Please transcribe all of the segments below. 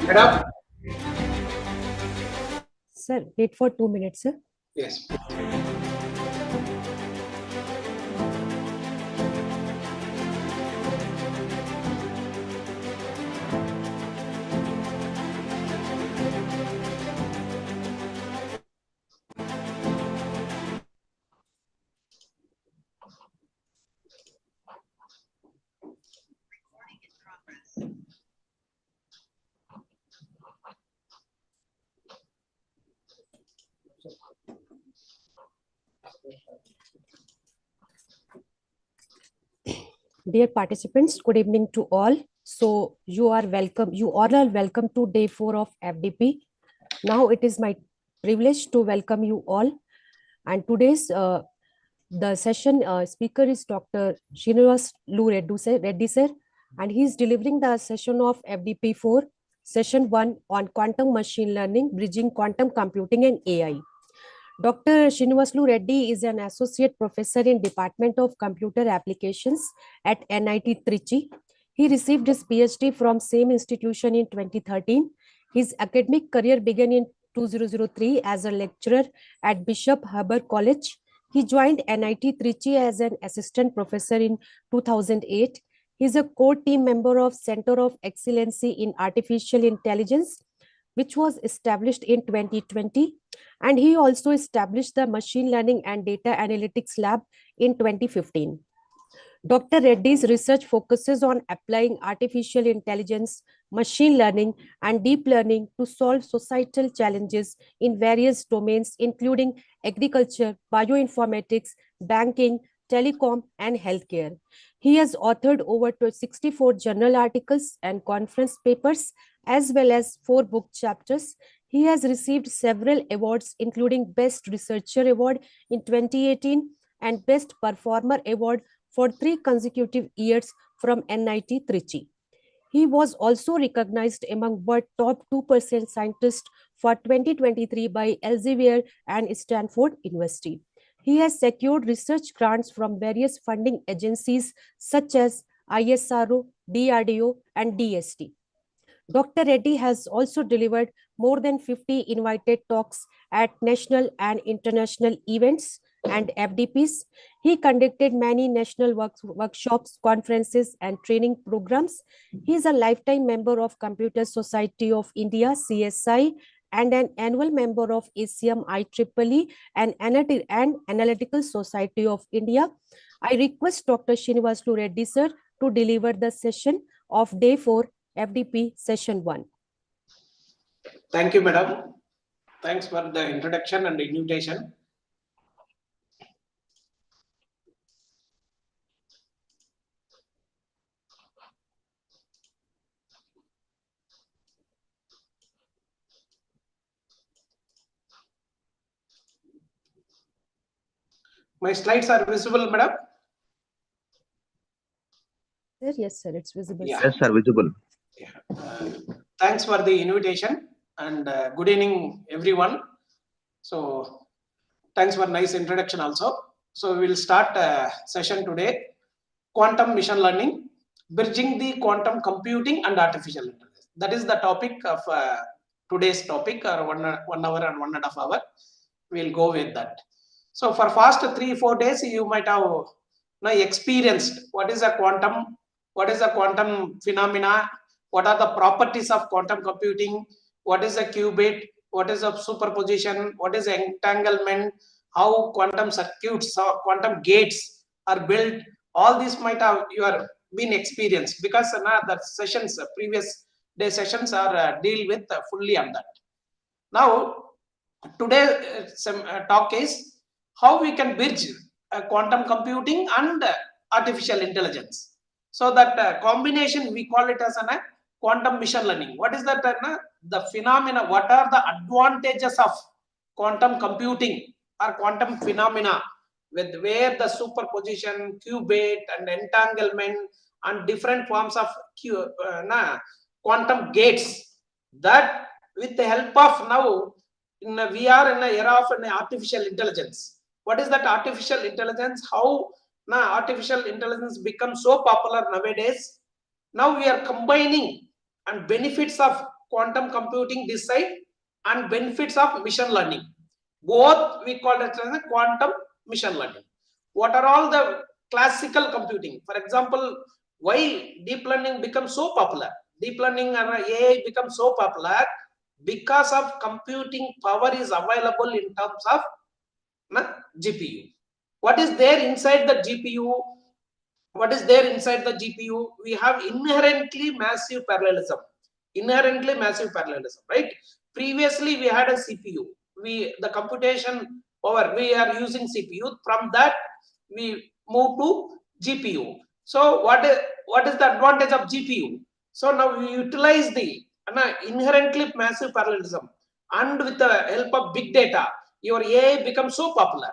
Madam? Sir, wait for 2 minutes, sir. Yes. Dear participants, good evening to all. So you are welcome. You all are welcome to day 4 of FDP. Now it is my privilege to welcome you all. And today's the session speaker is Dr. Srinivas Reddy sir, and he is delivering the session of FDP 4, session 1 on quantum machine learning, bridging quantum computing and AI. Dr. Srinivaslu Reddy is an associate professor in Department of Computer Applications at NIT Trichy. He received his PhD from same institution in 2013. His academic career began in 2003 as a lecturer at Bishop Heber College. He joined NIT Trichy as an assistant professor in 2008. He is a core team member of Center of Excellency in Artificial Intelligence, which was established in 2020, and he also established the Machine Learning and Data Analytics Lab in 2015. Dr. Reddy's research focuses on applying artificial intelligence, machine learning, and deep learning to solve societal challenges in various domains, including agriculture, bioinformatics, banking, telecom, and healthcare. He has authored over 64 journal articles and conference papers, as well as 4 book chapters. He has received several awards, including Best Researcher Award in 2018 and Best Performer Award for 3 consecutive years from NIT Trichy. He was also recognized among world top 2% scientists for 2023 by Elsevier and Stanford University. He has secured research grants from various funding agencies such as ISRO, DRDO, and DST. Dr. Reddy has also delivered more than 50 invited talks at national and international events and FDPs. He conducted many national workshops, conferences, and training programs. He is a lifetime member of Computer Society of India, CSI, and an annual member of ACM IEEE and Analytical Society of India. I request Dr. Srinivaslu Reddy sir to deliver the session of day 4 FDP session 1. Thank you, madam. Thanks for the introduction and invitation. My slides are visible, madam? Yes, sir, it's visible. Yeah. Yes, sir, visible. Yeah. Thanks for the invitation and good evening, everyone. So, thanks for nice introduction also. So, we will start session today. Quantum machine learning, bridging the quantum computing and artificial intelligence. That is the topic of today's topic, or 1 hour and 1.5 hours. We'll go with that. So for first 3-4 days, you might have experienced what is a quantum phenomena, what are the properties of quantum computing, what is a qubit, what is a superposition, what is entanglement, how quantum circuits or quantum gates are built. All this might have you are been experienced, because the sessions, previous day sessions are deal with fully on that. Now today some talk is how we can bridge quantum computing and artificial intelligence. So that combination we call it as a quantum machine learning. What is that? The phenomena. What are the advantages of quantum computing or quantum phenomena, with where the superposition, qubit, and entanglement and different forms of quantum gates, that with the help of now we are in an era of artificial intelligence. What is that artificial intelligence? How artificial intelligence becomes so popular nowadays? Now we are combining and benefits of quantum computing this side and benefits of machine learning. Both we call it as a quantum machine learning. What are all the classical computing? For example, why deep learning becomes so popular? Deep learning and AI becomes so popular because of computing power is available in terms of GPU. What is there inside the GPU? What is there inside the GPU? We have inherently massive parallelism. Inherently massive parallelism, right? Previously, we had a CPU. The computation power, we are using CPU. From that, we move to GPU. So, what is the advantage of GPU? So, now we utilize the inherently massive parallelism, and with the help of big data, your AI becomes so popular.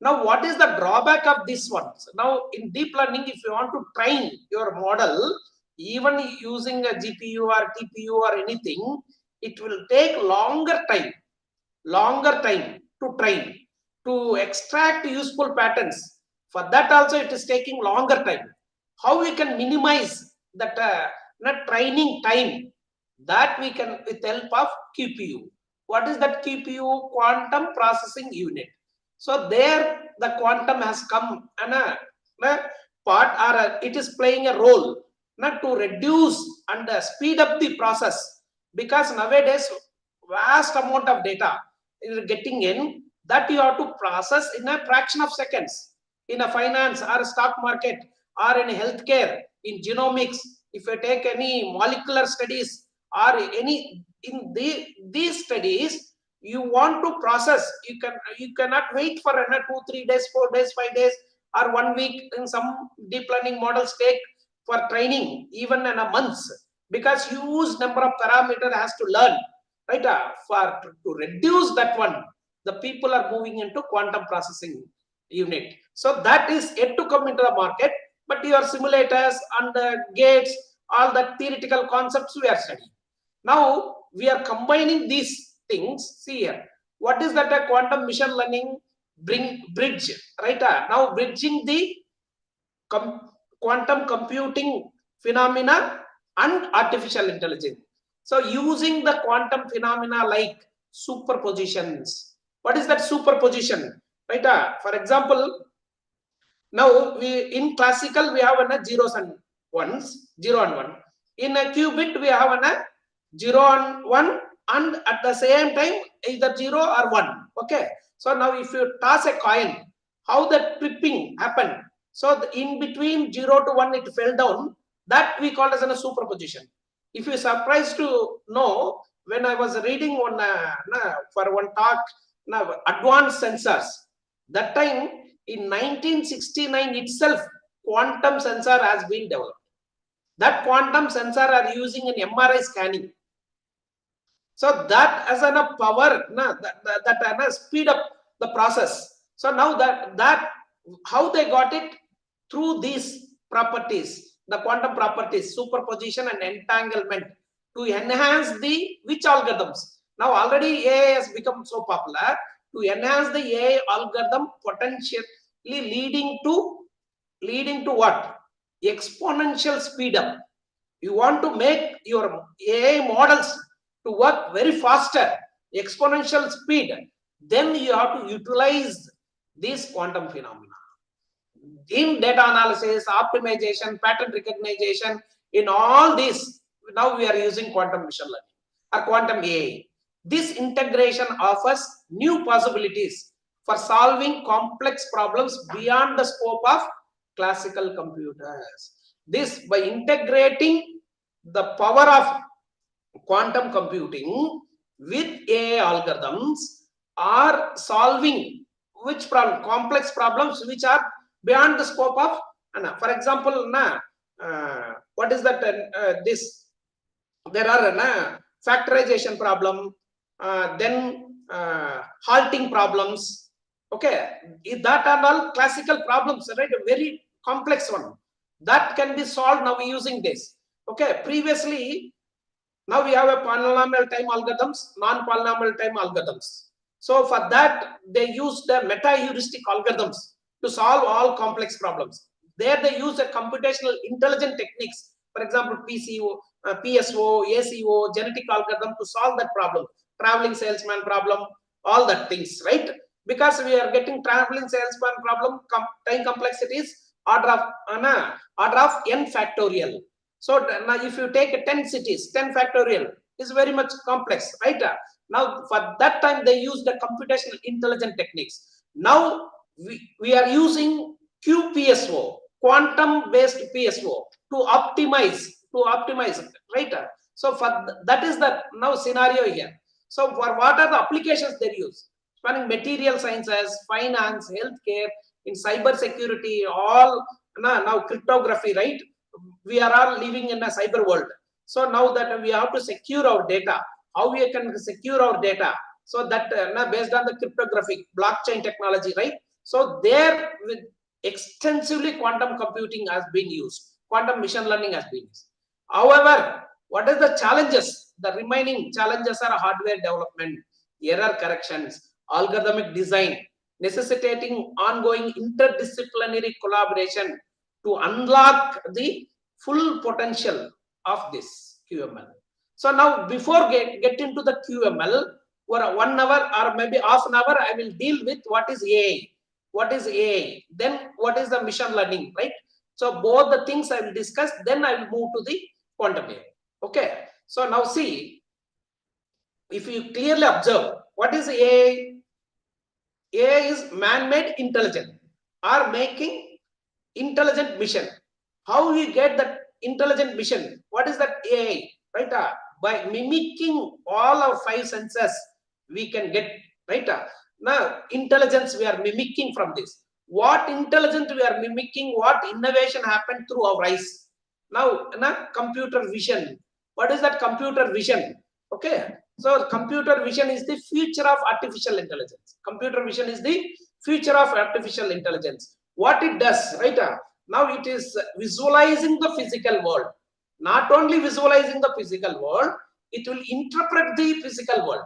Now, what is the drawback of this one? Now, in deep learning, if you want to train your model, even using a GPU or TPU or anything, it will take longer time to train, to extract useful patterns. For that also, it is taking longer time. How we can minimize that training time? That we can with help of QPU. What is that QPU? Quantum processing unit. So there the quantum has come and a part, or it is playing a role to reduce and speed up the process, because nowadays vast amount of data is getting in, that you have to process in a fraction of seconds. In a finance or a stock market or in healthcare, in genomics, if you take any molecular studies or any in these studies, you want to process, you cannot wait for 2-3 days, 4 days, 5 days, or 1 week. In some deep learning models take for training even in a month, because huge number of parameter has to learn, right? To reduce that one, the people are moving into quantum processing unit. So that is yet to come into the market, but your simulators and gates, all the theoretical concepts we are studying. Now we are combining these things. See here, what is that a quantum machine learning bridge, right? Now bridging the quantum computing phenomena and artificial intelligence. So using the quantum phenomena like superpositions. What is that superposition, right? For example, now in classical we have zeros and ones, 0 and 1. In a qubit we have 0 and 1, and at the same time either 0 or 1. Okay. So now if you toss a coin, how the tripping happened? So in between 0 to 1 it fell down. That we call as a superposition. If you surprised to know, when I was reading one for one talk, advanced sensors, that time in 1969 itself, quantum sensor has been developed. That quantum sensor are using an MRI scanning. So that as a power, that speed up the process. So now that how they got it? Through these properties, the quantum properties, superposition and entanglement, to enhance the which algorithms. Now already AI has become so popular. To enhance the AI algorithm, potentially leading to what? Exponential speed up. You want to make your AI models to work very faster, exponential speed, then you have to utilize these quantum phenomena. In data analysis, optimization, pattern recognition, in all these, now we are using quantum machine learning or quantum AI. This integration offers new possibilities for solving complex problems beyond the scope of classical computers. This, by integrating the power of quantum computing with AI algorithms, are solving which problem? Complex problems which are beyond the scope of, for example, what is that? This, there are factorization problem, then halting problems. Okay, that are all classical problems, right? A very complex one that can be solved now using this. Okay, previously, now we have a polynomial time algorithms, non-polynomial time algorithms. So for that, they use the meta-heuristic algorithms to solve all complex problems. There they use a computational intelligent techniques. For example, PSO, ACO, genetic algorithm to solve that problem, traveling salesman problem, all that things, right? Because we are getting traveling salesman problem, time complexity is order of n factorial. So now if you take 10 cities, 10 factorial is very much complex, right? Now for that time they use the computational intelligent techniques. Now we are using QPSO, quantum based PSO, to optimize, right? So for that is the now scenario here. So for what are the applications they use? Spanning material sciences, finance, healthcare, in cyber security, all now cryptography, right? We are all living in a cyber world. So now that we have to secure our data, how we can secure our data? So that based on the cryptographic blockchain technology, right? So there with extensively quantum computing has been used, quantum machine learning has been used. However, what are the challenges? The remaining challenges are hardware development, error corrections, algorithmic design, necessitating ongoing interdisciplinary collaboration to unlock the full potential of this QML. So now before get into the QML, for 1 hour or maybe half an hour, I will deal with what is AI. What is AI? Then what is the machine learning, right? So both the things I will discuss, then I will move to the quantum AI. Okay. So now see, if you clearly observe, what is AI? AI is man-made intelligence or making intelligent mission. How we get that intelligent mission? What is that AI? Right? By mimicking all our 5 senses, we can get, right? Now, intelligence we are mimicking from this. What intelligence we are mimicking? What innovation happened through our eyes? Now, computer vision. What is that computer vision? Okay. So, computer vision is the future of artificial intelligence. Computer vision is the future of artificial intelligence. What it does, right? Now it is visualizing the physical world. Not only visualizing the physical world, it will interpret the physical world.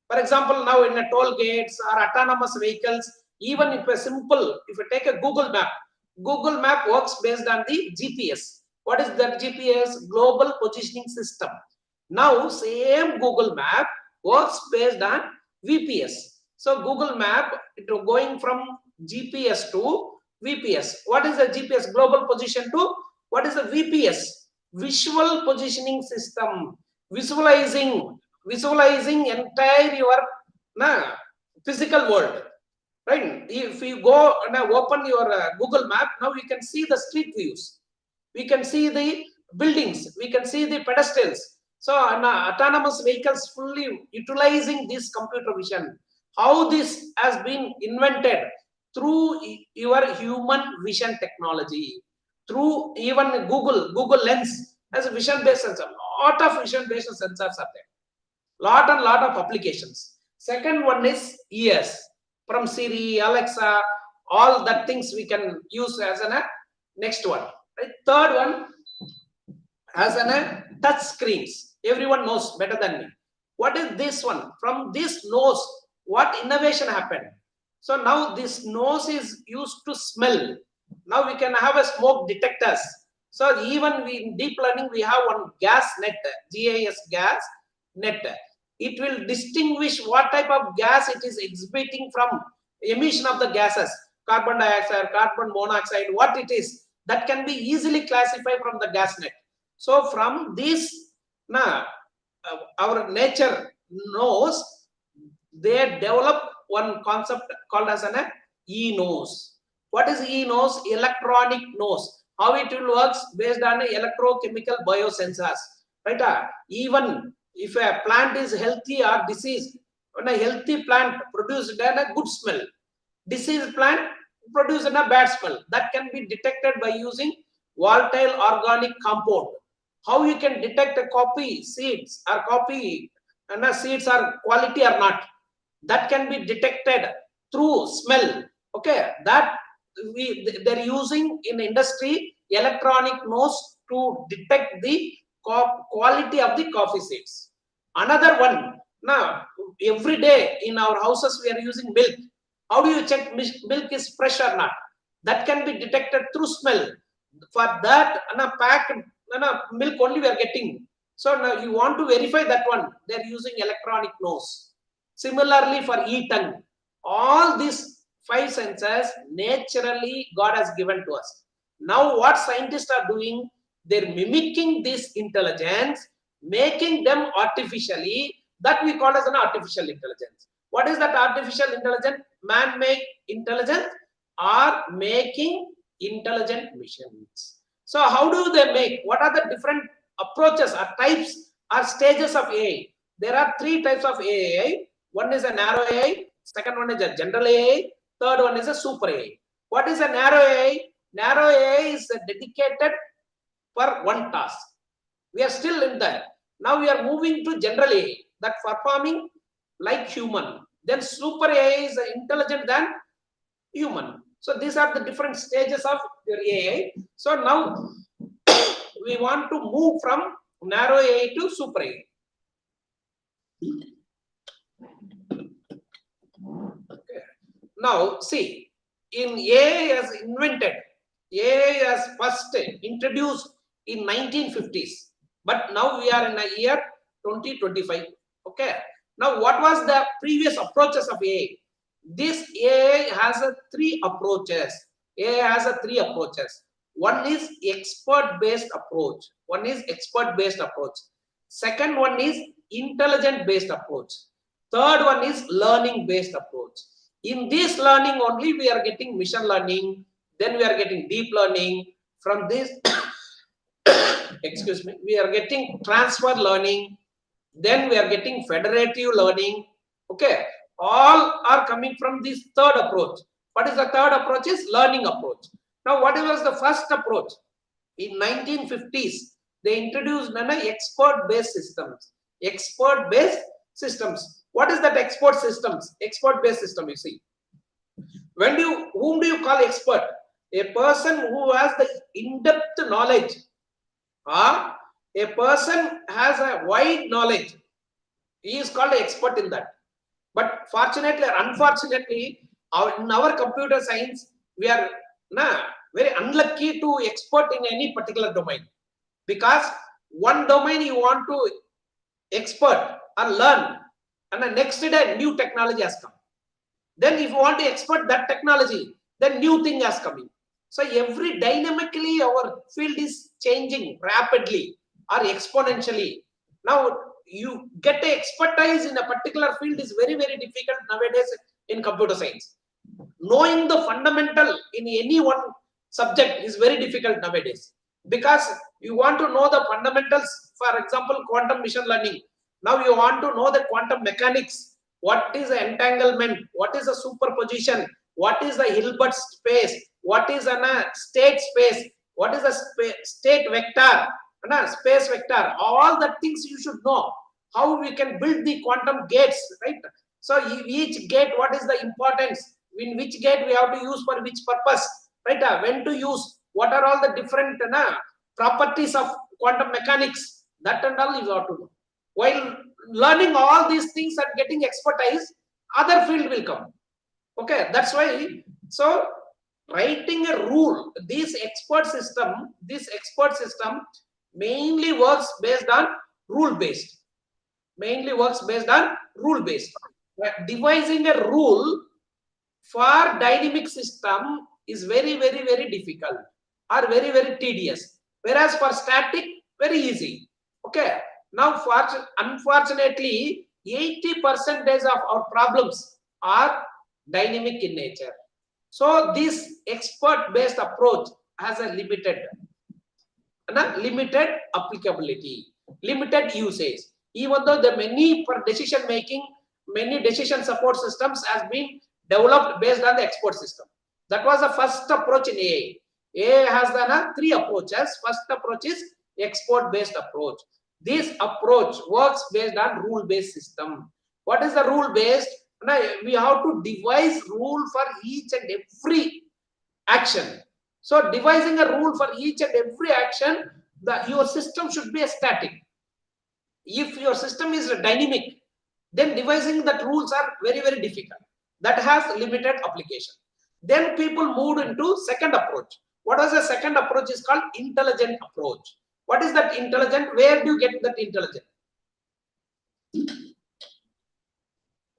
For example, now in a toll gates or autonomous vehicles, even if a simple, if you take a Google Map works based on the GPS. What is that GPS? Global Positioning System. Now, same Google Map works based on VPS. So, Google Map, it going from GPS to VPS. What is the GPS? Global Position to? What is the VPS? Visual Positioning System. Visualizing entire your physical world, right? If you go and open your Google Map, now you can see the street views, we can see the buildings, we can see the pedestrians. So autonomous vehicles fully utilizing this computer vision. How this has been invented? Through your human vision technology, through even Google Lens as a vision based sensor. Lot of vision based sensors are there, lot of applications. Second one is ears, from Siri, Alexa, all that things we can use as a next one, right? Third one as a touch screens. Everyone knows better than me. What is this one? From this nose, what innovation happened? So now this nose is used to smell. Now we can have a smoke detectors. So even in deep learning, we have one gas net, GIS gas net. It will distinguish what type of gas it is exhibiting from emission of the gases, carbon dioxide, carbon monoxide, what it is. That can be easily classified from the gas net. So from this, our nature knows, they develop one concept called as an e-nose. What is e-nose? Electronic nose. How it will works based on electrochemical biosensors, right? Even if a plant is healthy or diseased, when a healthy plant produces a good smell, diseased plant produces a bad smell, that can be detected by using volatile organic compound. How you can detect a coffee seeds or coffee seeds are quality or not? That can be detected through smell. Okay, that they're using in industry electronic nose to detect the quality of the coffee seeds. Another one, now every day in our houses we are using milk. How do you check milk is fresh or not? That can be detected through smell. For that, packed milk only we are getting. So now you want to verify that one. They are using electronic nose. Similarly for e-tongue, all these 5 senses naturally God has given to us. Now what scientists are doing, they're mimicking this intelligence, making them artificially, that we call as an artificial intelligence. What is that artificial intelligence? Man-made intelligence are making intelligent machines. So how do they make? What are the different approaches or types or stages of AI? There are 3 types of AI. One is a narrow AI, second one is a general AI, third one is a super AI. What is a narrow AI? Narrow AI is dedicated for one task. We are still in that. Now we are moving to general AI, that performing like human. Then super AI is intelligent than human. So these are the different stages of your AI. So now we want to move from narrow AI to super AI. Okay. Now see, in AI as invented, AI as first introduced in 1950s, but now we are in a year 2025. Okay. Now what was the previous approaches of AI? This AI has a 3 approaches. AI has a 3 approaches. One is expert-based approach. One is expert-based approach. Second one is intelligent-based approach. Third one is learning-based approach. In this learning only we are getting machine learning, then we are getting deep learning. From this, excuse me, we are getting transfer learning, then we are getting federative learning. Okay, all are coming from this third approach. What is the third approach? Is learning approach. Now what was the first approach? In 1950s they introduced expert based systems. Expert based systems. What is that expert systems? Expert based system, you see, whom do you call expert? A person who has the in-depth knowledge, or a person has a wide knowledge, he is called an expert in that. But fortunately or unfortunately, in our computer science, we are very unlucky to expert in any particular domain, because one domain you want to expert or learn, and the next day new technology has come. Then if you want to expert that technology, then new thing has coming. So every dynamically our field is changing rapidly or exponentially. Now you get a expertise in a particular field is very, very difficult nowadays in computer science. Knowing the fundamental in any one subject is very difficult nowadays, because you want to know the fundamentals. For example, quantum machine learning. Now you want to know the quantum mechanics. What is the entanglement? What is the superposition? What is the Hilbert space? What is a state space? What is a state vector? Space vector. All the things you should know. How we can build the quantum gates, right? So each gate, what is the importance? In which gate we have to use for which purpose, right? When to use? What are all the different properties of quantum mechanics? That and all you have to know. While learning all these things and getting expertise, other field will come. Okay, that's why. So writing a rule, this expert system mainly works based on rule based. Mainly works based on rule based. Devising a rule for dynamic system is very, very, very difficult or very, very tedious. Whereas for static, very easy. Okay. Now, unfortunately, 80% of our problems are dynamic in nature. So this expert-based approach has a limited applicability, limited usage. Even though the many for decision making, many decision support systems has been developed based on the expert system. That was the first approach in AI. AI has the 3 approaches. First approach is expert-based approach. This approach works based on rule-based system. What is the rule-based? We have to devise rule for each and every action. So devising a rule for each and every action, your system should be a static. If your system is dynamic, then devising that rules are very, very difficult. That has limited application. Then people moved into second approach. What was the second approach? Is called intelligent approach. What is that intelligent? Where do you get that intelligent?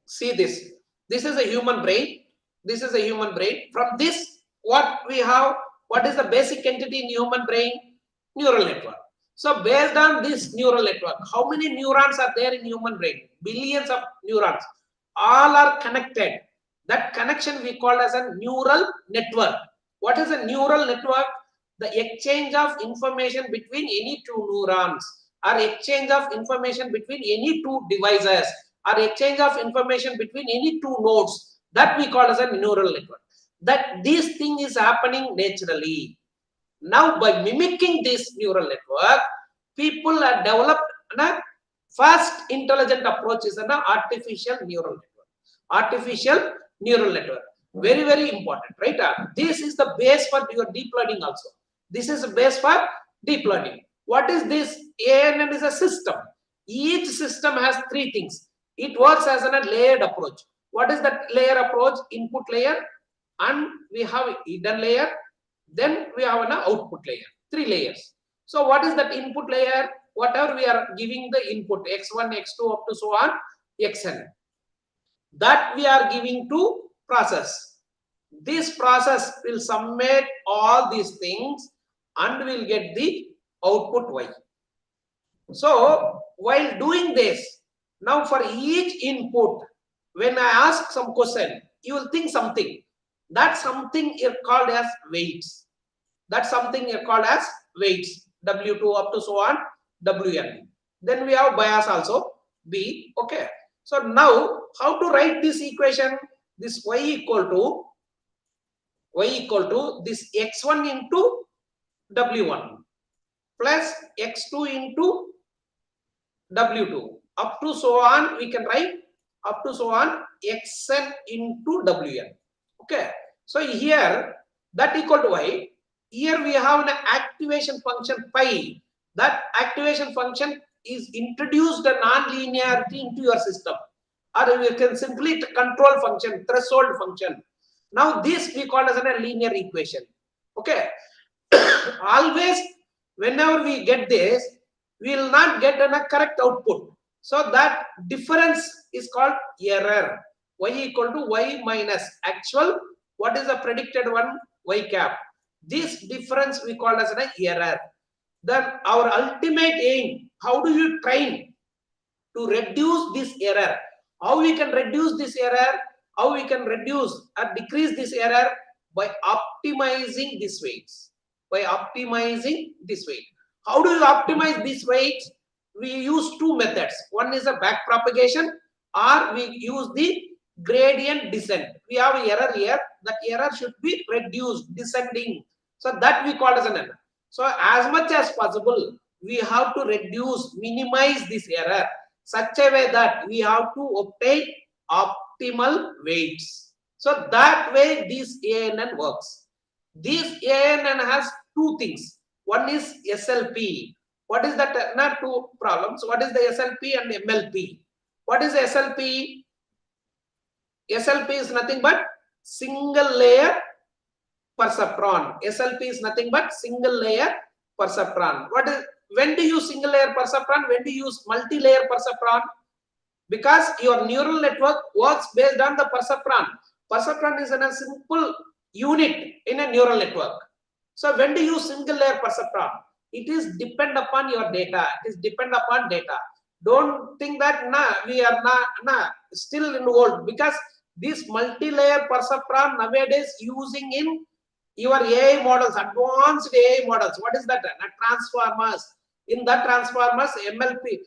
See this. This is a human brain. This is a human brain. From this, what we have, what is the basic entity in human brain? Neural network. So based on this neural network, how many neurons are there in human brain? Billions of neurons. All are connected. That connection we call as a neural network. What is a neural network? The exchange of information between any two neurons, or exchange of information between any two devices, or exchange of information between any two nodes, that we call as a neural network. That this thing is happening naturally. Now, by mimicking this neural network, people are developed a first intelligent approach is an artificial neural network. Artificial neural network. Very, very important, right? This is the base for your deep learning also. This is the base for deep learning. What is this? ANN is a system. Each system has three things. It works as a layered approach. What is that layer approach? Input layer, and we have hidden layer, then we have an output layer. Three layers. So what is that input layer? Whatever we are giving the input, x1, x2 up to so on, xn, that we are giving to process. This process will summate all these things and will get the output y. So while doing this, now for each input, when I ask some question, you will think something. That something is called as weights. That something is called as weights. W2 up to so on, Wn. Then we have bias also, B. Okay. So now, how to write this equation? This y equal to this x1 into W1 plus x2 into W2 up to so on. We can write up to so on xn into Wn. Okay. So here that equal to y. Here we have an activation function pi. That activation function is introduced a non-linearity into your system, or you can simply control function, threshold function. Now this we call as a linear equation. Okay. Always whenever we get this, we will not get a correct output. So that difference is called error. Y equal to y minus actual. What is the predicted one? Y cap. This difference we call as an error. Then our ultimate aim, how do you train to reduce this error? How we can reduce this error? How we can reduce or decrease this error? By optimizing these weights. By optimizing this weight. How do you optimize these weights? We use two methods. One is a back propagation, or we use the gradient descent. We have an error here. That error should be reduced, descending. So that we call as an error. So as much as possible, we have to reduce, minimize this error such a way that we have to obtain optimal weights. So that way this ANN works. This ANN has two things. One is SLP. What is that? Not two problems. What is the SLP and MLP? What is the SLP? SLP is nothing but single layer perceptron. SLP is nothing but single layer perceptron. What is, when do you use single layer perceptron? When do you use multi-layer perceptron? Because your neural network works based on the perceptron. Perceptron is a simple unit in a neural network. So when do you use single layer perceptron? It is depend upon your data. It is depend upon data. Don't think that we are still in the world, because this multi-layer perceptron nowadays using in your AI models, advanced AI models. What is that? Transformers. In that transformers, MLP,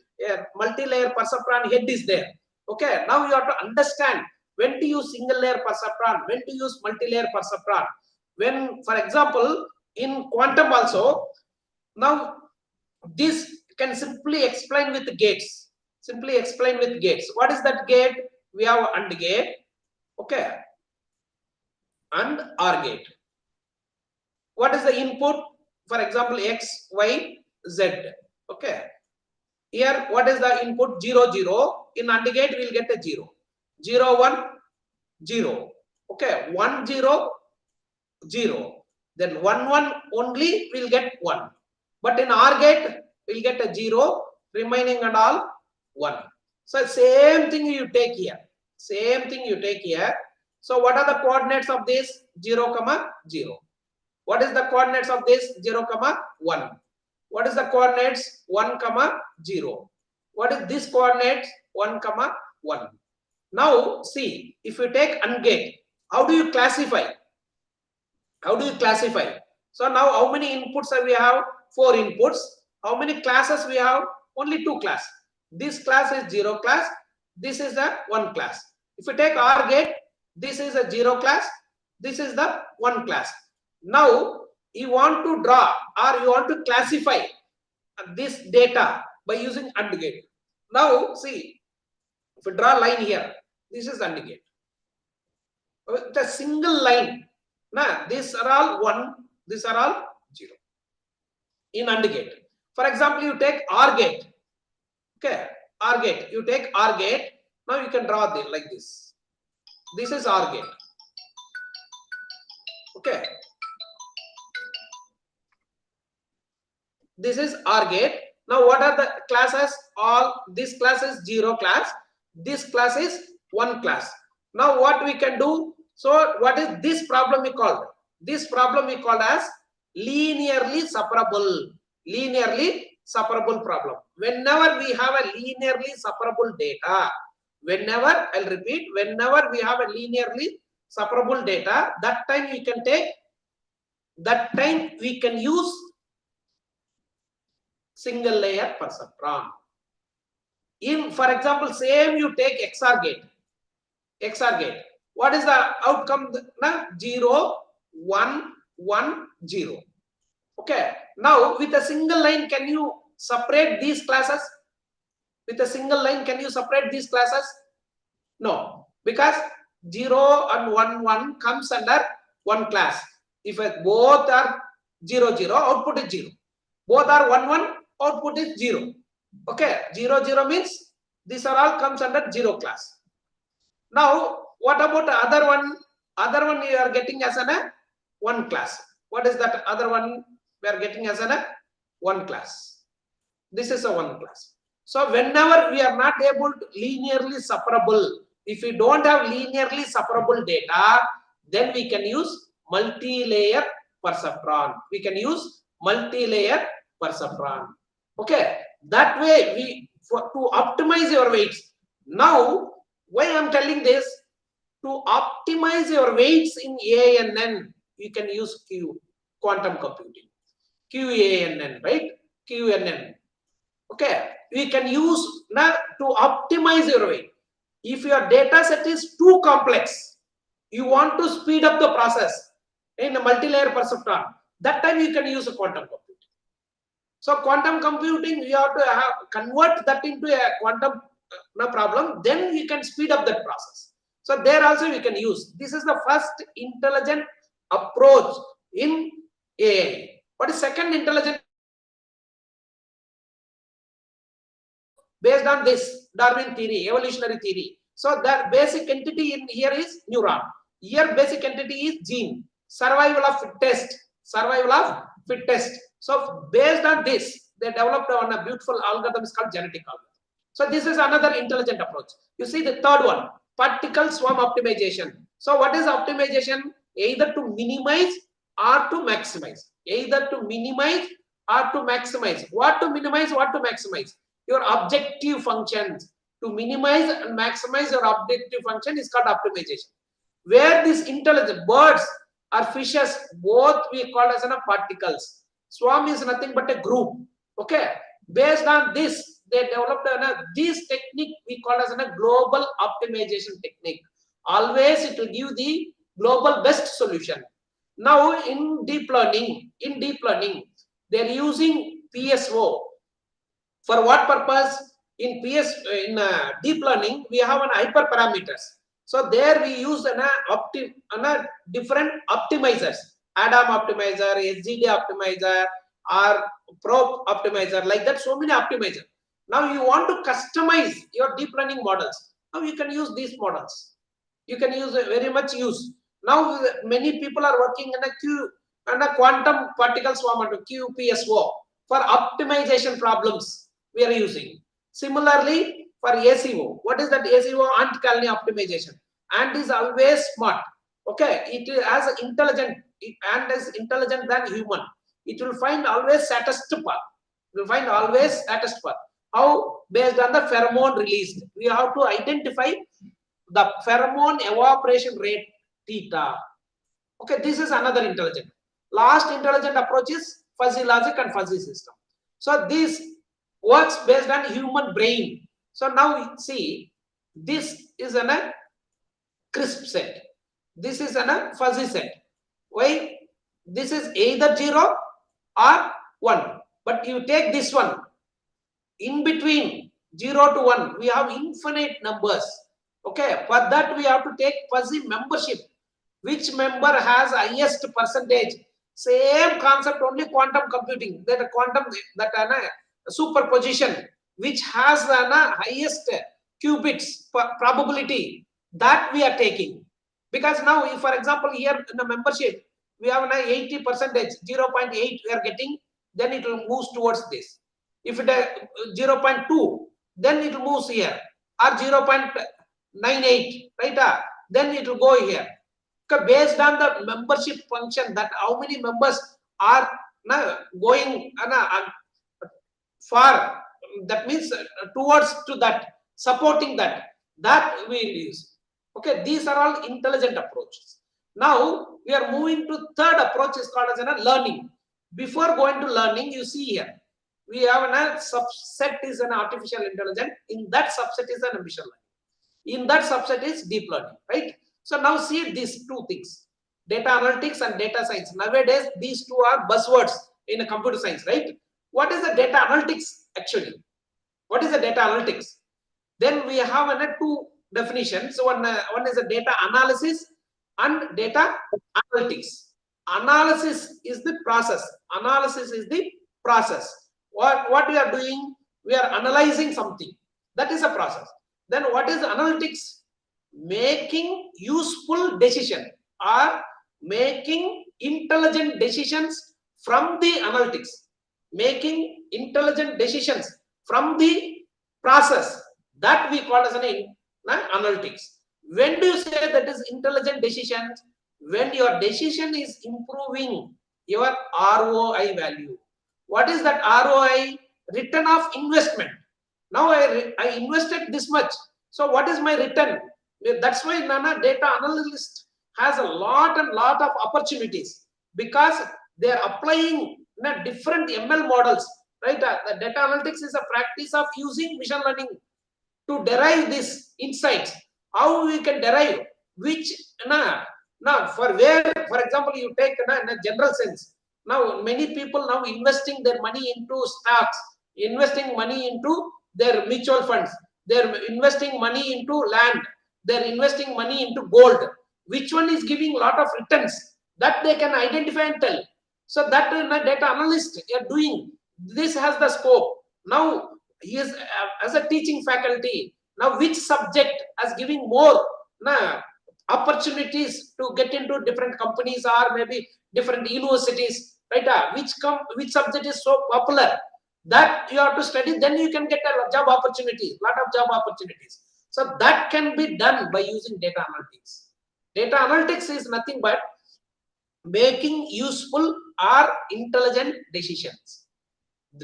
multi-layer perceptron head is there. Okay. Now you have to understand when to use single layer perceptron, when to use multi-layer perceptron. When, for example, in quantum also, now this can simply explain with gates. Simply explain with gates. What is that gate? We have AND gate. Okay. And OR gate. What is the input? For example, X, Y, Z. Okay. Here, what is the input? 0, 0. In AND gate, we will get a 0. 0, 1, 0. Okay. 1, 0, 0. Then 1, 1 only will get 1. But in OR gate, we'll get a 0, remaining and all 1. So same thing you take here. Same thing you take here. So what are the coordinates of this? 0, 0. What is the coordinates of this? 0, 1. What is the coordinates? 1, 0. What is this coordinate? 1, 1. Now see, if you take AND gate, how do you classify? How do you classify? So now how many inputs we have? 4 inputs. How many classes we have? Only 2 classes. This class is 0 class. This is the 1 class. If you take OR gate, this is a 0 class. This is the 1 class. Now you want to draw or you want to classify this data by using AND gate. Now see, if you draw a line here, this is AND gate. With a single line, these are all 1, these are all 0 in AND gate. For example, you take OR gate. Okay, OR gate. You take OR gate. Now you can draw this like this. This is OR gate. Okay. This is OR gate. Now what are the classes? All this class is 0 class. This class is 1 class. Now what we can do? So what is this problem we called? This problem we called as linearly separable. Linearly separable problem. Whenever we have a linearly separable data, whenever, I'll repeat, whenever we have a linearly separable data, that time we can take, that time we can use single layer perceptron. In, for example, same you take XOR gate. XOR gate. What is the outcome? 0, 1, 1, 0. Okay. Now with a single line, can you separate these classes? With a single line, can you separate these classes? No, because 0 and 1, 1 comes under 1 class. If both are 0, 0, output is 0. Both are 1, 1, output is 0. Okay, 0, 0 means these are all comes under 0 class. Now, what about the other one? Other one you are getting as a 1 class. What is that other one we are getting as a 1 class? This is a 1 class. So whenever we are not able to linearly separable, if we don't have linearly separable data, then we can use multi-layer perceptron. We can use multi-layer perceptron. Okay, that way we to optimize your weights. Now, why I am telling this? To optimize your weights in ANN, you can use quantum computing. QANN, right? QNN. Okay, we can use now to optimize your weight. If your data set is too complex, you want to speed up the process in a multi-layer perceptron, that time you can use a quantum computing. So quantum computing, you have to convert that into a quantum problem, then you can speed up that process. So there also we can use. This is the first intelligent approach in AI. What is second intelligent? Based on this Darwin theory, evolutionary theory. So that basic entity in here is neuron. Here basic entity is gene. Survival of fittest. Survival of fittest. So based on this, they developed on a beautiful algorithm called genetic algorithm. So this is another intelligent approach. You see the third one, particle swarm optimization. So what is optimization? Either to minimize or to maximize. Either to minimize or to maximize. What to minimize, what to maximize? Your objective functions. To minimize and maximize your objective function is called optimization. Where these intelligent birds or fishes, both we call as particles. Swarm is nothing but a group. Okay. Based on this, they developed this technique we call as a global optimization technique. Always it will give the global best solution. Now in deep learning, they are using PSO. For what purpose? In deep learning, we have an hyperparameters. So there we use different optimizers, ADAM optimizer, SGD optimizer, or probe optimizer, like that. So many optimizers. Now you want to customize your deep learning models. Now you can use these models. You can use very much use. Now many people are working in a quantum particle swarm QPSO. For optimization problems, we are using. Similarly, for ACO, what is that ACO? Ant colony optimization. Ant is always smart. Okay, it is as intelligent. Ant is intelligent than human. It will find always saddest path. It will find always saddest path. How? Based on the pheromone released. We have to identify the pheromone evaporation rate theta. Okay, this is another intelligent. Last intelligent approach is fuzzy logic and fuzzy system. So this works based on human brain. So now we see this is a crisp set. This is a fuzzy set. Why? This is either 0 or 1. But you take this one. In between 0 to 1, we have infinite numbers. Okay, for that we have to take fuzzy membership. Which member has highest percentage? Same concept, only quantum computing. That quantum, that superposition, which has the highest qubits probability, that we are taking. Because now, if for example here in the membership we have an 80%, 0.8 we are getting, then it will move towards this. If it is 0.2, then it will move here, or 0.98, right? Then it will go here. Based on the membership function, that how many members are going far, that means towards to that, supporting that we will use. Okay, these are all intelligent approaches. Now we are moving to third approach, is called as learning. Before going to learning, you see here we have a subset is an artificial intelligence. In that subset is an machine learning. In that subset is deep learning, right? So now see these two things, data analytics and data science. Nowadays, these two are buzzwords in a computer science, right? What is the data analytics actually? What is the data analytics? Then we have two definitions. So one is a data analysis and data analytics. Analysis is the process. Analysis is the process. What we are doing? We are analyzing something. That is a process. Then what is analytics? Making useful decision or making intelligent decisions from the analytics. Making intelligent decisions from the process, that we call as an analytics. When do you say that is intelligent decisions? When your decision is improving your ROI value. What is that ROI? Return of investment. Now I invested this much. So what is my return? That's why data analyst has a lot of opportunities, because they are applying different ML models, right? The data analytics is a practice of using machine learning to derive these insights. How we can derive which for where, for example, you take in a general sense. Now many people now investing their money into stocks, investing money into their mutual funds, they're investing money into land, they're investing money into gold. Which one is giving a lot of returns? That they can identify and tell. So that data analyst are doing. This has the scope. Now he is as a teaching faculty. Now which subject is giving more opportunities to get into different companies or maybe different universities, right? Which subject is so popular that you have to study, then you can get a job opportunity, lot of job opportunities. So that can be done by using data analytics. Data analytics is nothing but making useful or intelligent decisions.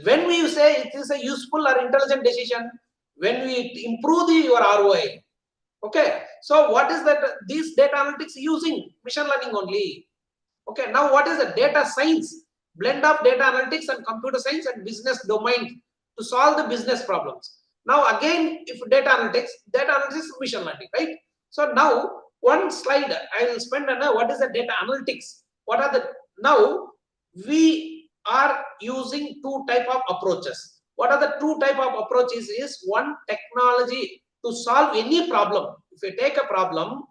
When we say it is a useful or intelligent decision, when we improve your ROI. Okay, so what is that? These data analytics using machine learning only. Okay, now what is the data science? Blend of data analytics and computer science and business domain to solve the business problems. Now again, if data analytics is machine learning, right? So now one slide I will spend on what is the data analytics. What are the, now we are using two type of approaches. What are the two type of approaches? Is one, technology to solve any problem. If you take a problem,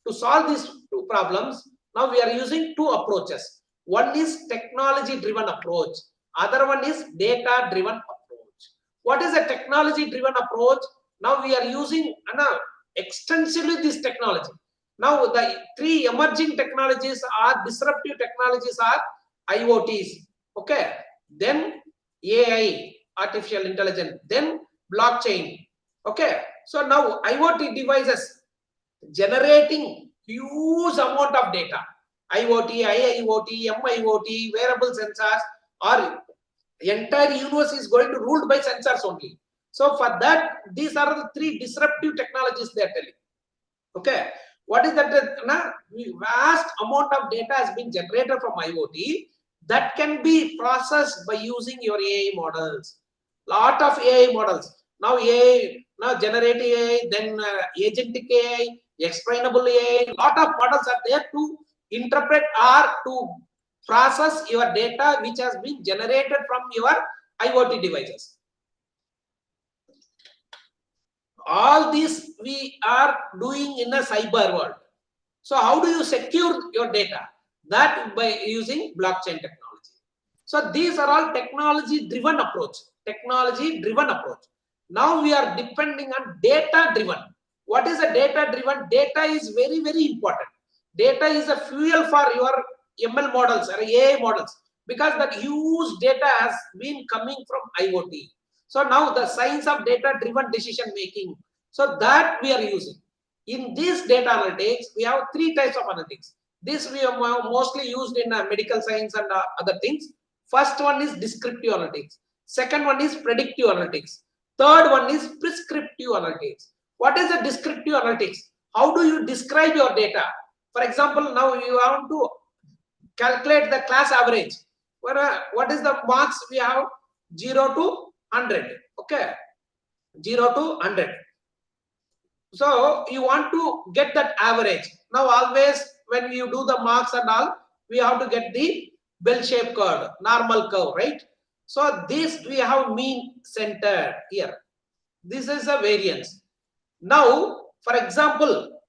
to solve these two problems, now we are using two approaches. One is technology driven approach, other one is data driven approach. What is a technology driven approach? Now we are using extensively this technology. Now the three emerging technologies are disruptive technologies are IoTs. Okay, then AI, artificial intelligence, then blockchain. Okay, so now IoT devices generating huge amount of data. IoT, IIoT, MIoT, wearable sensors, or entire universe is going to ruled by sensors only. So for that, these are the three disruptive technologies they are telling. Okay, what is that? Vast amount of data has been generated from IoT that can be processed by using your AI models. Lot of AI models. Now AI, now generative AI, then agentic AI, explainable AI. Lot of models are there to interpret or to process your data which has been generated from your IoT devices. All these we are doing in a cyber world. So how do you secure your data? That by using blockchain technology. So these are all technology driven approach. Technology driven approach. Now we are depending on data driven. What is a data driven? Data is very, very important. Data is a fuel for your ML models or AI models, because that huge data has been coming from IoT. So now the science of data driven decision making. So that we are using. In this data analytics, we have three types of analytics. This we have mostly used in medical science and other things. First one is descriptive analytics. Second one is predictive analytics. Third one is prescriptive analytics. What is the descriptive analytics? How do you describe your data? For example, now you want to calculate the class average. What is the marks we have? 0 to 100. Okay, 0 to 100. So you want to get that average. Now always when you do the marks and all, we have to get the bell-shaped curve, normal curve, right? So this we have mean center here. This is a variance. Now, for example,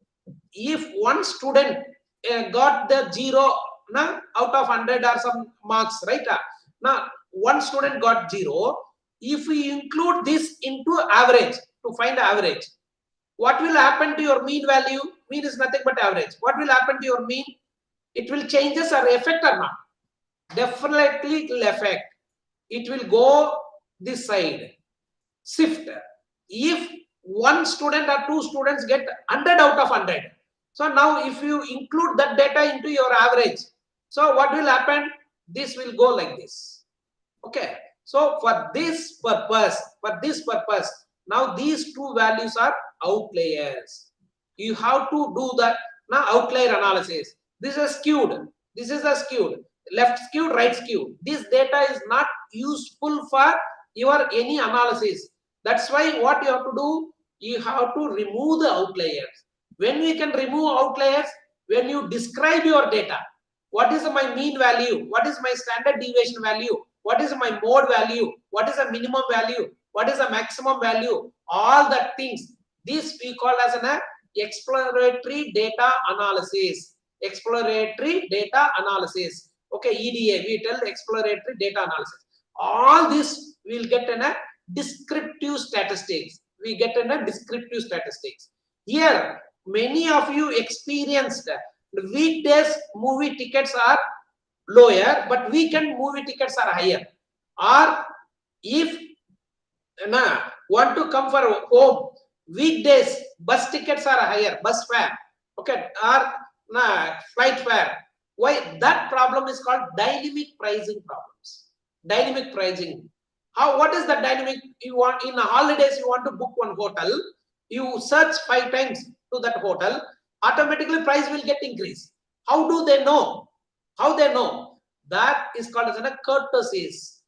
if one student got the 0 out of 100 or some marks, right? Now one student got 0. If we include this into average to find the average, what will happen to your mean value? Mean is nothing but average. What will happen to your mean? It will changes or affect or not? Definitely it will affect. It will go this side. Shift. If one student or two students get 100 out of 100. So now if you include that data into your average, so what will happen? This will go like this. Okay. So for this purpose, now these two values are outliers. You have to do that now outlier analysis. This is skewed. This is a skewed. Left skewed, right skewed. This data is not useful for your any analysis. That's why what you have to do, you have to remove the outliers. When we can remove outliers, when you describe your data, what is my mean value? What is my standard deviation value? What is my mode value? What is the minimum value? What is the maximum value? All that things. This we call as an exploratory data analysis. Exploratory data analysis. Okay, EDA, we tell exploratory data analysis. All this we'll get in a descriptive statistics. We get in a descriptive statistics. Here, many of you experienced weekdays movie tickets are lower, but weekend movie tickets are higher. Or if want to come for home, weekdays bus tickets are higher, bus fare, okay, or flight fare. Why? That problem is called dynamic pricing problems. Dynamic pricing. How? What is the dynamic? You want in holidays, you want to book one hotel, you search 5 times to that hotel, automatically price will get increased. How do they know? How they know? That is called as a courtesies.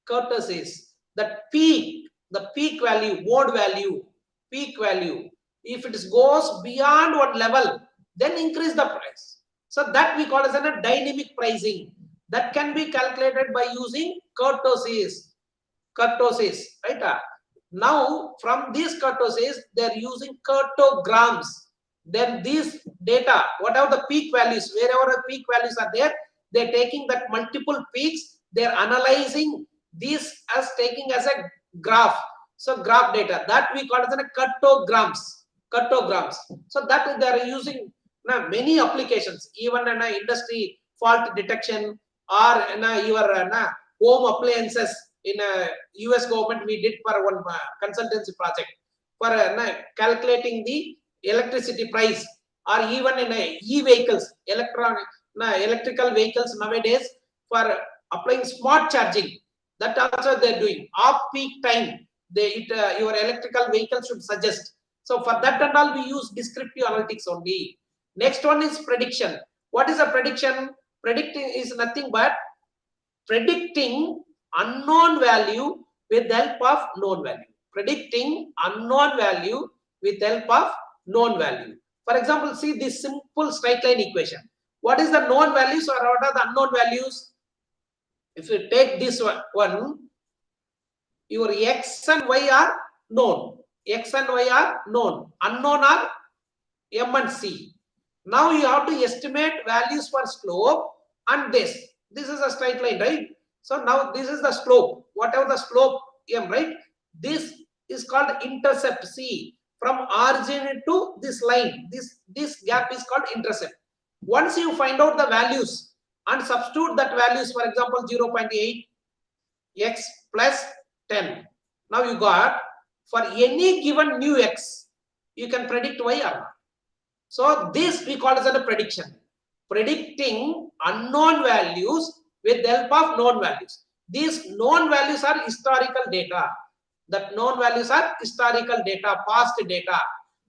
Courtesies. The peak value, mode value, peak value. If it goes beyond one level, then increase the price. So that we call as a dynamic pricing. That can be calculated by using courtesies. Courtesies, right? Now from these courtesies, they are using cartograms. Then these data, whatever the peak values, wherever the peak values are there, they're taking that multiple peaks, they're analyzing these as taking as a graph. So graph data, that we call it as cartograms. Cartograms. So that they are using many applications, even in industry fault detection, or your home appliances, in a US government, we did for one consultancy project for calculating the electricity price, or even in e-vehicles, electrical vehicles nowadays, for applying smart charging. That also they're doing. Off-peak time, your electrical vehicle should suggest. So for that and all, we use descriptive analytics only. Next one is prediction. What is a prediction? Predicting is nothing but predicting unknown value with the help of known value. Predicting unknown value with the help of known value. For example, see this simple straight line equation. What is the known values or what are the unknown values? If you take this one, your x and y are known. X and y are known. Unknown are m and c. Now you have to estimate values for slope and this. This is a straight line, right? So now this is the slope. Whatever the slope m, right? This is called intercept c. From origin to this line, this gap is called intercept. Once you find out the values and substitute that values, for example, 0.8 x plus 10. Now you got, for any given new x, you can predict y or not. So this we call as a prediction. Predicting unknown values with the help of known values. These known values are historical data. That known values are historical data, past data.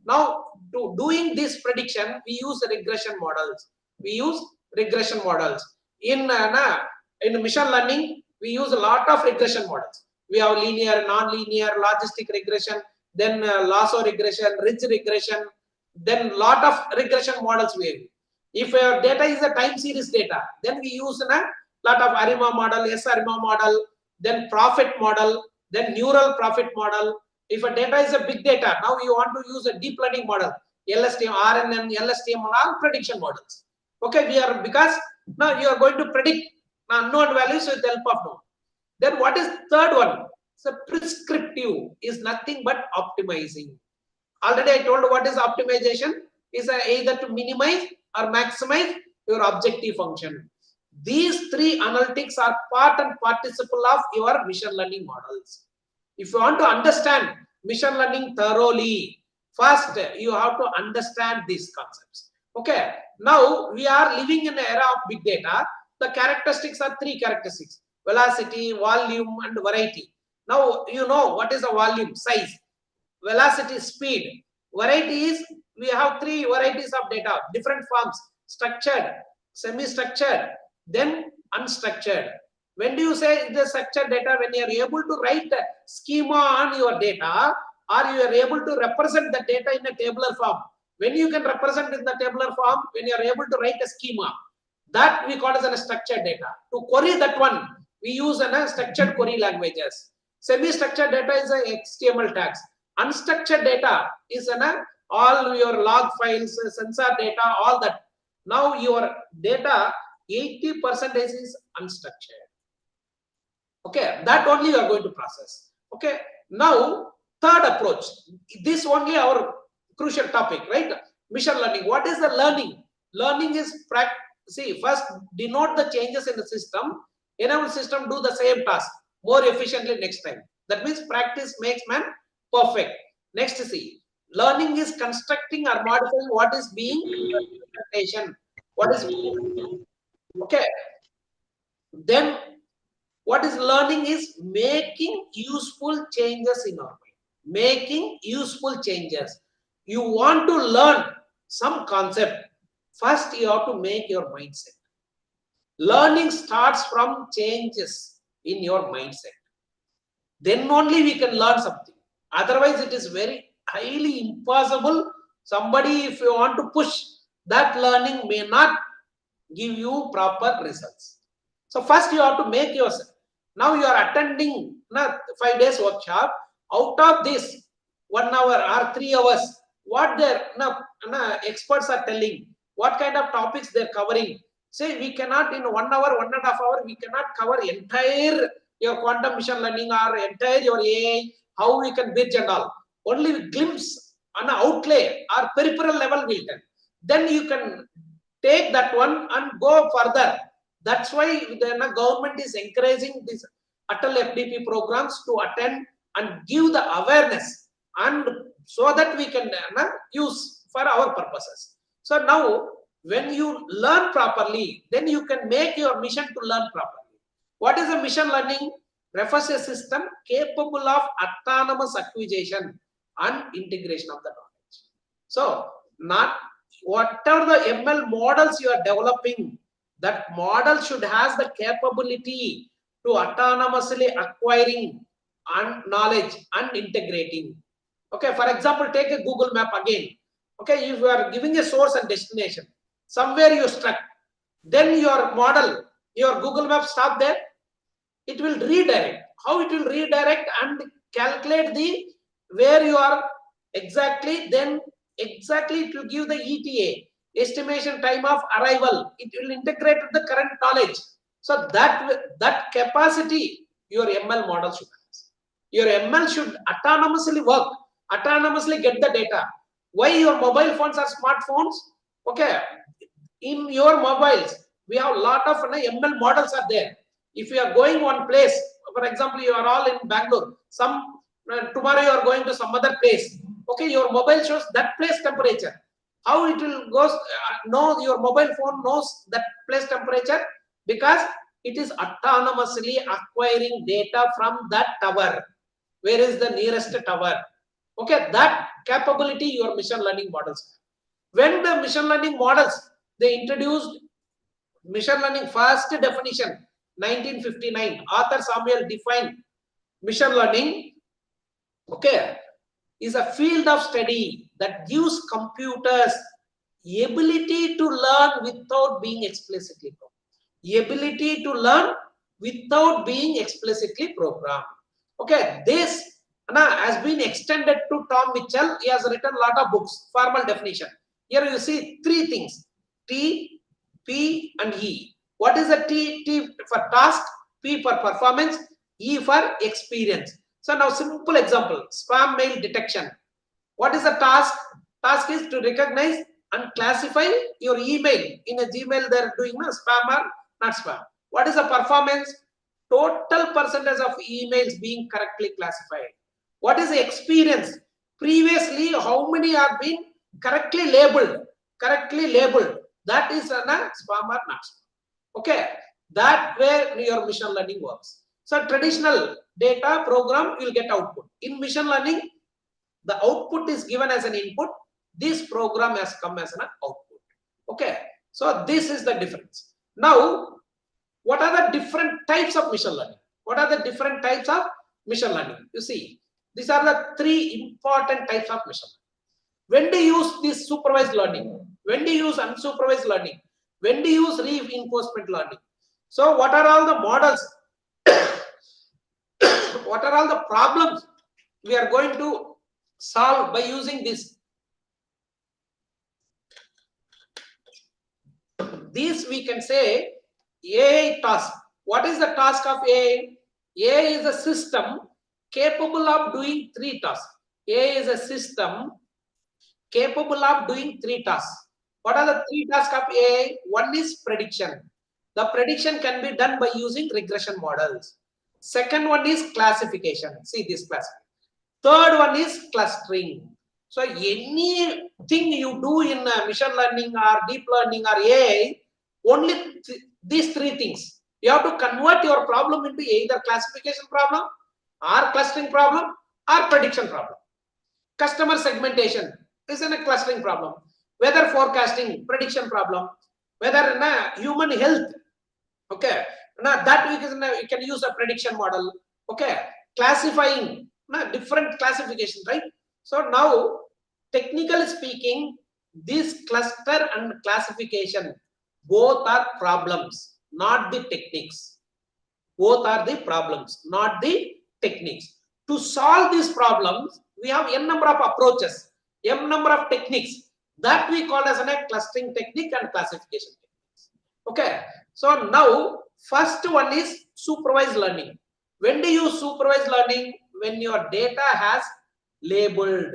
Now, to doing this prediction, we use regression models. We use regression models. In machine learning, we use a lot of regression models. We have linear, non-linear, logistic regression, then lasso regression, ridge regression, then lot of regression models we have. If your data is a time series data, then we use a lot of ARIMA model, S-ARIMA model, then profit model, then neural profit model. If a data is a big data, now you want to use a deep learning model, LSTM, RNN, LSTM, all prediction models. Okay, because now you are going to predict unknown values with the help of known. Then what is third one? So prescriptive is nothing but optimizing. Already I told what is optimization. Is either to minimize or maximize your objective function. These three analytics are part and participle of your machine learning models. If you want to understand machine learning thoroughly, first you have to understand these concepts. Okay, now we are living in an era of big data. The characteristics are three characteristics: velocity, volume, and variety. Now you know what is the volume, size, velocity, speed. Variety is, we have three varieties of data, different forms: structured, semi-structured, then unstructured. When do you say the structured data? When you are able to write a schema on your data, or you are able to represent the data in a tabular form. When you can represent in the tabular form, when you are able to write a schema, that we call as a structured data. To query that one, we use a structured query languages. Semi-structured data is a HTML tags. Unstructured data is all your log files, sensor data, all that. Now your data 80% is unstructured. Okay, that only you are going to process. Okay, now third approach. This only our crucial topic, right? Machine learning. What is the learning? Learning is practice. See, first denote the changes in the system. Enable system do the same task more efficiently next time. That means practice makes man perfect. Next, see, learning is constructing or modifying what is being presentation. What is okay? Then what is learning is making useful changes in our mind. Making useful changes. You want to learn some concept. First, you have to make your mindset. Learning starts from changes in your mindset. Then only we can learn something. Otherwise, it is very highly impossible. Somebody, if you want to push, that learning may not give you proper results. So first you have to make yourself. Now you are attending 5 days workshop. Out of this 1 hour or 3 hours, what their experts are telling, what kind of topics they're covering. Say we cannot in 1 hour, 1.5 hours, we cannot cover entire your quantum machine learning or entire your AI, how we can bridge and all. Only glimpse on an outlay or peripheral level will tell. Then you can take that one and go further. That's why the government is encouraging this ATAL FDP programs to attend and give the awareness, and so that we can use for our purposes. So now, when you learn properly, then you can make your mission to learn properly. What is a mission learning? Refers a system capable of autonomous acquisition and integration of the knowledge. So, not whatever the ML models you are developing, that model should have the capability to autonomously acquiring and knowledge and integrating. Okay, for example, take a Google map again. Okay, if you are giving a source and destination, somewhere you struck, then your model, your Google map stop there, it will redirect. How it will redirect and calculate the where you are exactly, then exactly it will give the ETA, estimation time of arrival. It will integrate with the current knowledge. So that capacity your ML model should have. Your ML should autonomously work, autonomously get the data. Why your mobile phones are smartphones? Okay, in your mobiles, we have a lot of ML models are there. If you are going one place, for example, you are all in Bangalore, tomorrow you are going to some other place. Okay, your mobile shows that place temperature. How it will go? Know your mobile phone knows that place temperature because it is autonomously acquiring data from that tower. Where is the nearest tower? Okay, that capability your machine learning models. When the machine learning models, they introduced machine learning first definition, 1959, Arthur Samuel defined machine learning, okay, is a field of study that gives computers ability to learn without being explicitly programmed. Ability to learn without being explicitly programmed. Okay, this has been extended to Tom Mitchell. He has written a lot of books, formal definition. Here you see three things, T, P and E. What is the T? T for task, P for performance, E for experience. So now simple example, spam mail detection. What is the task? Task is to recognize and classify your email. In a Gmail they are doing spam or not spam. What is the performance? Total percentage of emails being correctly classified. What is the experience? Previously, how many are being correctly labeled? Correctly labeled. That is a spam or not spam. Okay, that where your machine learning works. So traditional data program, you will get output. In machine learning, the output is given as an input. This program has come as an output. Okay, so this is the difference. Now, what are the different types of machine learning? What are the different types of machine learning? You see, these are the three important types of machine learning. When do you use this supervised learning? When do you use unsupervised learning? When do you use reinforcement learning? So what are all the models? What are all the problems we are going to solve by using this? This we can say AI task. What is the task of AI? AI is a system capable of doing three tasks. AI is a system capable of doing three tasks. What are the three tasks of AI? One is prediction. The prediction can be done by using regression models. Second one is classification. See this classification. Third one is clustering. So anything you do in machine learning or deep learning or AI, only these three things. You have to convert your problem into either classification problem or clustering problem or prediction problem. Customer segmentation is a clustering problem. Weather forecasting, prediction problem. Whether human health, okay, now that we can use a prediction model. Okay, classifying, different classification, right? So now, technically speaking, this cluster and classification both are problems, not the techniques. Both are the problems, not the techniques. To solve these problems, we have n number of approaches, m number of techniques that we call as a clustering technique and classification techniques. Okay, so now first one is supervised learning. When do you use supervised learning? When your data has labeled.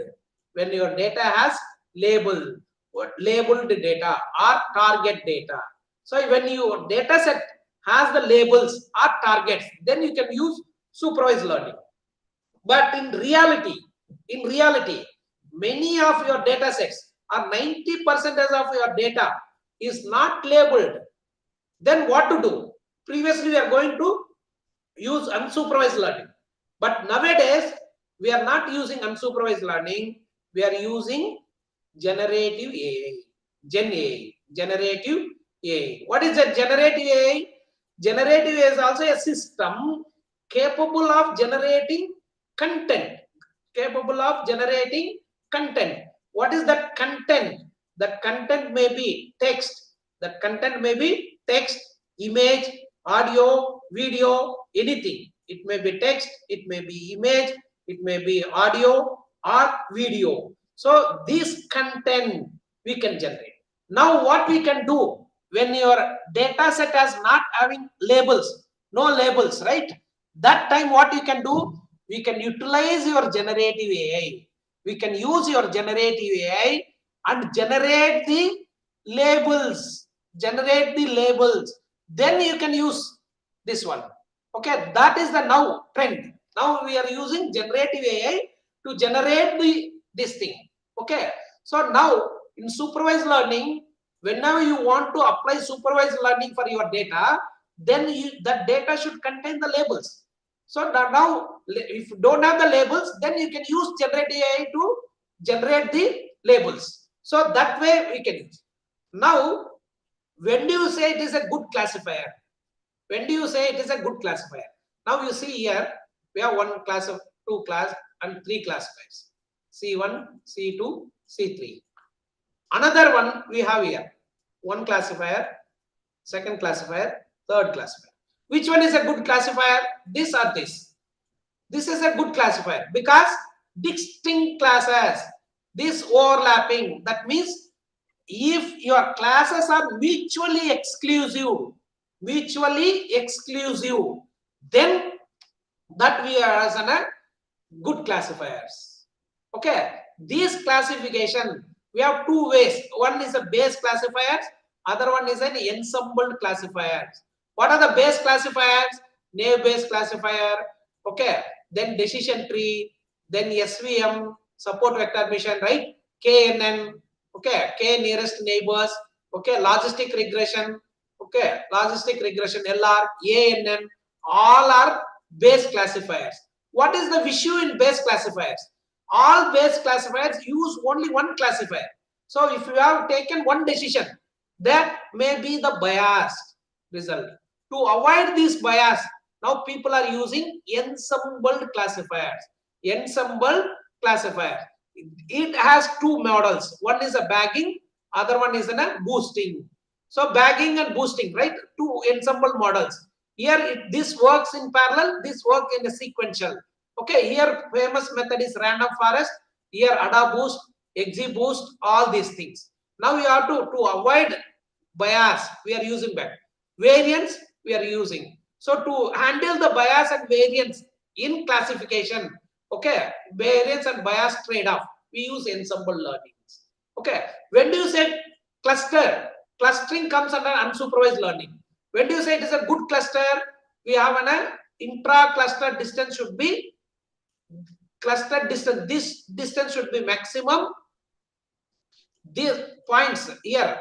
When your data has labeled data or target data. So when your data set has the labels or targets, then you can use supervised learning. But in reality, many of your data sets or 90% of your data is not labeled. Then what to do? Previously, we are going to use unsupervised learning. But nowadays, we are not using unsupervised learning. We are using generative AI, Gen AI, generative AI. What is a generative AI? Generative AI is also a system capable of generating content. What is that content? That content may be text. That content may be text, image, audio, video, anything. It may be text, it may be image, it may be audio or video. So this content we can generate. Now what we can do when your data set is not having labels, no labels, right? That time what you can do, we can utilize your generative AI. We can use your generative AI and generate the labels. Then you can use this one. Okay, that is the now trend. Now we are using generative AI to generate this thing. Okay, so now in supervised learning, whenever you want to apply supervised learning for your data, then that data should contain the labels. So now if you don't have the labels, then you can use generative AI to generate the labels. So that way we can use. Now, when do you say it is a good classifier? When do you say it is a good classifier? Now you see here, we have one class of 2 class and 3 classifiers. C1, C2, C3. Another one we have here. One classifier, second classifier, third classifier. Which one is a good classifier? This or this? This is a good classifier because distinct classes, this overlapping, that means if your classes are mutually exclusive, then that we are as a good classifiers. Okay, this classification we have 2 ways. One is a base classifiers, other one is an ensembled classifiers. What are the base classifiers? Naive Bayes classifier, okay, then decision tree, then SVM, support vector mission, right? KNN, okay, K nearest neighbors, okay, logistic regression, okay, LR, ANN, all are base classifiers. What is the issue in base classifiers? All base classifiers use only one classifier. So if you have taken one decision, that may be the biased result. To avoid this bias, now people are using ensembled classifiers. It has 2 models. One is a bagging, other one is a boosting. So bagging and boosting, right? 2 ensemble models. Here this works in parallel, this works in a sequential. Okay, here famous method is random forest. Here ADA boost, XGBoost, all these things. Now we have to avoid bias, we are using back. Variance we are using. So to handle the bias and variance in classification, okay, variance and bias trade-off, we use ensemble learnings. Okay, when do you say cluster? Clustering comes under unsupervised learning. When do you say it is a good cluster? We have an intra-cluster distance should be cluster distance. This distance should be maximum. These points here,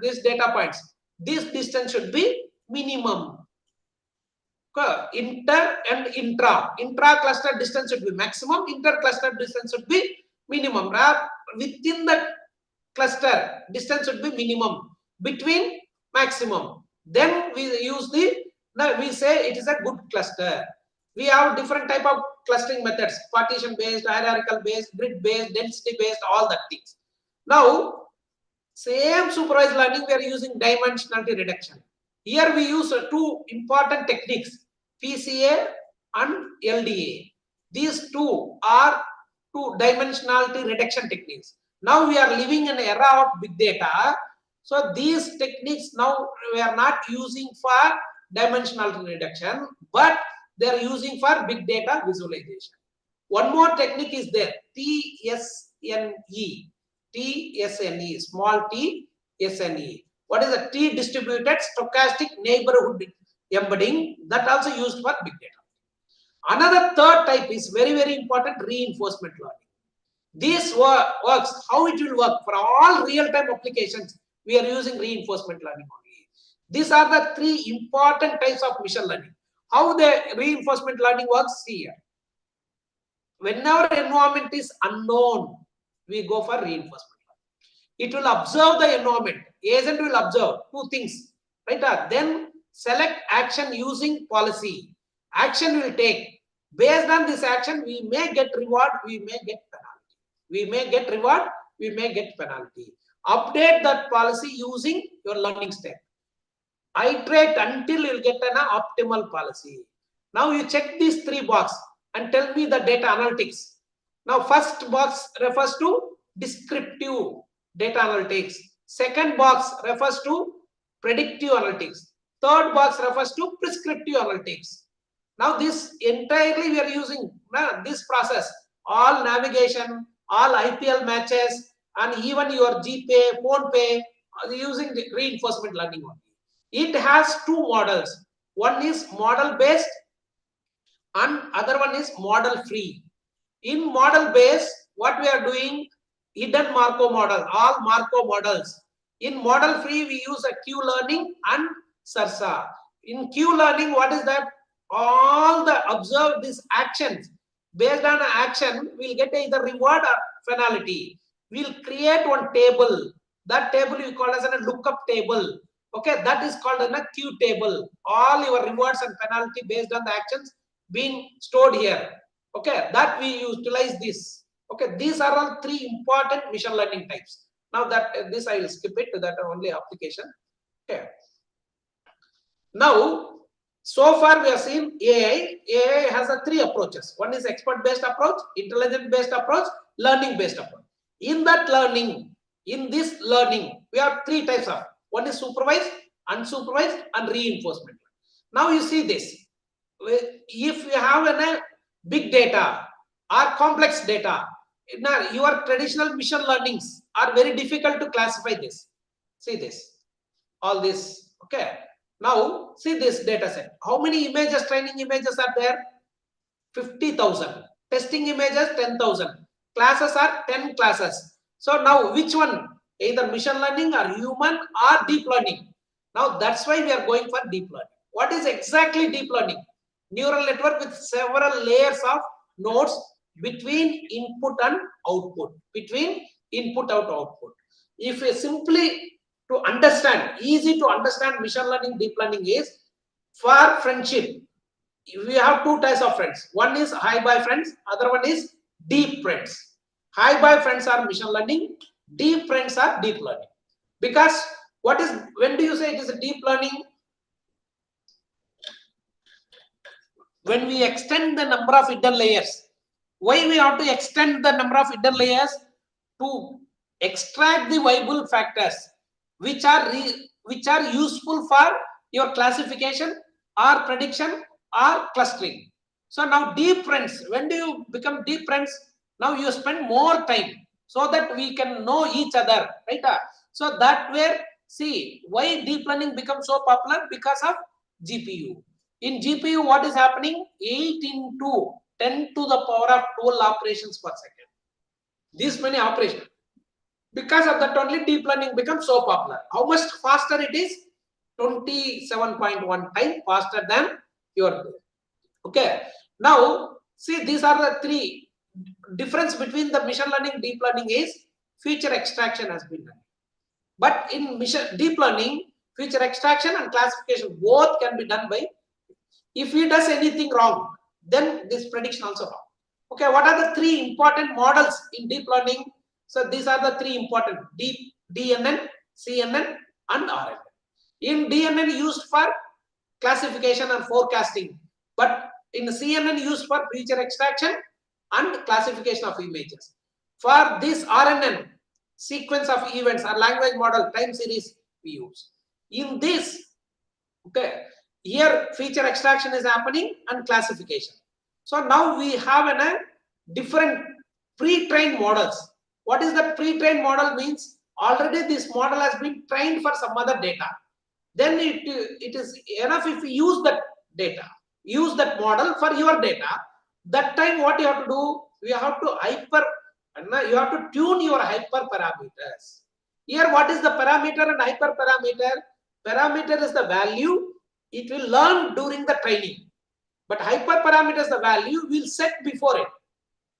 these data points, this distance should be minimum. Inter and intra. Intra-cluster distance should be maximum. Inter-cluster distance should be minimum. Within the cluster, distance should be minimum. Between, maximum. Then we use we say it is a good cluster. We have different type of clustering methods: partition based, hierarchical based, grid based, density based, all that things. Now, same supervised learning, we are using dimensionality reduction. Here we use 2 important techniques, PCA and LDA. These 2 are 2 dimensionality reduction techniques. Now we are living in an era of big data. So these techniques now we are not using for dimensionality reduction, but they are using for big data visualization. One more technique is there, TSNE. TSNE, small t, SNE. What is a T distributed stochastic neighborhood embedding, that also used for big data. Another third type is very, very important, reinforcement learning. This works, how it will work for all real-time applications. We are using reinforcement learning only. These are the three important types of machine learning. How the reinforcement learning works, see here. When our environment is unknown, we go for reinforcement learning. It will observe the environment. Agent will observe two things, right? Then select action using policy. Action will take. Based on this action, we may get reward, we may get penalty. We may get reward, we may get penalty. Update that policy using your learning step. Iterate until you get an optimal policy. Now you check these three boxes and tell me the data analytics. Now first box refers to descriptive data analytics. Second box refers to predictive analytics. Third box refers to prescriptive analytics. Now this entirely we are using this process. All navigation, all IPL matches, and even your GPay, PhonePay, using the reinforcement learning only. It has two models. One is model based and other one is model free. In model based, what we are doing, hidden Markov model, all Markov models. In model free, we use a Q learning and SARSA. In Q learning, what is that? All the observe these actions. Based on an action, we'll get either reward or penalty. We'll create one table. That table we call as a lookup table. Okay, that is called a Q table. All your rewards and penalty based on the actions being stored here. Okay, that we utilize this. Okay, these are all three important machine learning types. Now that this I will skip it to that only application. Okay. Now, so far we have seen AI. AI has three approaches. One is expert-based approach, intelligent-based approach, learning-based approach. In that learning, in this learning, we have three types of. One is supervised, unsupervised, and reinforcement. Now you see this. If you have a big data or complex data, your traditional machine learnings are very difficult to classify this. See this, all this. Okay. Now see this data set. How many images, training images are there? 50,000. Testing images 10,000. Classes are 10 classes. So now which one? Either machine learning or human or deep learning. Now that's why we are going for deep learning. What is exactly deep learning? Neural network with several layers of nodes between input and output. Between input and output. If you simply to understand, easy to understand machine learning, deep learning is for friendship. We have two types of friends. One is hi-bye friends, other one is deep friends. Hi-bye friends are machine learning, deep friends are deep learning. Because what is, when do you say it is a deep learning? When we extend the number of hidden layers. Why we have to extend the number of hidden layers? To extract the viable factors which are useful for your classification or prediction or clustering. So now deep friends, when do you become deep friends? Now you spend more time so that we can know each other, right? So that way, see why deep learning becomes so popular, because of GPU. In GPU, what is happening? 8 into 10 to the power of 12 operations per second. This many operations. Because of that only deep learning becomes so popular. How much faster it is? 27.1 times faster than your. Okay. Now, see, these are the three difference between the machine learning, deep learning is feature extraction has been done. But in deep learning, feature extraction and classification both can be done by. If he does anything wrong, then this prediction also wrong. Okay, what are the three important models in deep learning? So these are the three important: DNN, CNN, and RNN. In DNN used for classification and forecasting, but in CNN used for feature extraction and classification of images. For this RNN, sequence of events or language model time series we use. In this, okay, here feature extraction is happening and classification. So now we have a different pre-trained models. What is the pre-trained model means? Already this model has been trained for some other data. then it is enough if you use that data, use that model for your data. That time what you have to do, you have to tune your hyperparameters. Here, what is the parameter and hyperparameter? Parameter is the value it will learn during the training, but hyperparameter is the value we'll set before it.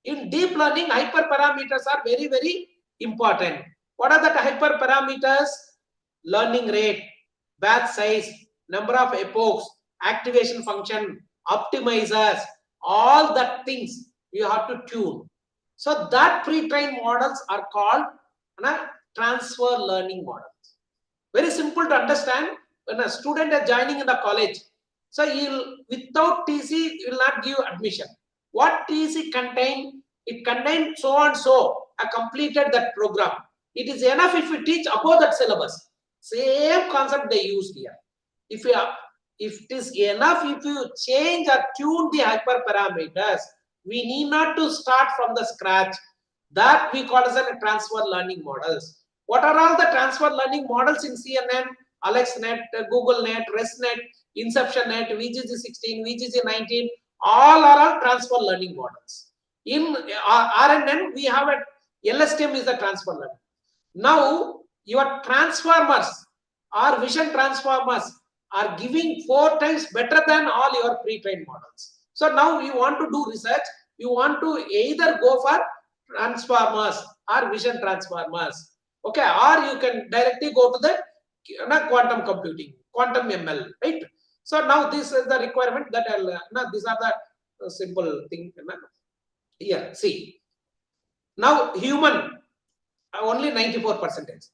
In deep learning, hyperparameters are very, very important. What are the hyperparameters? Learning rate, batch size, number of epochs, activation function, optimizers, all that things you have to tune. So that pre-trained models are called transfer learning models. Very simple to understand. When a student is joining in the college, so without TC, you will not give admission. What TC contain? It contains so and so. I completed that program. It is enough if you teach above that syllabus. Same concept they used here. If it is enough if you change or tune the hyperparameters, we need not to start from the scratch. That we call as a transfer learning models. What are all the transfer learning models in CNN? AlexNet, GoogleNet, ResNet, InceptionNet, VGG16, VGG19, all transfer learning models. In RNN, we have a LSTM is the transfer learning. Now, your transformers or vision transformers are giving 4 times better than all your pre-trained models. So now you want to do research, you want to either go for transformers or vision transformers. Okay, or you can directly go to the quantum computing, quantum ML, right? So now this is the requirement that these are the simple thing here. See, now human only 94%,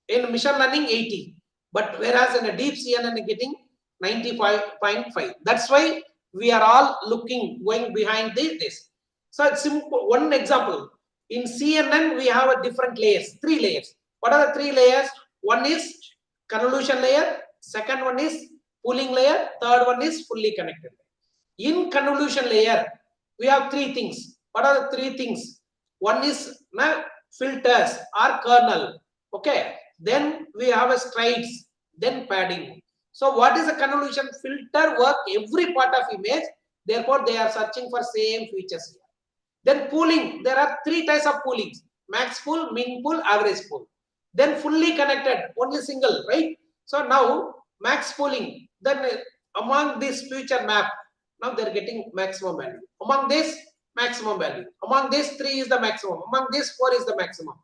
in machine learning 80, but whereas in a deep CNN getting 95.5. That's why we are all going behind this. So it's simple. One example, in CNN we have a different layers, 3 layers. What are the 3 layers? One is convolution layer, second one is pooling layer, third one is fully connected. In convolution layer, we have 3 things. What are the 3 things? One is filters or kernel. Okay. Then we have a strides, then padding. So what is a convolution? Filter work every part of image. Therefore, they are searching for same features here. Then pooling, there are 3 types of pooling: max pool, min pool, average pool. Then fully connected, only single, right? So now max pooling, then among this future map, now they're getting maximum value. Among this, maximum value. Among this, 3 is the maximum. Among this, 4 is the maximum.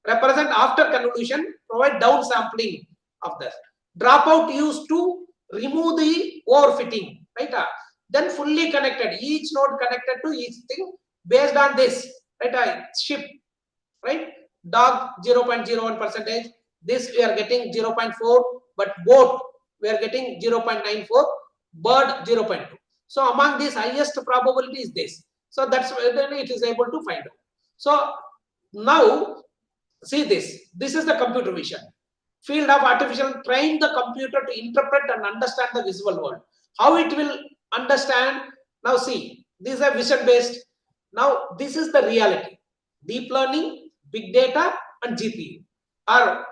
Represent after convolution, provide down sampling of this. Dropout used to remove the overfitting, right? Then fully connected, each node connected to each thing based on this, right? Ship, right? Dog 0.01%, this we are getting 0.4, but boat we are getting 0.94, bird 0.2. So among these, highest probability is this. So that's why then it is able to find out. So now see this. This is the computer vision. Field of artificial, train the computer to interpret and understand the visual world. How it will understand? Now see, these are vision based. Now this is the reality. Deep learning, big data, and GPU. Or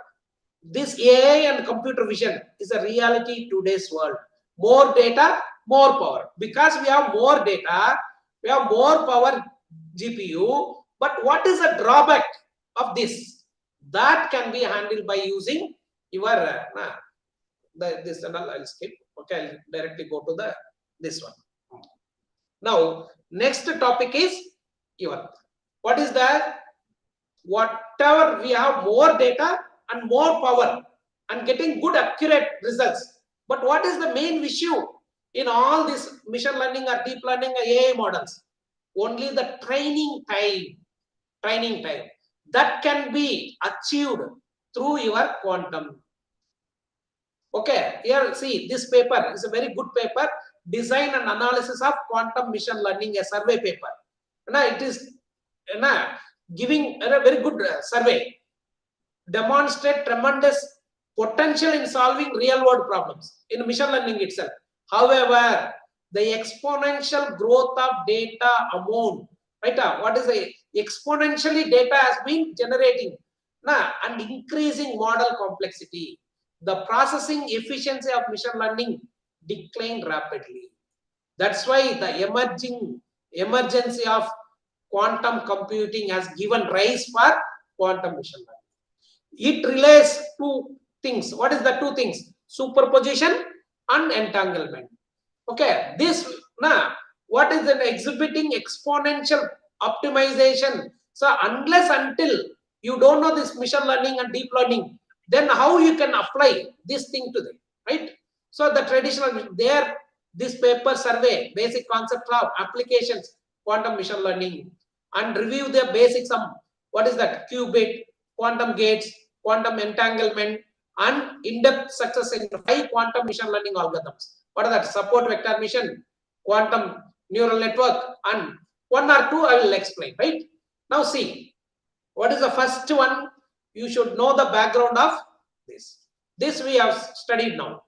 this AI and computer vision is a reality in today's world. More data, more power. Because we have more data, we have more power GPU. But what is the drawback of this? That can be handled by using your this and I'll skip. Okay, I'll directly go to this one. Now, next topic is your what is that? Whatever we have more data and more power and getting good accurate results. But what is the main issue in all this machine learning or deep learning or AI models? Only the training time. Training time. That can be achieved through your quantum. Okay, here see, this paper is a very good paper, Design and Analysis of Quantum Machine Learning, a survey paper. It is giving a very good survey, demonstrate tremendous potential in solving real world problems in machine learning itself. However, the exponential growth of data amount, right? What is the exponentially data has been generating and increasing model complexity. the processing efficiency of machine learning declined rapidly. That's why the emergency of quantum computing has given rise for quantum machine learning. It relates to things. What is the two things? Superposition and entanglement. Okay, this now what is an exhibiting exponential optimization? So unless until you don't know this machine learning and deep learning, then how you can apply this thing to them, right? So the traditional there, this paper survey basic concept of applications quantum machine learning and review the basics of what is that qubit, quantum gates, quantum entanglement, and in-depth success in 5 quantum machine learning algorithms. What are that? Support vector mission, quantum neural network, and 1 or 2 I will explain, right? Now see, what is the first one? You should know the background of this. This we have studied now.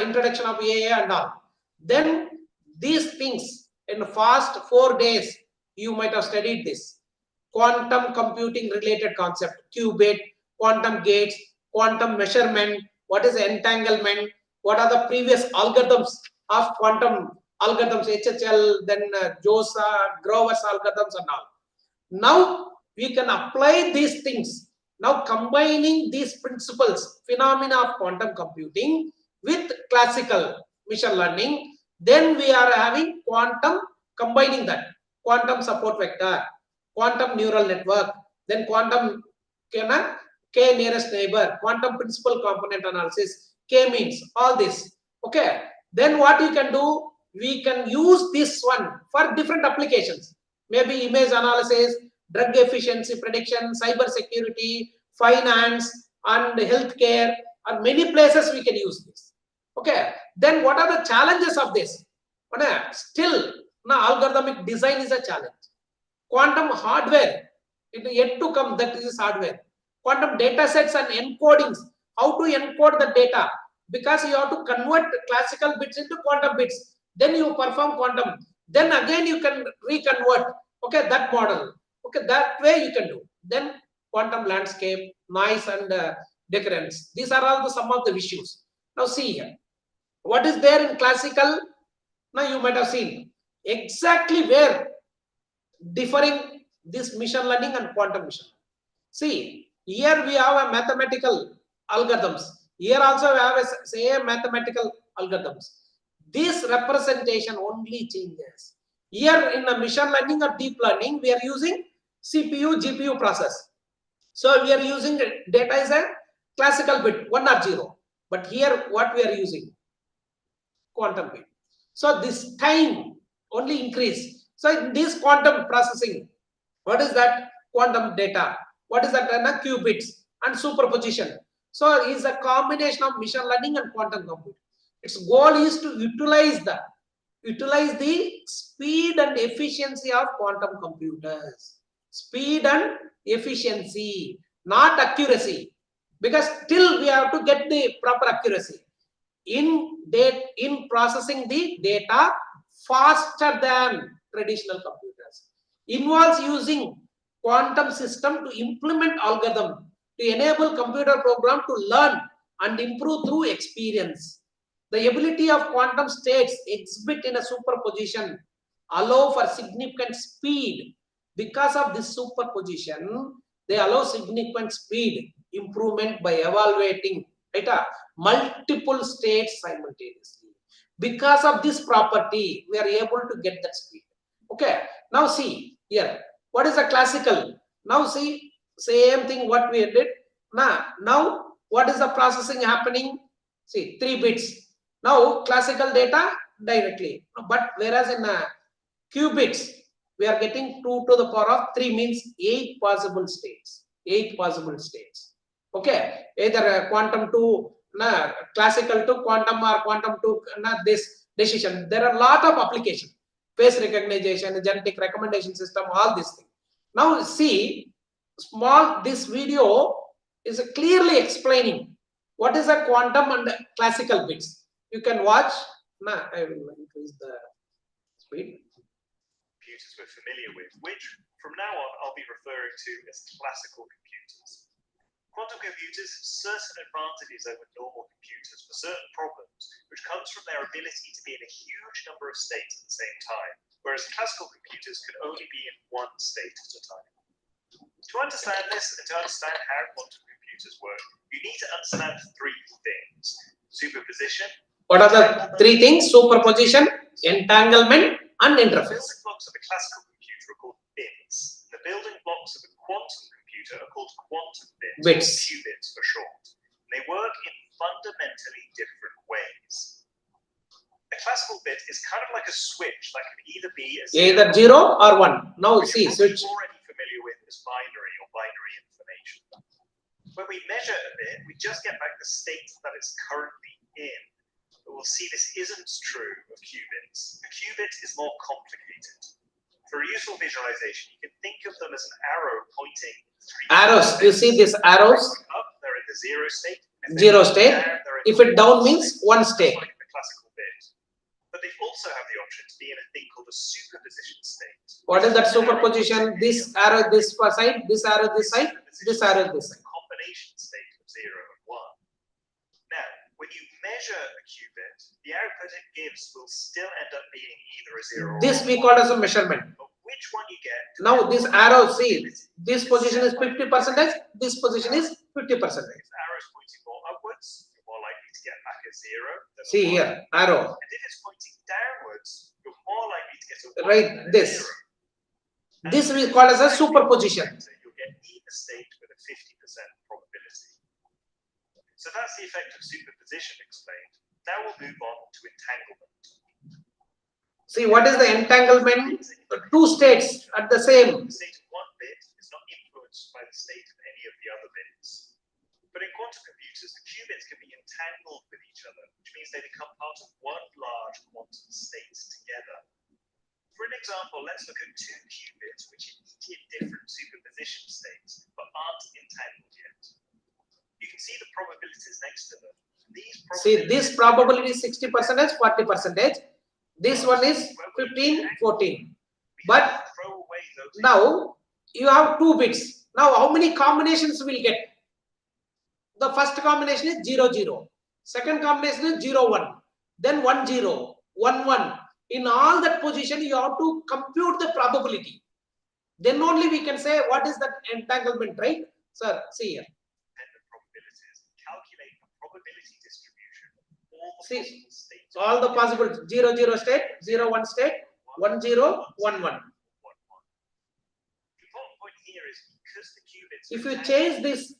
Introduction of AI and all. Then these things in the first 4 days, you might have studied this. Quantum computing related concept, qubit, quantum gates, quantum measurement, what is entanglement, what are the previous algorithms of quantum algorithms, HHL, then JOSA, Grover's algorithms and all. Now we can apply these things. Now combining these principles, phenomena of quantum computing with classical machine learning, then we are having quantum, combining that, quantum support vector, quantum neural network, then quantum K nearest neighbor, quantum principal component analysis, K means, all this. Okay. Then what you can do, we can use this one for different applications. Maybe image analysis, drug efficiency prediction, cyber security, finance, and healthcare, or many places we can use this. Okay. Then what are the challenges of this? Still, algorithmic design is a challenge. Quantum hardware, it is yet to come, that is hardware. Quantum data sets and encodings, how to encode the data, because you have to convert classical bits into quantum bits, then you perform quantum, then again you can reconvert, okay, that model, okay, that way you can do. Then quantum landscape, noise and decoherence, these are all some of the issues. Now see here, what is there in classical? Now you might have seen exactly where differing this machine learning and quantum machine. See, here we have a mathematical algorithms. Here also we have a same mathematical algorithms. This representation only changes. Here in the machine learning or deep learning, we are using CPU, GPU process. So we are using data is a classical bit, 1 or 0. But here what we are using? Quantum bit. So this time only increase. So in this quantum processing, what is that? Quantum data. What is that? Qubits and superposition. So it's a combination of machine learning and quantum computing. Its goal is to utilize the speed and efficiency of quantum computers. Speed and efficiency, not accuracy. Because still we have to get the proper accuracy in processing the data faster than traditional computers. Involves using quantum system to implement algorithm to enable computer program to learn and improve through experience. The ability of quantum states exhibit in a superposition allow for significant speed. Because of this superposition, they allow significant speed improvement by evaluating data multiple states simultaneously. Because of this property, we are able to get that speed. Okay. Now see here, what is the classical? Now see, same thing what we did. Now what is the processing happening? See, 3 bits. Now classical data directly. But whereas in qubits, we are getting 2 to the power of 3 means 8 possible states. 8 possible states. Okay. Either quantum to classical to quantum or quantum to this decision. There are a lot of applications. Face recognition, genetic recommendation system, all these things. Now see, this video is clearly explaining what is a quantum and classical bits. You can watch. I will increase the speed. Computers we're familiar with, which from now on I'll be referring to as classical computers. Quantum computers have certain advantages over normal computers for certain problems, which comes from their ability to be in a huge number of states at the same time, whereas classical computers can only be in one state at a time. To understand this and to understand how quantum computers work, you need to understand three things: superposition. What are the three things? Superposition, entanglement, and The interface. building blocks of a classical computer are called bits. The building blocks of a quantum computer are called quantum bits, Bits. or qubits for short. They work in fundamentally different ways. A classical bit is kind of like a switch that can either be a Either 0 or 1. Now which see, you're probably switch. already familiar with as binary or binary information. When we measure a bit, we just get back the state that it's currently in. But we'll see this isn't true of qubits. A qubit is more complicated. For a useful visualization, you can think of them as an arrow pointing in three Arrows. You see these arrows? Up, they're in the zero state. If Zero they're state. down, they're in If the it down one means state, one just state. like the classical bit. But they also have the option to be in a thing called a superposition state. What is that An arrow superposition? pointing This arrow this side, this arrow this side, this arrow this side. combination state of 0 and 1. Now, when you measure a qubit, the output it gives will still end up being either a 0 or This a we 1. call as a measurement. But which one you get? Now this arrow, see, this position is 50%, this position is 50%. If the arrow is pointing more upwards, you're more likely to get back a 0 than a See 1. here, arrow. And if it's pointing downwards, you're more likely to get a 1 Right, than a this. 0. This we call as a superposition. You'll get either state with a 50% probability. So that's the effect of superposition explained. Now we'll move on to entanglement. See, what is the entanglement? Two states at the same. The state of one bit is not influenced by the state of any of the other bits. But in quantum computers, the qubits can be entangled with each other, which means they become part of one large quantum state together. For an example, let's look at two qubits which are each in different superposition states, but aren't entangled yet. You can see the probabilities next to them. See, this probability is 60%, 40%. This one is 15, 14. But now you have two bits. Now how many combinations will get? The first combination is 0, 0. Second combination is 0, 1. Then 1, 0, 1, 1. In all that position, you have to compute the probability. Then only we can say what is that entanglement, right? Sir, see here. Calculate the probability distribution of all the See, possible states. all the possible 0, 0 state, 0, 1 state, 1, 0, 1, 1. The important point here is because the qubits. If you change these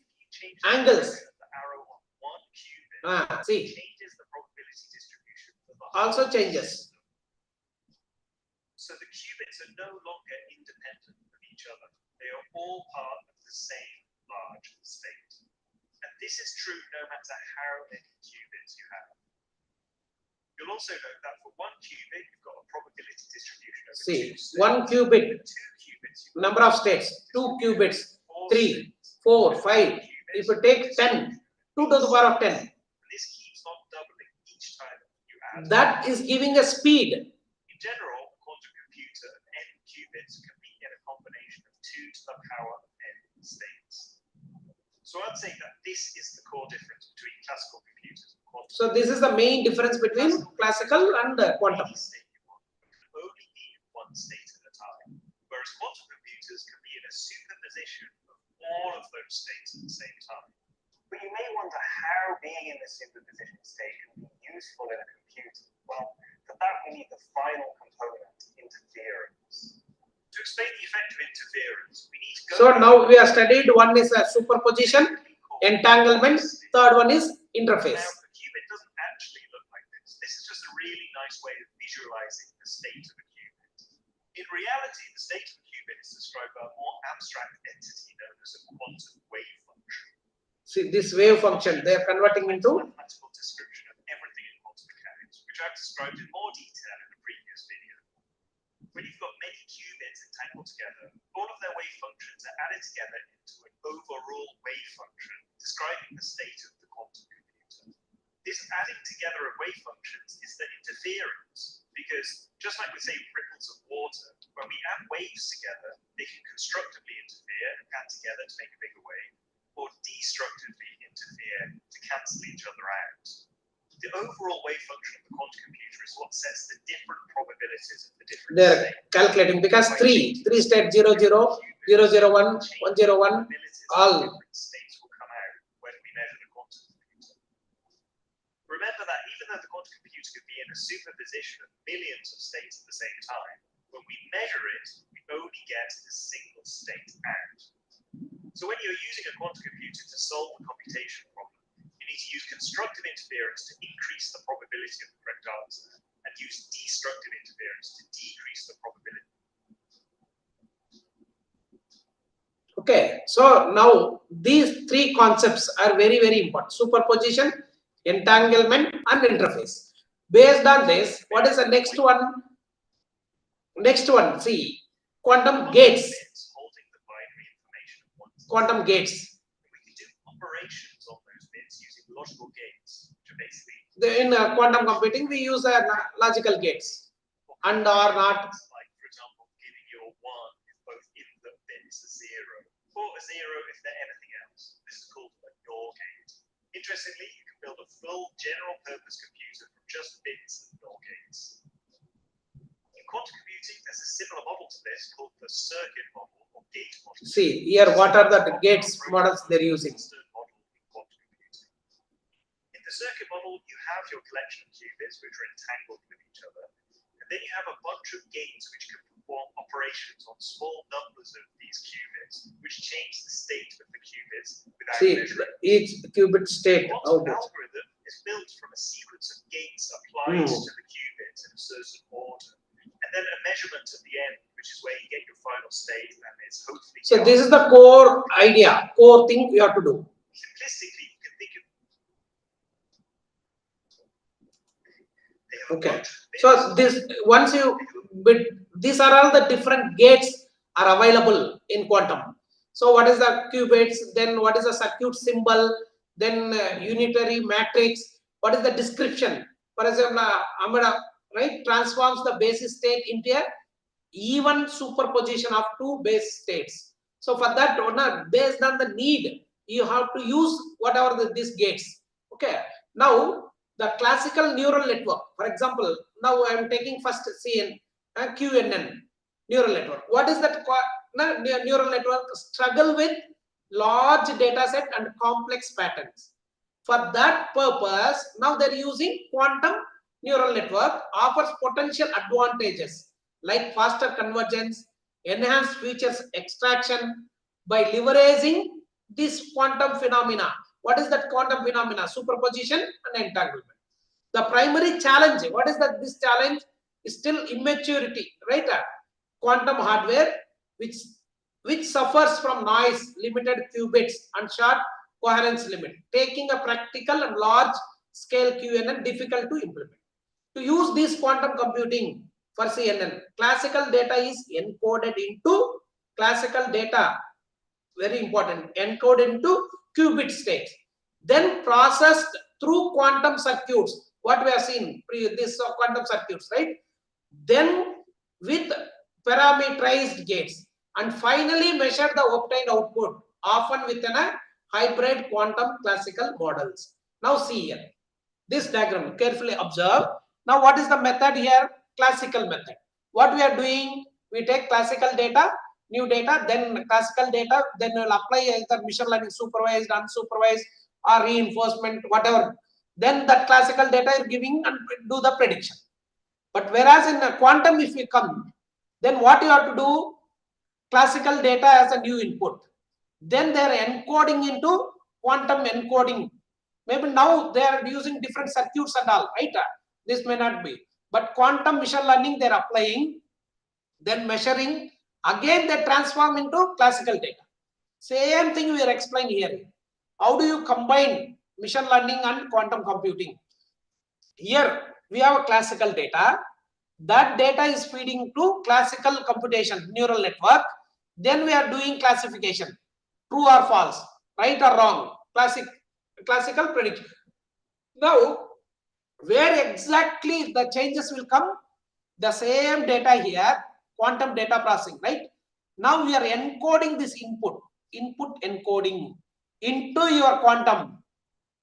angles, the arrow on one qubit, see, changes the probability distribution for the also whole changes. system. So the qubits are no longer independent of each other. They are all part of the same large state. And this is true no matter how many qubits you have. You'll also note that for one qubit, you've got a probability distribution over See, two states. one qubit, Two qubits, number of states, 2 qubits, 3, 4, 5. If you take 10, 2 to the power of 10, and this keeps on doubling each time you add. that is giving a speed. In general, a quantum computer of n qubits can be in a combination of 2 to the power of n states. So I'd say that this is the core difference between classical computers and quantum. So this is the main difference between classical and quantum. Any state you want, but can only be in one state at a time. Whereas quantum computers can be in a superposition of all of those states at the same time. But you may wonder how being in the superposition state can be useful in a computer. Well, for that we need the final component, interference. To explain the effect of interference, we need to go. So now we have studied, one is a superposition, entanglement, third one is interface. Now, the qubit doesn't actually look like this. This is just a really nice way of visualizing the state of a qubit. In reality, the state of a qubit is described by a more abstract entity known as a quantum wave function. See, this wave function, they are converting into Mathematical description of everything in quantum mechanics, which I've described in more detail in the previous video. When you've got many qubits entangled together, all of their wave functions are added together into an overall wave function, describing the state of the quantum computer. This adding together of wave functions is the interference, because just like we say ripples of water, when we add waves together, they can constructively interfere and add together to make a bigger wave. or destructively interfere to cancel each other out. The overall wave function of the quantum computer is what sets the different probabilities of the different They're states. calculating because three state 0, 0, 0, 0, 1, 1, 0, 1, all. Different states will come out when we measure the quantum computer. Remember that even though the quantum computer could be in a superposition of millions of states at the same time, when we measure it, we only get a single state out. So when you're using a quantum computer to solve a computation problem, you need to use constructive interference to increase the probability of the correct answer, and use destructive interference to decrease the probability. Okay, so now these three concepts are very, very important: superposition, entanglement, and interface. Based on this, what is the next one? Next one, see, quantum gates. Holding the binary information of one Quantum gates. we can do operations on those bits using logical gates, which are basically In quantum computing, we use logical gates, and or not. Like, for example, giving you a 1 if both input bits are 0, or a 0 if they're anything else. This is called a NOR gate. Interestingly, you can build a full general purpose computer from just bits and NOR gates. In quantum computing, there's a similar model to this called the circuit model or gate model. See here, what are the gates models they're using? In the circuit model, you have your collection of qubits which are entangled with each other, and then you have a bunch of gates which can perform operations on small numbers of these qubits, which change the state of the qubits without measuring. Each qubit state. The quantum algorithm is built from a sequence of gates applied to the qubits in a certain order, and then a measurement at the end, which is where you get your final state, and it's hopefully. So this is the core idea, core thing you have to do. Simplistically, you can think of. Okay. So this once you these are all the different gates are available in quantum. So what is the qubits? Then what is the circuit symbol? Then unitary matrix. What is the description? For example, Amada, right, transforms the basis state into a even superposition of two base states. So for that, based on the need, you have to use whatever these gates. Okay. Now the classical neural network, for example, now I am taking first QNN neural network. What is that neural network? Struggle with large data set and complex patterns. For that purpose, now they're using quantum neural network, offers potential advantages like faster convergence, enhanced features extraction by leveraging this quantum phenomena. What is that quantum phenomena? Superposition and entanglement. The primary challenge, what is that? This challenge is still immaturity, right? Quantum hardware, which suffers from noise, limited qubits, and short coherence limit, taking a practical and large scale QNN difficult to implement. To use this quantum computing for CNN, classical data is encoded into classical data, very important, encoded into qubit states, then processed through quantum circuits. What we have seen, this quantum circuits, right? Then with parameterized gates, and finally measure the obtained output, often within a hybrid quantum classical models. Now see here, this diagram, carefully observe. Now what is the method here? Classical method. What we are doing, we take classical data, new data, then classical data, then we'll apply either machine learning supervised, unsupervised, or reinforcement, whatever. Then that classical data is giving and do the prediction. But whereas in quantum, if we come, then what you have to do? Classical data as a new input. Then they are encoding into quantum encoding. Maybe now they are using different circuits and all, right? This may not be. But quantum machine learning they are applying, then measuring, again they transform into classical data. Same thing we are explaining here. How do you combine machine learning and quantum computing? Here we have a classical data. That data is feeding to classical computation, neural network. Then we are doing classification, true or false, right or wrong, classical prediction. Now, where exactly the changes will come? The same data here, quantum data processing, right? Now we are encoding this input encoding into your quantum,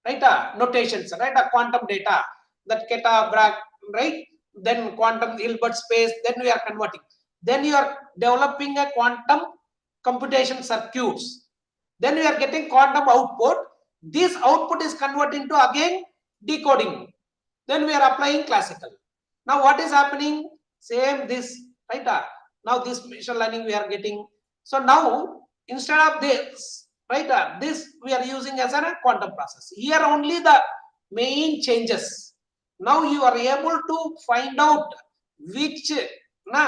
right? Notations, right? Quantum data, that keta, Bragg, right? Then quantum Hilbert space, then we are converting. Then you are developing a quantum computation circuits. Then we are getting quantum output. This output is converted into again decoding. Then we are applying classical. Now what is happening? Same this, right? Now this machine learning we are getting. So now instead of this, right? This we are using as a quantum process. Here only the main changes. Now you are able to find out which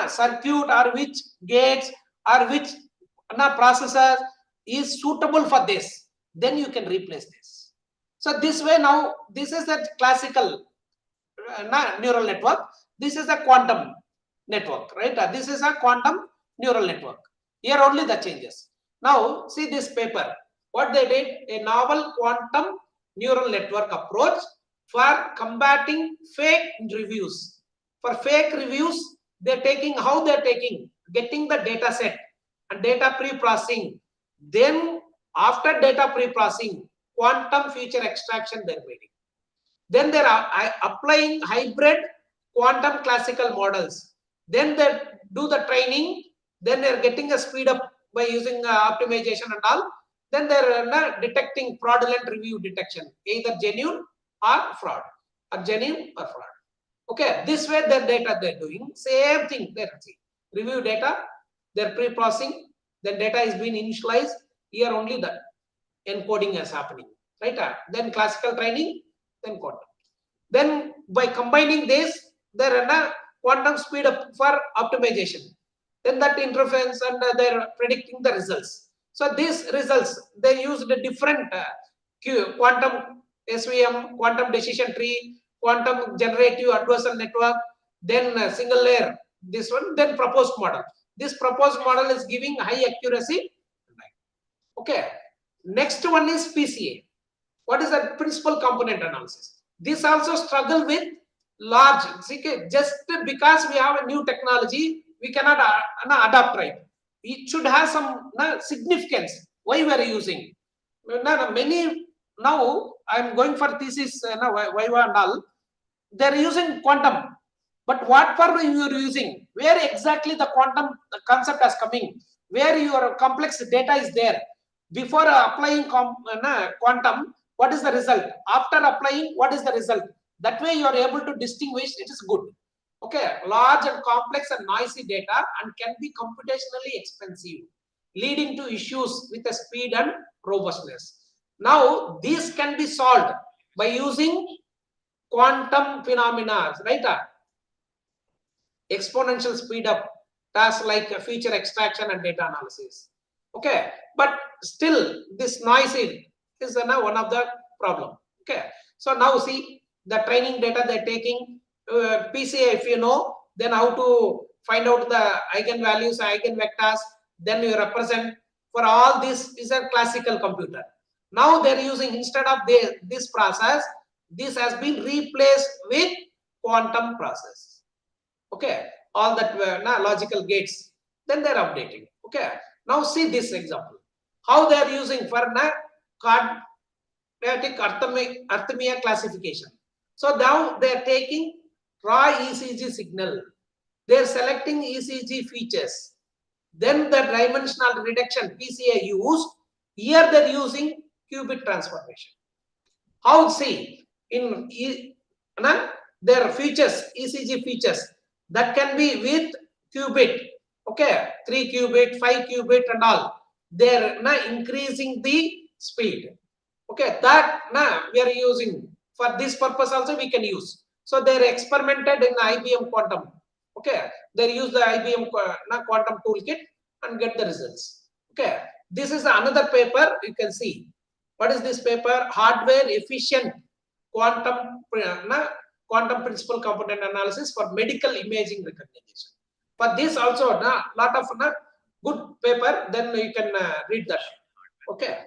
circuit or which gates or which processor is suitable for this. Then you can replace this. So this way now, this is a classical neural network. This is a quantum network, right? This is a quantum neural network. Here only the changes. Now see this paper. What they did, a novel quantum neural network approach for combating fake reviews. For fake reviews, they're taking how they're taking, getting the data set and data pre-processing. Then after data pre-processing, quantum feature extraction they're making. Then they are applying hybrid quantum classical models. Then they do the training. Then they are getting a speed up by using optimization and all. Then they are detecting fraudulent review detection, either genuine or fraud, or genuine or fraud. Okay, this way their data they're doing same thing. They're review data, they're pre-processing. Then data is being initialized. Here only the encoding is happening, right? Then classical training, then quantum. Then by combining this, there are a quantum speed up for optimization. Then that interference and they're predicting the results. So these results, they used a different quantum SVM, quantum decision tree, quantum generative adversarial network, then single layer, this one, then proposed model. This proposed model is giving high accuracy. Okay. Next one is PCA. What is the principal component analysis? This also struggle with large, just because we have a new technology, we cannot adapt, right? It should have some significance. Why we are using? Many now I'm going for thesis, Viva and all. They're using quantum, but what for you are using? Where exactly the quantum concept is coming? Where your complex data is there? Before applying quantum, what is the result? After applying, what is the result? That way you are able to distinguish. It is good. Okay, large and complex and noisy data and can be computationally expensive, leading to issues with the speed and robustness. Now these can be solved by using quantum phenomena, right? Exponential speed up tasks like feature extraction and data analysis. Okay, but still this noisy is one of the problem. Okay, so now see the training data they're taking, PCA, if you know, then how to find out the eigenvalues, eigenvectors, then you represent. For all this is a classical computer. Now they're using, instead of this process, this has been replaced with quantum process. Okay, all that logical gates, then they're updating. Okay, now see this example, how they are using for quadratic arrhythmia classification. So now they are taking raw ECG signal, they are selecting ECG features, then the dimensional reduction PCA used. Here they are using qubit transformation. How? See, in their features, ECG features, that can be with qubit, okay, 3 qubit, 5 qubit and all. They're increasing the speed. Okay, that we are using for this purpose also we can use. So they're experimented in IBM quantum. Okay, they use the IBM quantum toolkit and get the results. Okay, this is another paper you can see. What is this paper? Hardware efficient quantum principal component analysis for medical imaging recognition. For this also, lot of good paper. Then you can read that. Okay.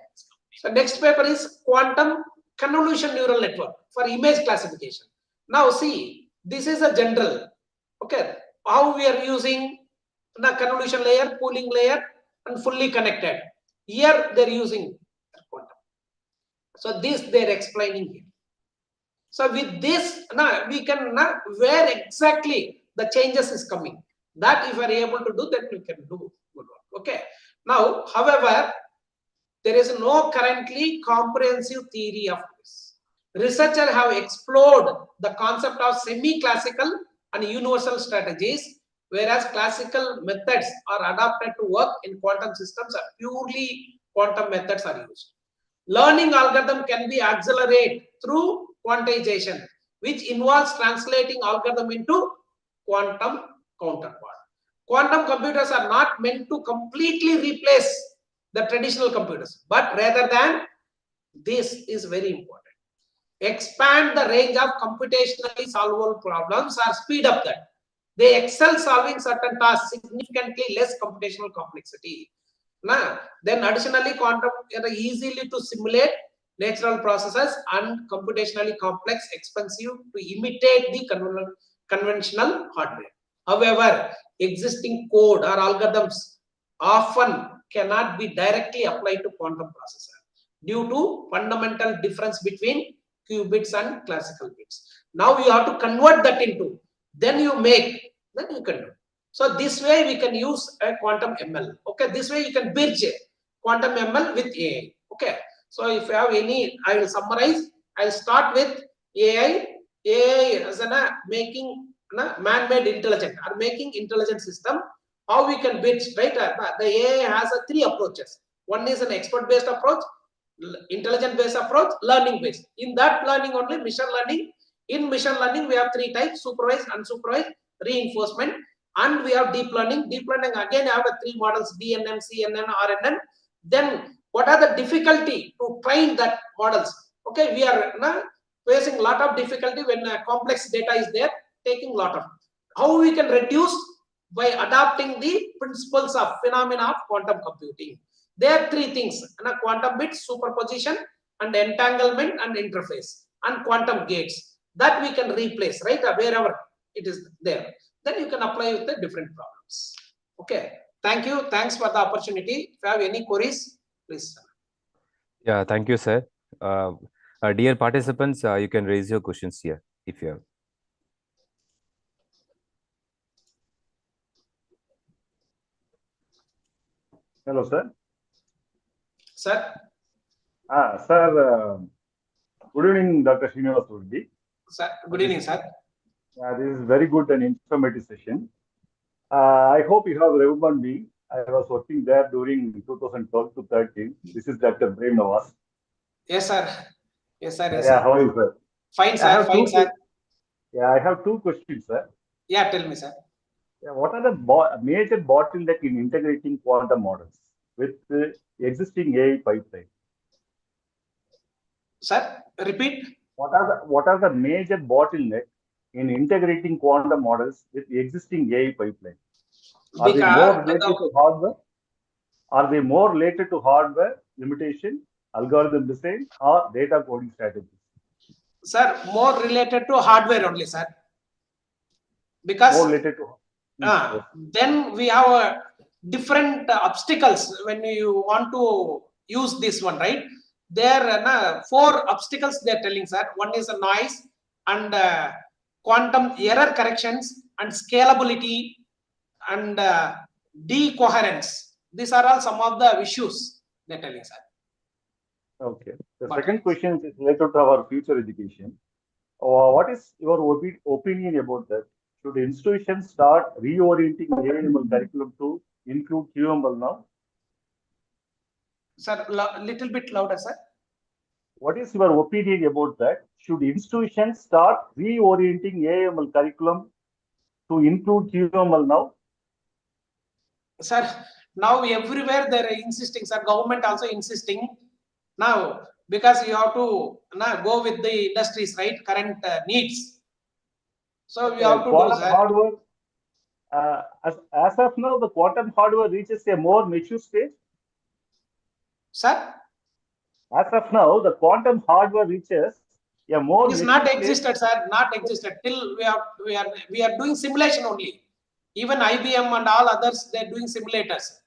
So next paper is quantum convolution neural network for image classification. Now see, this is a general. Okay, how we are using the convolution layer, pooling layer, and fully connected. Here they're using quantum. So this they're explaining here. So with this, now we can now where exactly the changes is coming. That if we are able to do, that we can do good work. Okay. Now, however, there is no currently comprehensive theory of this. Researchers have explored the concept of semi-classical and universal strategies, whereas classical methods are adapted to work in quantum systems and purely quantum methods are used. Learning algorithm can be accelerated through quantization, which involves translating algorithm into quantum counterpart. Quantum computers are not meant to completely replace the traditional computers, but rather than, this is very important, expand the range of computationally solvable problems or speed up that. They excel solving certain tasks, significantly less computational complexity. Then additionally, quantum are easily to simulate natural processes and computationally complex, expensive to imitate the conventional hardware. However, existing code or algorithms often cannot be directly applied to quantum processor due to fundamental difference between qubits and classical bits. Now you have to convert that into, then you can do. So this way we can use a quantum ML. Okay, this way you can bridge quantum ML with AI. Okay, so if you have any, I will summarize. I'll start with AI. AI as a making man-made intelligent or making intelligent system. How we can bridge, right? The AI has three approaches. One is an expert-based approach, intelligent-based approach, learning-based. In that learning only, machine learning. In machine learning, we have three types: supervised, unsupervised, reinforcement, and we have deep learning. Deep learning again have three models: DNN, CNN, RNN. Then what are the difficulty to train that models? Okay, we are facing a lot of difficulty when complex data is there, taking a lot of. How we can reduce? By adopting the principles of phenomena of quantum computing. There are three things: quantum bits, superposition, and entanglement and interface, and quantum gates that we can replace, right? Wherever it is there, then you can apply with the different problems. Okay, thank you. Thanks for the opportunity. If you have any queries, please. Yeah, thank you, sir. Dear participants, you can raise your questions here if you have. Hello, sir. Sir. Sir, good evening, Dr. Srinivas Reddy. Sir, good evening, sir. This is very good and informative session. I hope you have remembered me. I was working there during 2012 to 13. This is Dr. Prem Nawaz. Yes, sir. Yes, sir. Yes, yeah, sir. how are you, sir? Fine, sir. Fine, sir. Yeah, I have two questions, sir. Yeah, tell me, sir. Yeah, what are the major bottlenecks in integrating quantum models with the existing AI pipeline? Sir, repeat. What are the major bottlenecks in integrating quantum models with the existing AI pipeline? Are they more related to hardware? Are they more related to hardware limitation, algorithm design, or data coding strategies? Sir, more related to hardware only, sir. Because more related to yes. Then we have different obstacles when you want to use this one, right? There are 4 obstacles they are telling, sir. One is a noise and quantum error corrections and scalability and decoherence. These are all some of the issues they are telling, sir. Okay. The second question is related to our future education. What is your opinion about that? Should institutions start reorienting AIML curriculum to include QML now? Sir, little bit louder, sir. What is your opinion about that? Should institutions start reorienting AIML curriculum to include QML now? Sir, now everywhere they are insisting, sir. Government also insisting now, because you have to go with the industries, right? Current needs. So we have to do, sir. Hardware, as of now, the quantum hardware reaches a more mature stage. Sir? As of now, the quantum hardware reaches a more. It is not existed, sir. Not existed. Till we are doing simulation only. Even IBM and all others, they are doing simulators.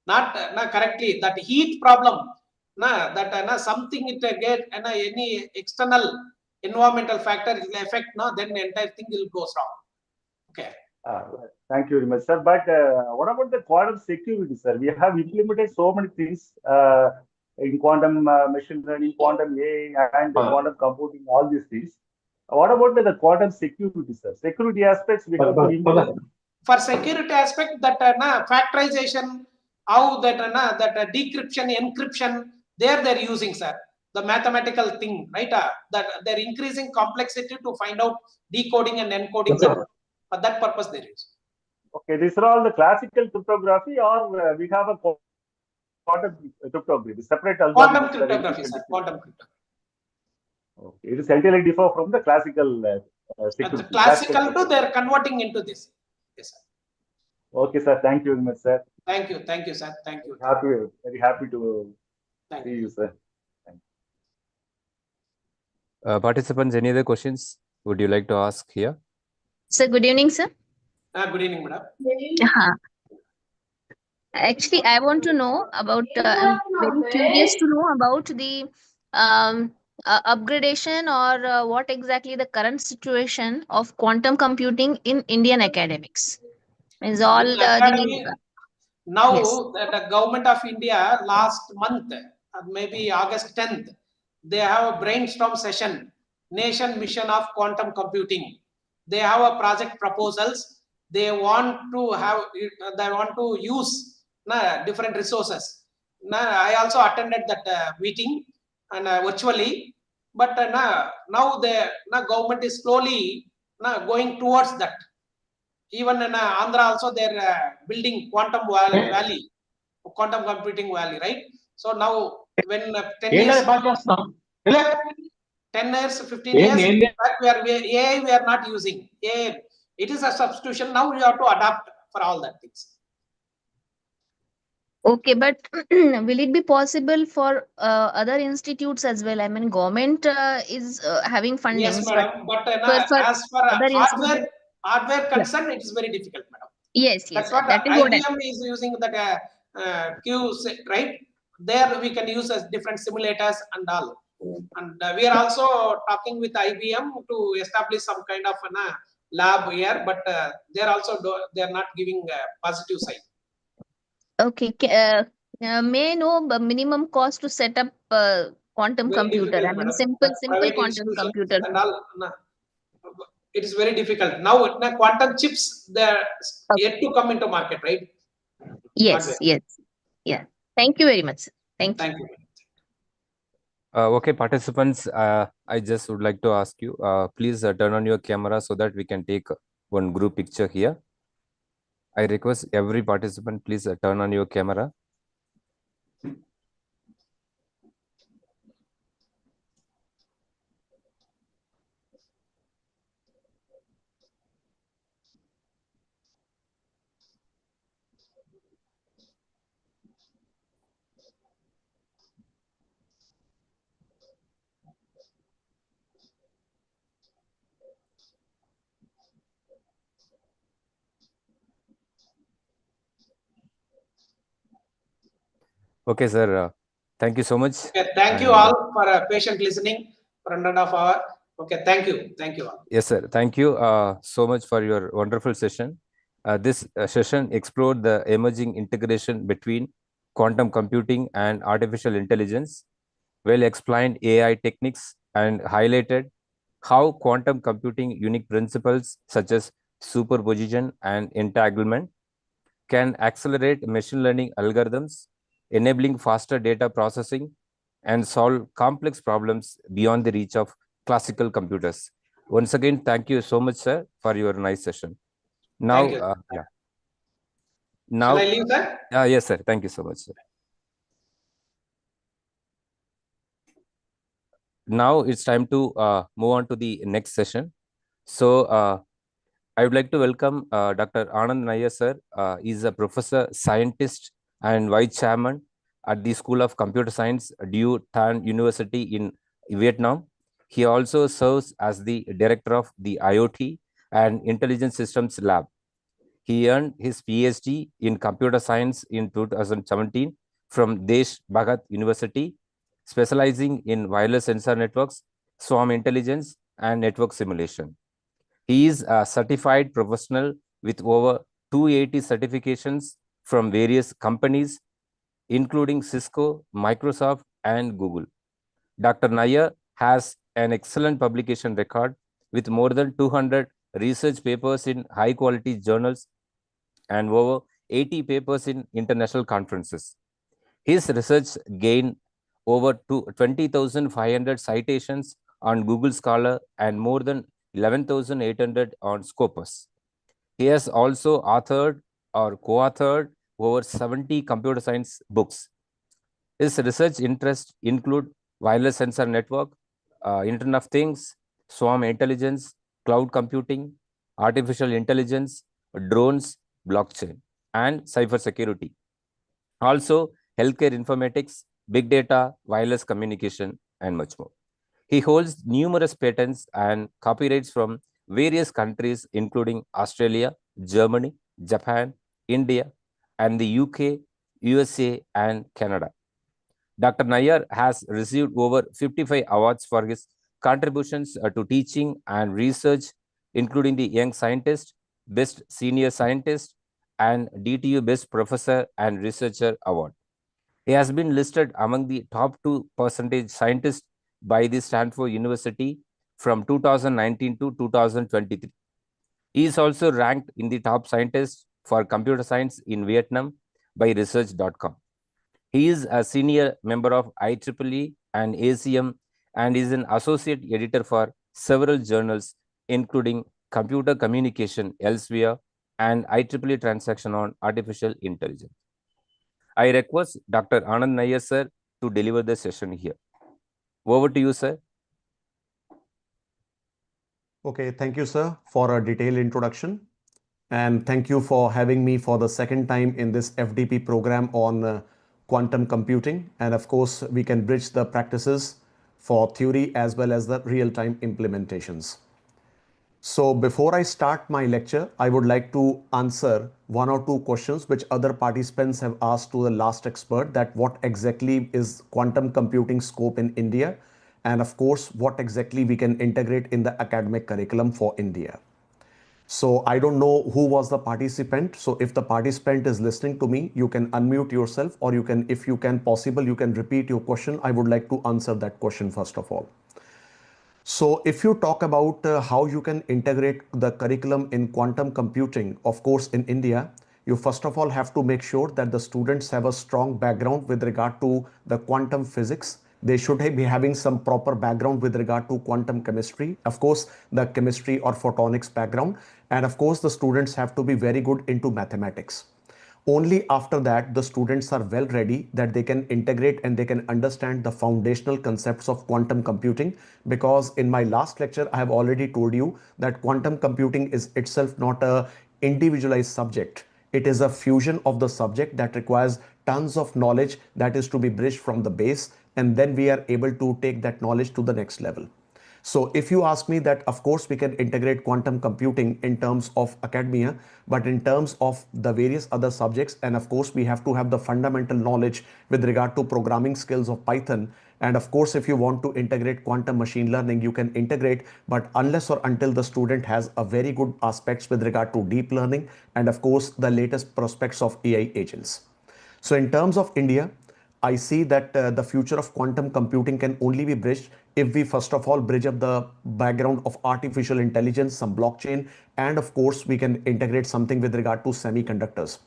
Not correctly. That heat problem, that something it get any external environmental factor it will affect, then the entire thing will go wrong. Okay. Thank you very much, sir. But what about the quantum security, sir? We have implemented so many things in quantum machine learning, quantum AI, and quantum computing, all these things. What about the quantum security, sir? Security aspects we have to implement. For security aspect, that factorization, how that decryption, encryption, they're using, sir. The mathematical thing, right? That they're increasing complexity to find out decoding and encoding them. For that purpose, they use. Okay, these are all the classical cryptography, or we have a quantum cryptography, separate Quantum algorithms. cryptography, sir. Quantum cryptography. Okay, it is entirely differ from the classical security. Classical to they're converting into this. Yes, sir. Okay, sir. Thank you very much, sir. Thank you, sir. Thank you. Very happy to see you, sir. Participants, any other questions would you like to ask here? Sir, good evening, sir. Good evening, madam. Actually, I want to know about, I'm very curious to know about the upgradation or what exactly the current situation of quantum computing in Indian academics. Is all now yes. The government of India last month, maybe August 10th, they have a brainstorm session, Nation Mission of Quantum Computing. They have a project proposals. They want to use different resources. I also attended that meeting and virtually, but now the government is slowly going towards that. Even in Andhra also they're building quantum valley, quantum computing valley, right? So now when 10 years, 15 years back, AI we are not using. AI, it is a substitution. Now we have to adapt for all that things. Okay, but will it be possible for other institutes as well? I mean, government is having funding. Yes, madam. But as for hardware concern, it is very difficult, madam. Yes, that's what that is IBM is using that Q, right? There we can use as different simulators and all. And we are also talking with IBM to establish some kind of lab here, but they're also they're not giving a positive sign. Okay, may I know the minimum cost to set up quantum very computer? I mean, simple quantum computer. And all, it is very difficult now. Quantum chips, they're yet to come into market, right? Yes, yes, yeah. Thank you very much. Thank you. Okay, participants, I just would like to ask you, please turn on your camera so that we can take one group picture here. I request every participant, please turn on your camera. Okay, sir. Thank you so much. Okay, thank you all for patient listening for 1.5 hours. Okay, thank you. Thank you all. Yes, sir. Thank you so much for your wonderful session. This session explored the emerging integration between quantum computing and artificial intelligence, well explained AI techniques, and highlighted how quantum computing unique principles such as superposition and entanglement can accelerate machine learning algorithms, enabling faster data processing and solve complex problems beyond the reach of classical computers. Once again, thank you so much, sir, for your nice session. Now, yeah. Now, shall I leave, sir? Yes, sir. Thank you so much, sir. Now it's time to move on to the next session. So I would like to welcome Dr. Anand Nair, sir. He's a professor, scientist, and vice chairman at the School of Computer Science, Du Thanh University in Vietnam. He also serves as the director of the IoT and Intelligent Systems Lab. He earned his PhD in computer science in 2017 from Desh Bhagat University specializing in wireless sensor networks, swarm intelligence, and network simulation. He is a certified professional with over 280 certifications from various companies, including Cisco, Microsoft, and Google. Dr. Nair has an excellent publication record with more than 200 research papers in high quality journals and over 80 papers in international conferences. His research gained over 20,500 citations on Google Scholar and more than 11,800 on Scopus. He has also authored or co-authored over 70 computer science books. His research interests include wireless sensor network, Internet of Things, swarm intelligence, cloud computing, artificial intelligence, drones, blockchain, and cybersecurity. Also, healthcare informatics, big data, wireless communication, and much more. He holds numerous patents and copyrights from various countries, including Australia, Germany, Japan, India, and the UK, USA, and Canada. Dr. Nair has received over 55 awards for his contributions to teaching and research, including the Young Scientist, Best Senior Scientist, and DTU Best Professor and Researcher Award. He has been listed among the top 2% scientists by the Stanford University from 2019 to 2023. He is also ranked in the top scientists for computer science in Vietnam by research.com. He is a senior member of IEEE and ACM and is an associate editor for several journals, including Computer Communication Elsewhere and IEEE Transaction on Artificial Intelligence. I request Dr. Anand Nair, sir, to deliver the session here. Over to you, sir. Okay, thank you, sir, for a detailed introduction. And thank you for having me for the second time in this FDP program on quantum computing. And of course, we can bridge the practices for theory as well as the real-time implementations. So before I start my lecture, I would like to answer one or two questions which other participants have asked to the last expert, that what exactly is quantum computing scope in India, and of course, what exactly we can integrate in the academic curriculum for India. So I don't know who was the participant. So if the participant is listening to me, you can unmute yourself, or you can, if you can possible, you can repeat your question. I would like to answer that question first of all. So if you talk about how you can integrate the curriculum in quantum computing, of course, in India, you first of all have to make sure that the students have a strong background with regard to the quantum physics. They should be having some proper background with regard to quantum chemistry, of course, the chemistry or photonics background. And of course, the students have to be very good into mathematics. Only after that, the students are well ready that they can integrate and they can understand the foundational concepts of quantum computing. Because in my last lecture, I have already told you that quantum computing is itself not a individualized subject. It is a fusion of the subject that requires tons of knowledge that is to be bridged from the base, and then we are able to take that knowledge to the next level. So if you ask me that, of course, we can integrate quantum computing in terms of academia, but in terms of the various other subjects, and of course, we have to have the fundamental knowledge with regard to programming skills of Python. And of course, if you want to integrate quantum machine learning, you can integrate, but unless or until the student has a very good aspects with regard to deep learning, and of course, the latest prospects of AI agents. So in terms of India, I see that the future of quantum computing can only be bridged if we first of all bridge up the background of artificial intelligence, some blockchain, and of course we can integrate something with regard to semiconductors.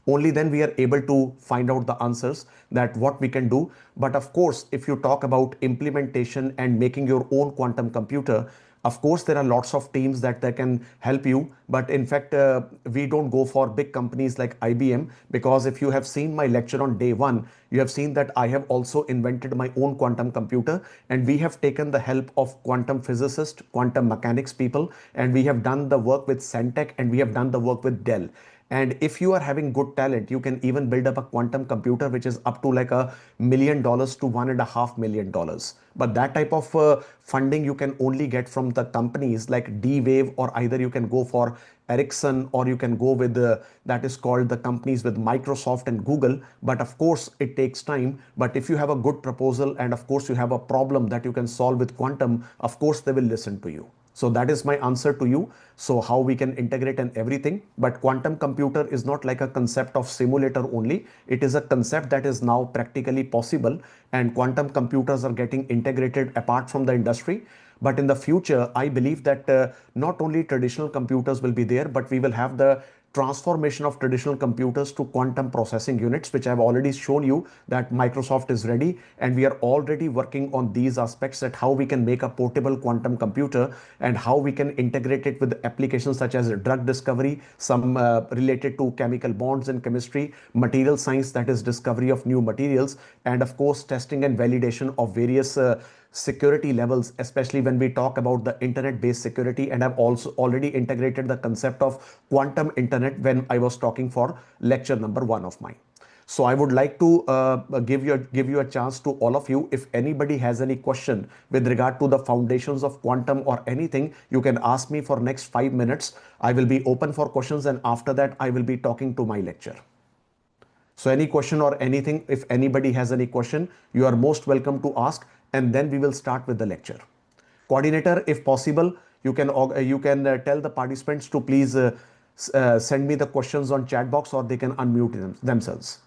Only then we are able to find out the answers that what we can do. But of course, if you talk about implementation and making your own quantum computer, of course, there are lots of teams that can help you. But in fact, we don't go for big companies like IBM, because if you have seen my lecture on day one, you have seen that I have also invented my own quantum computer, and we have taken the help of quantum physicists, quantum mechanics people, and we have done the work with Centec, and we have done the work with Dell. And if you are having good talent, you can even build up a quantum computer which is up to like $1 million to $1.5 million. But that type of funding you can only get from the companies like D-Wave, or either you can go for Ericsson, or you can go with that is called the companies with Microsoft and Google. But of course it takes time. But if you have a good proposal, and of course you have a problem that you can solve with quantum, of course they will listen to you. So that is my answer to you. So how we can integrate and everything. But quantum computer is not like a concept of simulator only. It is a concept that is now practically possible, and quantum computers are getting integrated apart from the industry. But in the future, I believe that not only traditional computers will be there, but we will have the transformation of traditional computers to quantum processing units, which I've already shown you that Microsoft is ready, and we are already working on these aspects, that how we can make a portable quantum computer and how we can integrate it with applications such as drug discovery, some related to chemical bonds and chemistry, material science, that is discovery of new materials, and of course testing and validation of various security levels, especially when we talk about the internet-based security. And I've also already integrated the concept of quantum internet when I was talking for lecture number 1 of mine. So I would like to give you a chance to all of you. If anybody has any question with regard to the foundations of quantum or anything, you can ask me for next 5 minutes. I will be open for questions, and after that I will be talking to my lecture. So any question or anything, if anybody has any question, you are most welcome to ask, and then we will start with the lecture. Coordinator, if possible, you can tell the participants to please send me the questions on chat box, or they can unmute themselves.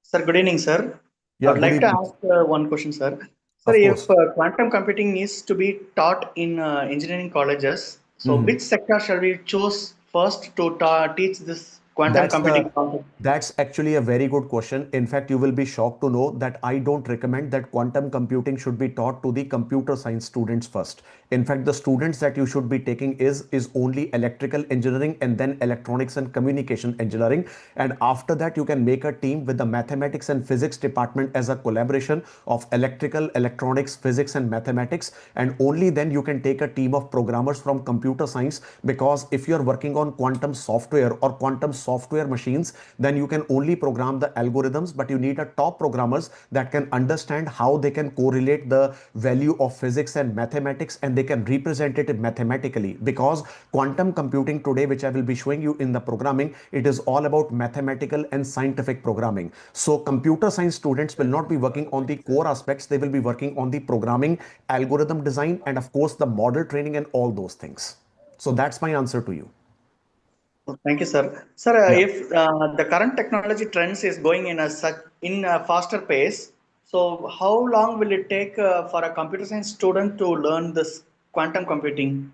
Sir, good evening, sir. I Yeah, would good like to evening. ask one question, sir. Sir, Of if course. quantum computing is to be taught in engineering colleges, so Mhm. which sector shall we choose first to teach this quantum That's computing the concept? that's actually a very good question. In fact, you will be shocked to know that I don't recommend that quantum computing should be taught to the computer science students first. In fact, the students that you should be taking is only electrical engineering, and then electronics and communication engineering. And after that, you can make a team with the mathematics and physics department as a collaboration of electrical, electronics, physics, and mathematics. And only then you can take a team of programmers from computer science, because if you're working on quantum software or quantum software machines, then you can only program the algorithms, but you need a top programmers that can understand how they can correlate the value of physics and mathematics, and they can represent it mathematically. Because quantum computing today, which I will be showing you in the programming, it is all about mathematical and scientific programming. So computer science students will not be working on the core aspects, they will be working on the programming, algorithm design, and of course the model training and all those things. So that's my answer to you. Thank you, sir. Sir, Yeah. if the current technology trends is going in a faster pace, so how long will it take for a computer science student to learn this quantum computing?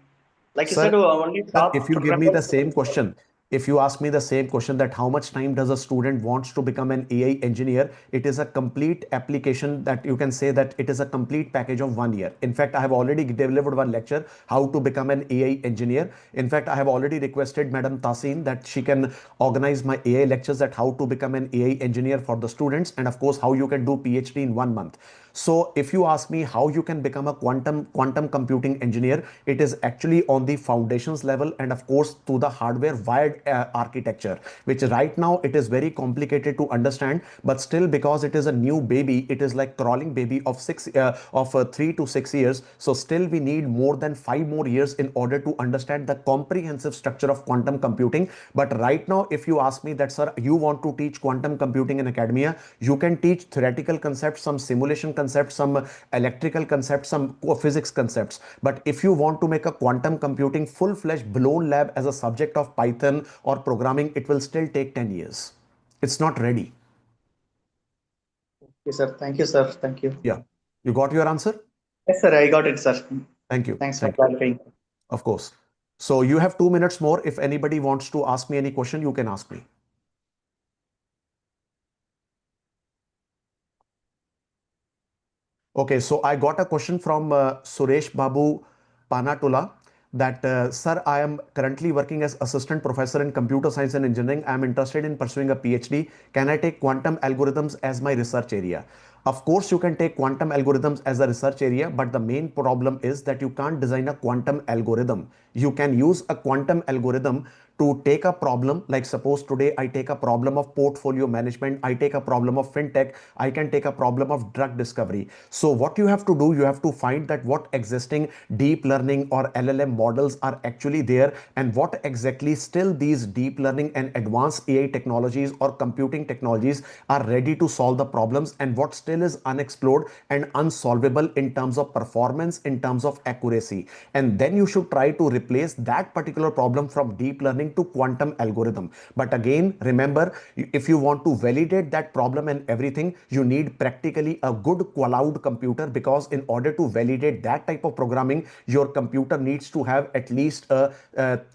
Like you said, Sir, only if top you give me the preferred. same question, if you ask me the same question, that how much time does a student wants to become an AI engineer, it is a complete application, that you can say that it is a complete package of 1 year. In fact, I have already delivered one lecture, how to become an AI engineer. In fact, I have already requested Madam Tasin that she can organize my AI lectures, that how to become an AI engineer for the students, and of course how you can do PhD in 1 month. So if you ask me how you can become a quantum computing engineer, it is actually on the foundations level, and of course to the hardware wired architecture, which right now it is very complicated to understand. But still, because it is a new baby, it is like crawling baby of 3 to 6 years. So still we need more than 5 more years in order to understand the comprehensive structure of quantum computing. But right now, if you ask me that, sir, you want to teach quantum computing in academia, you can teach theoretical concepts, some simulation concepts, some electrical concepts, some physics concepts. But if you want to make a quantum computing full-fledged blown lab as a subject of Python or programming, it will still take 10 years. It's not ready. Okay, sir. Thank you, sir. Thank you. Yeah. You got your answer? Yes, sir. I got it, sir. Thank you. Thanks for Thank you. clarifying. Of course. So you have 2 minutes more. If anybody wants to ask me any question, you can ask me. Okay, so I got a question from Suresh Babu Panatula that, sir, I am currently working as assistant professor in computer science and engineering. I am interested in pursuing a PhD. Can I take quantum algorithms as my research area? Of course, you can take quantum algorithms as a research area, but the main problem is that you can't design a quantum algorithm. You can use a quantum algorithm to take a problem, like suppose today I take a problem of portfolio management, I take a problem of fintech, I can take a problem of drug discovery. So what you have to do, you have to find that what existing deep learning or LLM models are actually there, and what exactly still these deep learning and advanced AI technologies or computing technologies are ready to solve the problems, and what still is unexplored and unsolvable in terms of performance, in terms of accuracy. And then you should try to replace that particular problem from deep learning to quantum algorithm. But again, remember, if you want to validate that problem and everything, you need practically a good cloud computer, because in order to validate that type of programming, your computer needs to have at least a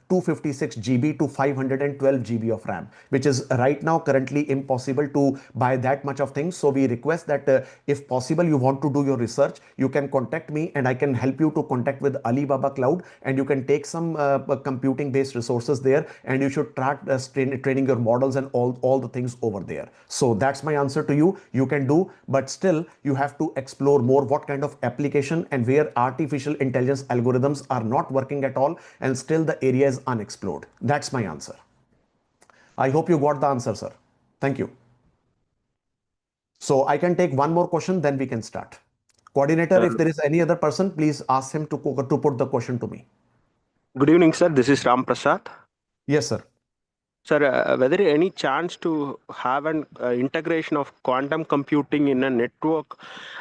256 GB to 512 GB of RAM, which is right now currently impossible to buy that much of things. So we request that if possible, you want to do your research, you can contact me and I can help you to contact with Alibaba Cloud, and you can take some computing based resources there, and you should start training your models and all the things over there. So that's my answer to you. You can do, but still you have to explore more what kind of application and where artificial intelligence algorithms are not working at all, and still the area is unexplored. That's my answer. I hope you got the answer, sir. Thank you. So I can take one more question, then we can start. Coordinator, if there is any other person, please ask him to put the question to me. Good evening, sir. This is Ram Prasad. Yes, sir. Sir, whether any chance to have an integration of quantum computing in a network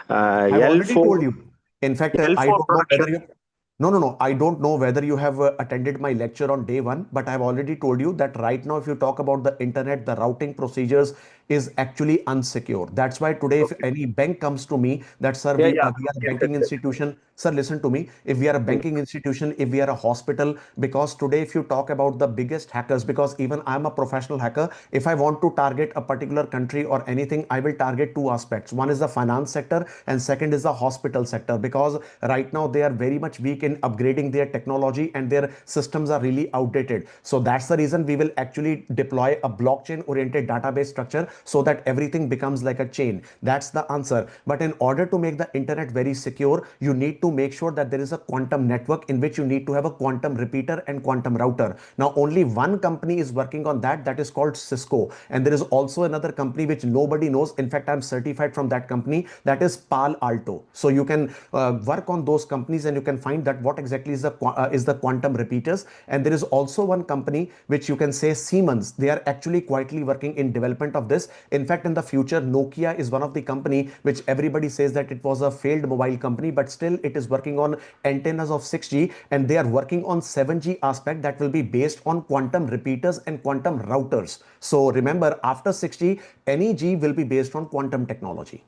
I've already L4, told you. In fact, I L4 don't know whether production? you. No. I don't know whether you have attended my lecture on day one, but I've already told you that right now, if you talk about the internet, the routing procedures is actually unsecure. That's why today, if Okay. any bank comes to me that, sir, Yeah, we yeah. are a Yes, banking yes. institution. Sir, listen to me. If we are a banking institution, if we are a hospital, because today, if you talk about the biggest hackers, because even I'm a professional hacker, if I want to target a particular country or anything, I will target two aspects. One is the finance sector, and second is the hospital sector, because right now they are very much weak in upgrading their technology and their systems are really outdated. So that's the reason we will actually deploy a blockchain oriented database structure so that everything becomes like a chain. That's the answer. But in order to make the internet very secure, you need to make sure that there is a quantum network in which you need to have a quantum repeater and quantum router. Now only one company is working on that, that is called Cisco, and there is also another company which nobody knows. In fact, I'm certified from that company, that is Palo Alto. So you can work on those companies and you can find that what exactly is the quantum repeaters. And there is also one company which you can say Siemens. They are actually quietly working in development of this. In fact, in the future, Nokia is one of the company which everybody says that it was a failed mobile company, but still it is working on antennas of 6G, and they are working on 7G aspect that will be based on quantum repeaters and quantum routers. So remember, after 6G, any G will be based on quantum technology.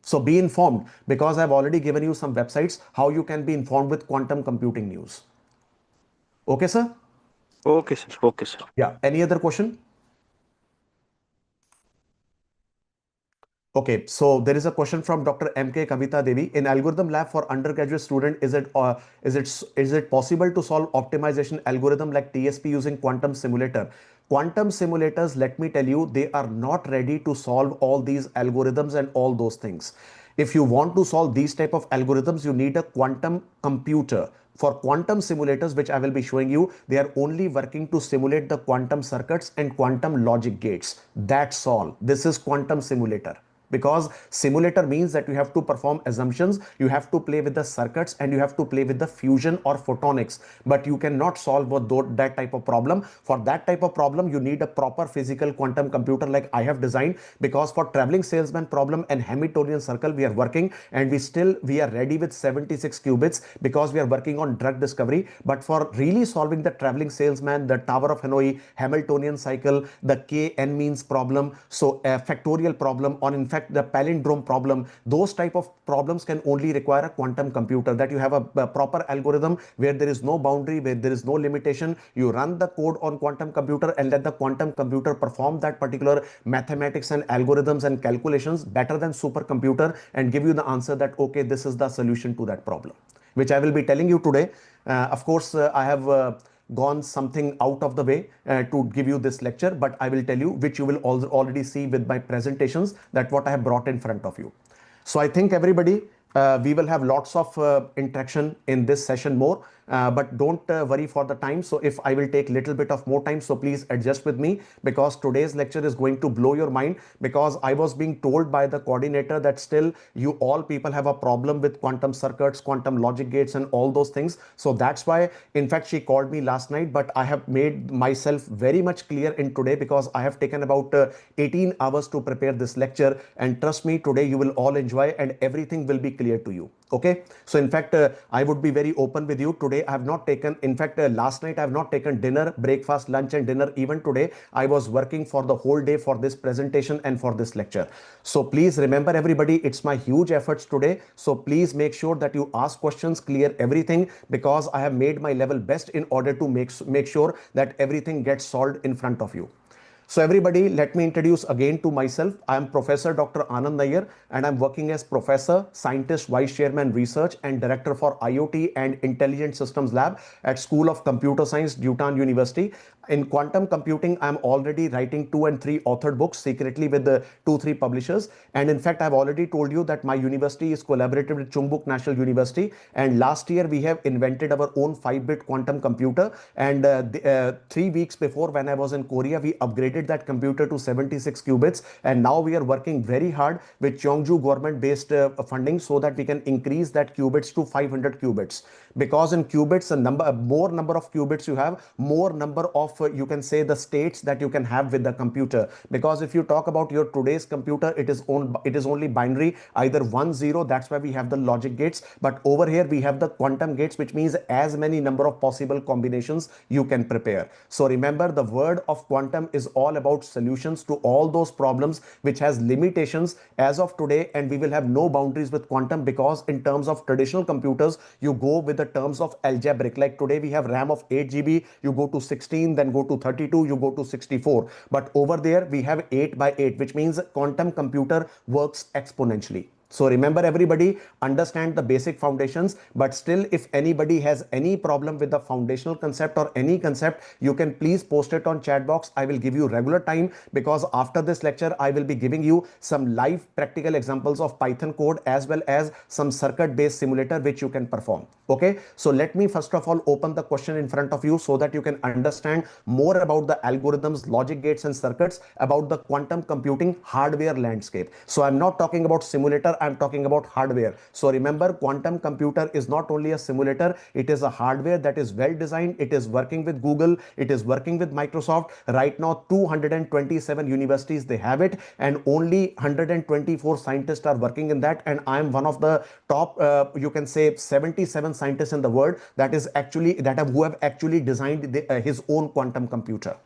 So be informed, because I've already given you some websites how you can be informed with quantum computing news. Okay, sir? Okay, sir. Okay, sir. Yeah. Any other question? Okay, so there is a question from Dr. MK Kavita Devi. In algorithm lab for undergraduate student, is it possible to solve optimization algorithm like TSP using quantum simulator? Quantum simulators, let me tell you, they are not ready to solve all these algorithms and all those things. If you want to solve these type of algorithms, you need a quantum computer. For quantum simulators, which I will be showing you, they are only working to simulate the quantum circuits and quantum logic gates. That's all. This is quantum simulator. Because simulator means that you have to perform assumptions, you have to play with the circuits, and you have to play with the fusion or photonics, but you cannot solve that type of problem. For that type of problem, you need a proper physical quantum computer like I have designed. Because for traveling salesman problem and Hamiltonian circle, we are working, and we are ready with 76 qubits, because we are working on drug discovery. But for really solving the traveling salesman, the Tower of Hanoi, Hamiltonian cycle, the K-N means problem, so a factorial problem, or in fact the palindrome problem, those type of problems can only require a quantum computer, that you have a proper algorithm where there is no boundary, where there is no limitation. You run the code on quantum computer and let the quantum computer perform that particular mathematics and algorithms and calculations better than supercomputer, and give you the answer that okay, this is the solution to that problem, which I will be telling you today. Of course, I have gone something out of the way to give you this lecture, but I will tell you, which you will already see with my presentations, that what I have brought in front of you. So I think everybody, we will have lots of interaction in this session more. but don't worry for the time. So if I will take little bit of more time, so please adjust with me, because today's lecture is going to blow your mind, because I was being told by the coordinator that still you all people have a problem with quantum circuits, quantum logic gates and all those things. So that's why, in fact, she called me last night, but I have made myself very much clear in today, because I have taken about 18 hours to prepare this lecture, and trust me, today you will all enjoy and everything will be clear to you. Okay, so in fact, I would be very open with you. Today I have not taken, in fact, last night I have not taken dinner, breakfast, lunch and dinner. Even today I was working for the whole day for this presentation and for this lecture. So please remember, everybody, it's my huge efforts today. So please make sure that you ask questions, clear everything, because I have made my level best in order to make sure that everything gets solved in front of you. So everybody, let me introduce again to myself. I am Professor Dr. Anand Nayyar, and I'm working as Professor, Scientist, Vice Chairman, Research and Director for IoT and Intelligent Systems Lab at School of Computer Science, Dutan University. In quantum computing, I'm already writing 2 and 3 authored books secretly with the 2-3 publishers. And in fact, I've already told you that my university is collaborated with Chumbuk National University. And last year, we have invented our own 5-bit quantum computer. And 3 weeks before, when I was in Korea, we upgraded that computer to 76 qubits. And now we are working very hard with Cheongju government-based funding so that we can increase that qubits to 500 qubits. Because in qubits, more number of qubits you have, more number of you can say the states that you can have with the computer. Because if you talk about your today's computer, it is only binary, either 1 0. That's why we have the logic gates. But over here we have the quantum gates, which means as many number of possible combinations you can prepare. So remember, the word of quantum is all about solutions to all those problems which has limitations as of today, and we will have no boundaries with quantum, because in terms of traditional computers, you go with the terms of algebraic. Like today we have RAM of 8 GB, you go to 16, then go to 32, you go to 64. But over there we have 8 by 8, which means quantum computer works exponentially. So remember, everybody, understand the basic foundations, but still, if anybody has any problem with the foundational concept or any concept, you can please post it on chat box. I will give you regular time, because after this lecture, I will be giving you some live practical examples of Python code as well as some circuit-based simulator which you can perform. Okay, so let me first of all open the question in front of you so that you can understand more about the algorithms, logic gates and circuits, about the quantum computing hardware landscape. So I'm not talking about simulator, I'm talking about hardware. So remember, quantum computer is not only a simulator, it is a hardware that is well designed. It is working with Google, it is working with Microsoft. Right now 227 universities they have it, and only 124 scientists are working in that, and I am one of the top you can say 77 scientists in the world who have actually designed his own quantum computer.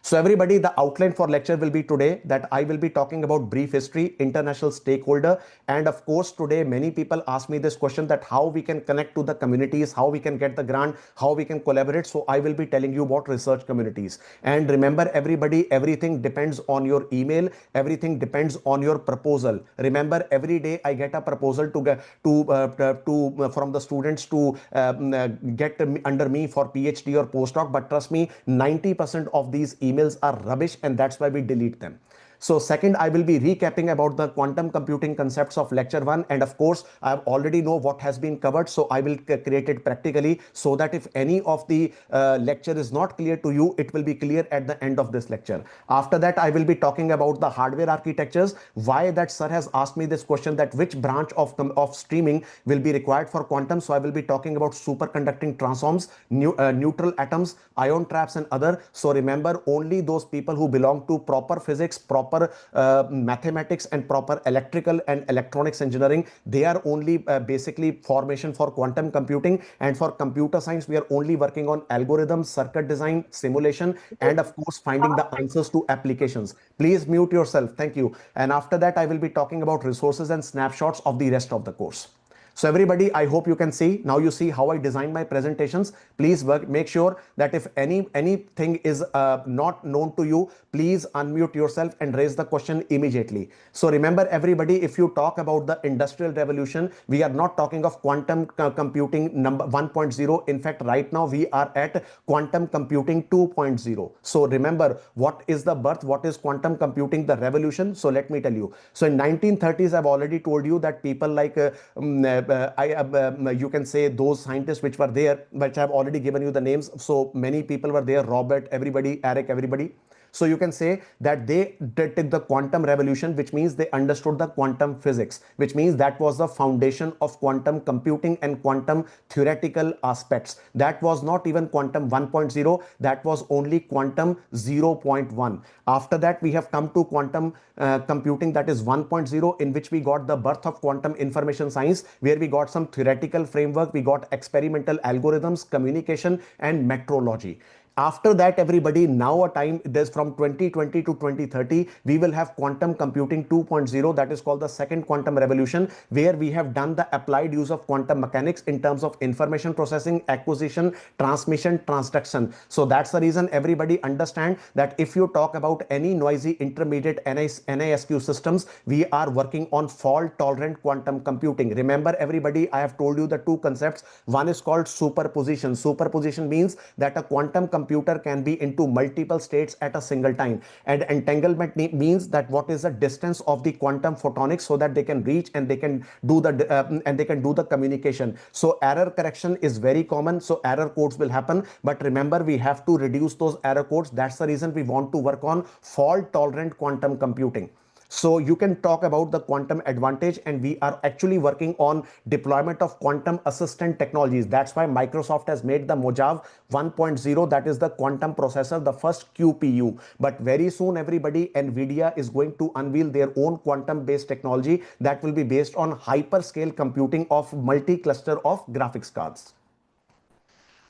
So everybody, the outline for lecture will be today that I will be talking about brief history, international stakeholder, and of course today many people ask me this question that how we can connect to the communities, how we can get the grant, how we can collaborate. So I will be telling you about research communities. And remember, everybody, everything depends on your email, everything depends on your proposal. Remember, every day I get a proposal from the students to get under me for PhD or postdoc, but trust me, 90% of these emails are rubbish, and that's why we delete them. So second, I will be recapping about the quantum computing concepts of lecture 1. And of course, I already know what has been covered. So I will create it practically so that if any of the lecture is not clear to you, it will be clear at the end of this lecture. After that, I will be talking about the hardware architectures. Why that sir has asked me this question that which branch of streaming will be required for quantum. So I will be talking about superconducting transforms, neutral atoms, ion traps and other. So remember, only those people who belong to proper physics, proper mathematics and proper electrical and electronics engineering, they are only basically formation for quantum computing. And for computer science, we are only working on algorithms, circuit design, simulation, and of course finding the answers to applications. Please mute yourself. Thank you. And after that, I will be talking about resources and snapshots of the rest of the course. So everybody, I hope you can see. Now you see how I design my presentations. Please make sure that if anything is not known to you, please unmute yourself and raise the question immediately. So remember, everybody, if you talk about the industrial revolution, we are not talking of quantum computing number 1.0. In fact, right now we are at quantum computing 2.0. So remember, what is the birth? What is quantum computing? The revolution. So let me tell you. So in 1930s, I've already told you that people like you can say those scientists which were there, which I have already given you the names. So many people were there, Robert, everybody, Eric, everybody. So you can say that they did the quantum revolution, which means they understood the quantum physics, which means that was the foundation of quantum computing and quantum theoretical aspects. That was not even quantum 1.0, that was only quantum 0.1. After that, we have come to quantum computing, that is 1.0, in which we got the birth of quantum information science, where we got some theoretical framework, we got experimental algorithms, communication, and metrology. After that, everybody, now a time, there's from 2020 to 2030, we will have quantum computing 2.0, that is called the second quantum revolution, where we have done the applied use of quantum mechanics in terms of information processing, acquisition, transmission, transduction. So that's the reason everybody understand that if you talk about any noisy intermediate NISQ systems, we are working on fault tolerant quantum computing. Remember everybody, I have told you the two concepts. One is called superposition. Superposition means that a quantum computer can be into multiple states at a single time, and entanglement means that what is the distance of the quantum photonics so that they can reach and they can do the communication. So error correction is very common, so error codes will happen, but remember we have to reduce those error codes. That's the reason we want to work on fault tolerant quantum computing. So you can talk about the quantum advantage, and we are actually working on deployment of quantum assistant technologies. That's why Microsoft has made the Mojave 1.0, that is the quantum processor, the first QPU. But very soon, everybody, NVIDIA is going to unveil their own quantum based technology that will be based on hyperscale computing of multi-cluster of graphics cards.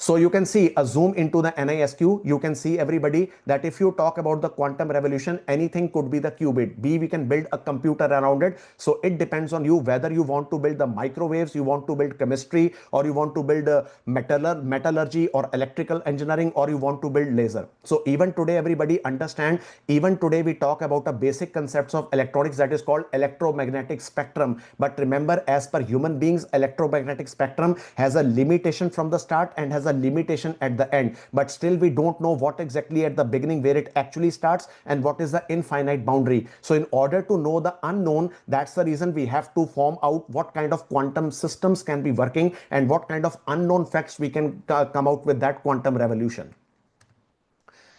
So you can see a zoom into the NISQ. You can see everybody that if you talk about the quantum revolution, anything could be the qubit. We can build a computer around it. So it depends on you whether you want to build the microwaves, you want to build chemistry, or you want to build metallurgy or electrical engineering, or you want to build laser. So even today, everybody understand, even today we talk about a basic concepts of electronics that is called electromagnetic spectrum. But remember, as per human beings, electromagnetic spectrum has a limitation from the start and has a limitation at the end, but still we don't know what exactly at the beginning where it actually starts and what is the infinite boundary. So in order to know the unknown, that's the reason we have to form out what kind of quantum systems can be working and what kind of unknown facts we can come out with that quantum revolution.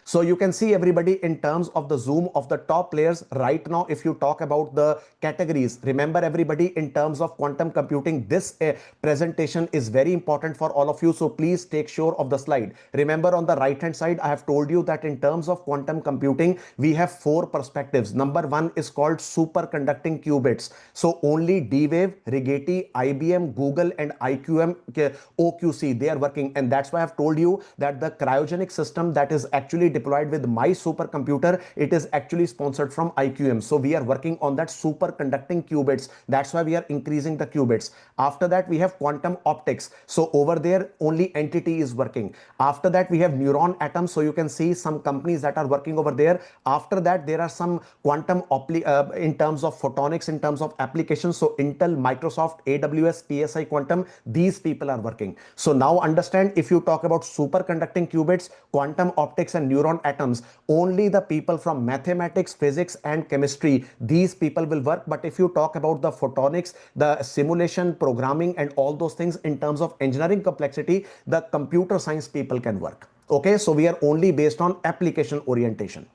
So you can see everybody in terms of the zoom of the top players right now. If you talk about the categories, remember everybody, in terms of quantum computing, this presentation is very important for all of you. So please take sure of the slide. Remember on the right hand side, I have told you that in terms of quantum computing, we have four perspectives. Number one is called superconducting qubits. So only D-Wave, Rigetti, IBM, Google and IQM, OQC, they are working. And that's why I have told you that the cryogenic system that is actually deployed with my supercomputer, it is actually sponsored from IQM. So we are working on that superconducting qubits. That's why we are increasing the qubits. After that, we have quantum optics. So over there, only entity is working. After that, we have neuron atoms. So you can see some companies that are working over there. After that, there are some quantum in terms of photonics, in terms of applications. So Intel, Microsoft, AWS, PSI Quantum, these people are working. So now understand, if you talk about superconducting qubits, quantum optics and neuron atoms, only the people from mathematics, physics and chemistry, these people will work. But if you talk about the photonics, the simulation, programming and all those things in terms of engineering complexity, the computer science people can work. Okay, so we are only based on application orientation.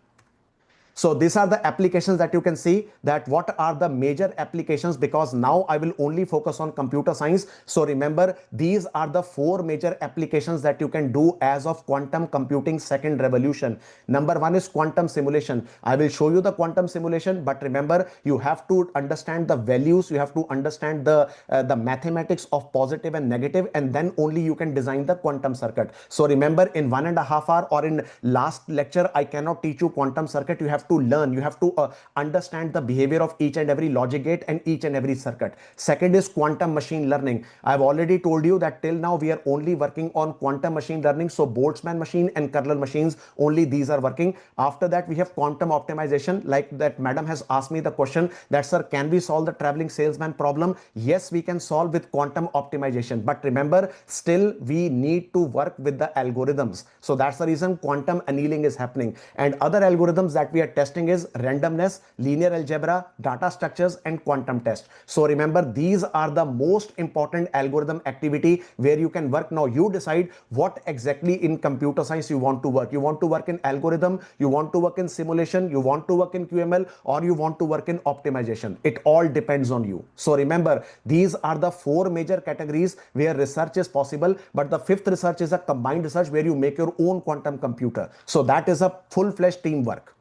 So these are the applications that you can see, that what are the major applications, because now I will only focus on computer science. So remember, these are the four major applications that you can do as of quantum computing second revolution. Number one is quantum simulation. I will show you the quantum simulation, but remember, you have to understand the values, you have to understand the mathematics of positive and negative, and then only you can design the quantum circuit. So remember, in 1.5 hours or in last lecture, I cannot teach you quantum circuit. You have to learn, you have to understand the behavior of each and every logic gate and each and every circuit. Second is quantum machine learning. I've already told you that till now we are only working on quantum machine learning. So Boltzmann machine and kernel machines, only these are working. After that, we have quantum optimization. Like that madam has asked me the question that, sir, can we solve the traveling salesman problem? Yes, we can solve with quantum optimization. But remember, still we need to work with the algorithms. So that's the reason quantum annealing is happening. And other algorithms that we are testing is randomness, linear algebra, data structures, and quantum test. So remember, these are the most important algorithm activity where you can work. Now you decide what exactly in computer science you want to work. You want to work in algorithm, you want to work in simulation, you want to work in QML, or you want to work in optimization. It all depends on you. So remember, these are the four major categories where research is possible, but the fifth research is a combined research where you make your own quantum computer. So that is a full-fledged teamwork.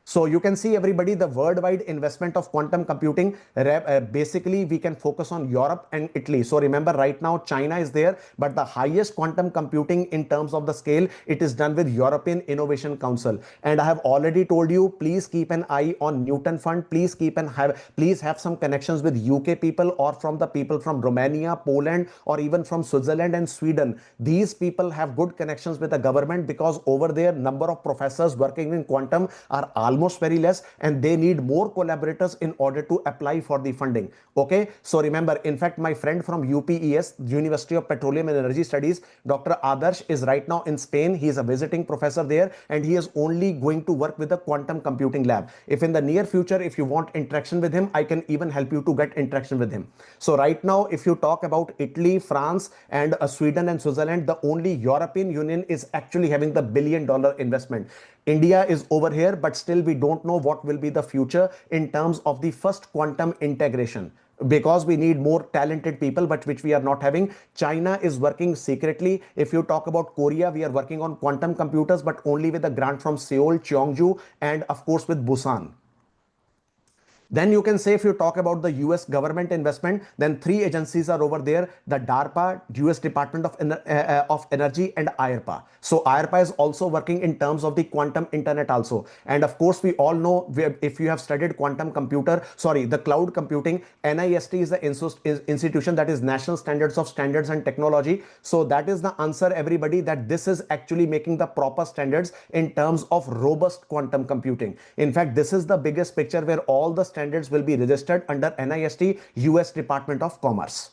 So you can see, everybody, the worldwide investment of quantum computing, basically we can focus on Europe and Italy. So remember, right now China is there, but the highest quantum computing in terms of the scale, it is done with European Innovation Council. And I have already told you, please keep an eye on Newton Fund. Please have some connections with UK people, or from the people from Romania, Poland, or even from Switzerland and Sweden. These people have good connections with the government, because over there number of professors working in quantum are almost very less, and they need more collaborators in order to apply for the funding. Okay, so remember, in fact, my friend from UPES, University of Petroleum and Energy Studies, Dr. Adarsh, is right now in Spain. He is a visiting professor there, and he is only going to work with the quantum computing lab. If in the near future, if you want interaction with him, I can even help you to get interaction with him. So right now, if you talk about Italy, France, and Sweden and Switzerland, the only European Union is actually having the $1 billion investment. India is over here, but still we don't know what will be the future in terms of the first quantum integration, because we need more talented people, but which we are not having. China is working secretly. If you talk about Korea, we are working on quantum computers, but only with a grant from Seoul, Cheongju, and of course with Busan. Then you can say, if you talk about the US government investment, then three agencies are over there: the DARPA, US Department of Energy, and AIRPA. So AIRPA is also working in terms of the quantum internet also. And of course, we all know, if you have studied the cloud computing, NIST is the institution that is National Standards of Standards and Technology. So that is the answer, everybody, that this is actually making the proper standards in terms of robust quantum computing. In fact, this is the biggest picture where all the standards will be registered under NIST, US Department of Commerce.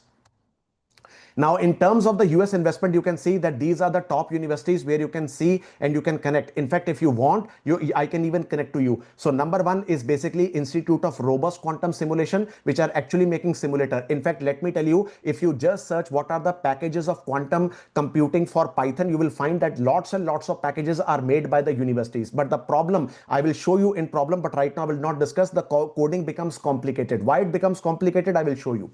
Now, in terms of the US investment, you can see that these are the top universities where you can see and you can connect. In fact, if you want, I can even connect to you. So number one is basically Institute of Robust Quantum Simulation, which are actually making simulator. In fact, let me tell you, if you just search what are the packages of quantum computing for Python, you will find that lots and lots of packages are made by the universities. But the problem, I will show you in problem, but right now I will not discuss. The coding becomes complicated. Why it becomes complicated, I will show you.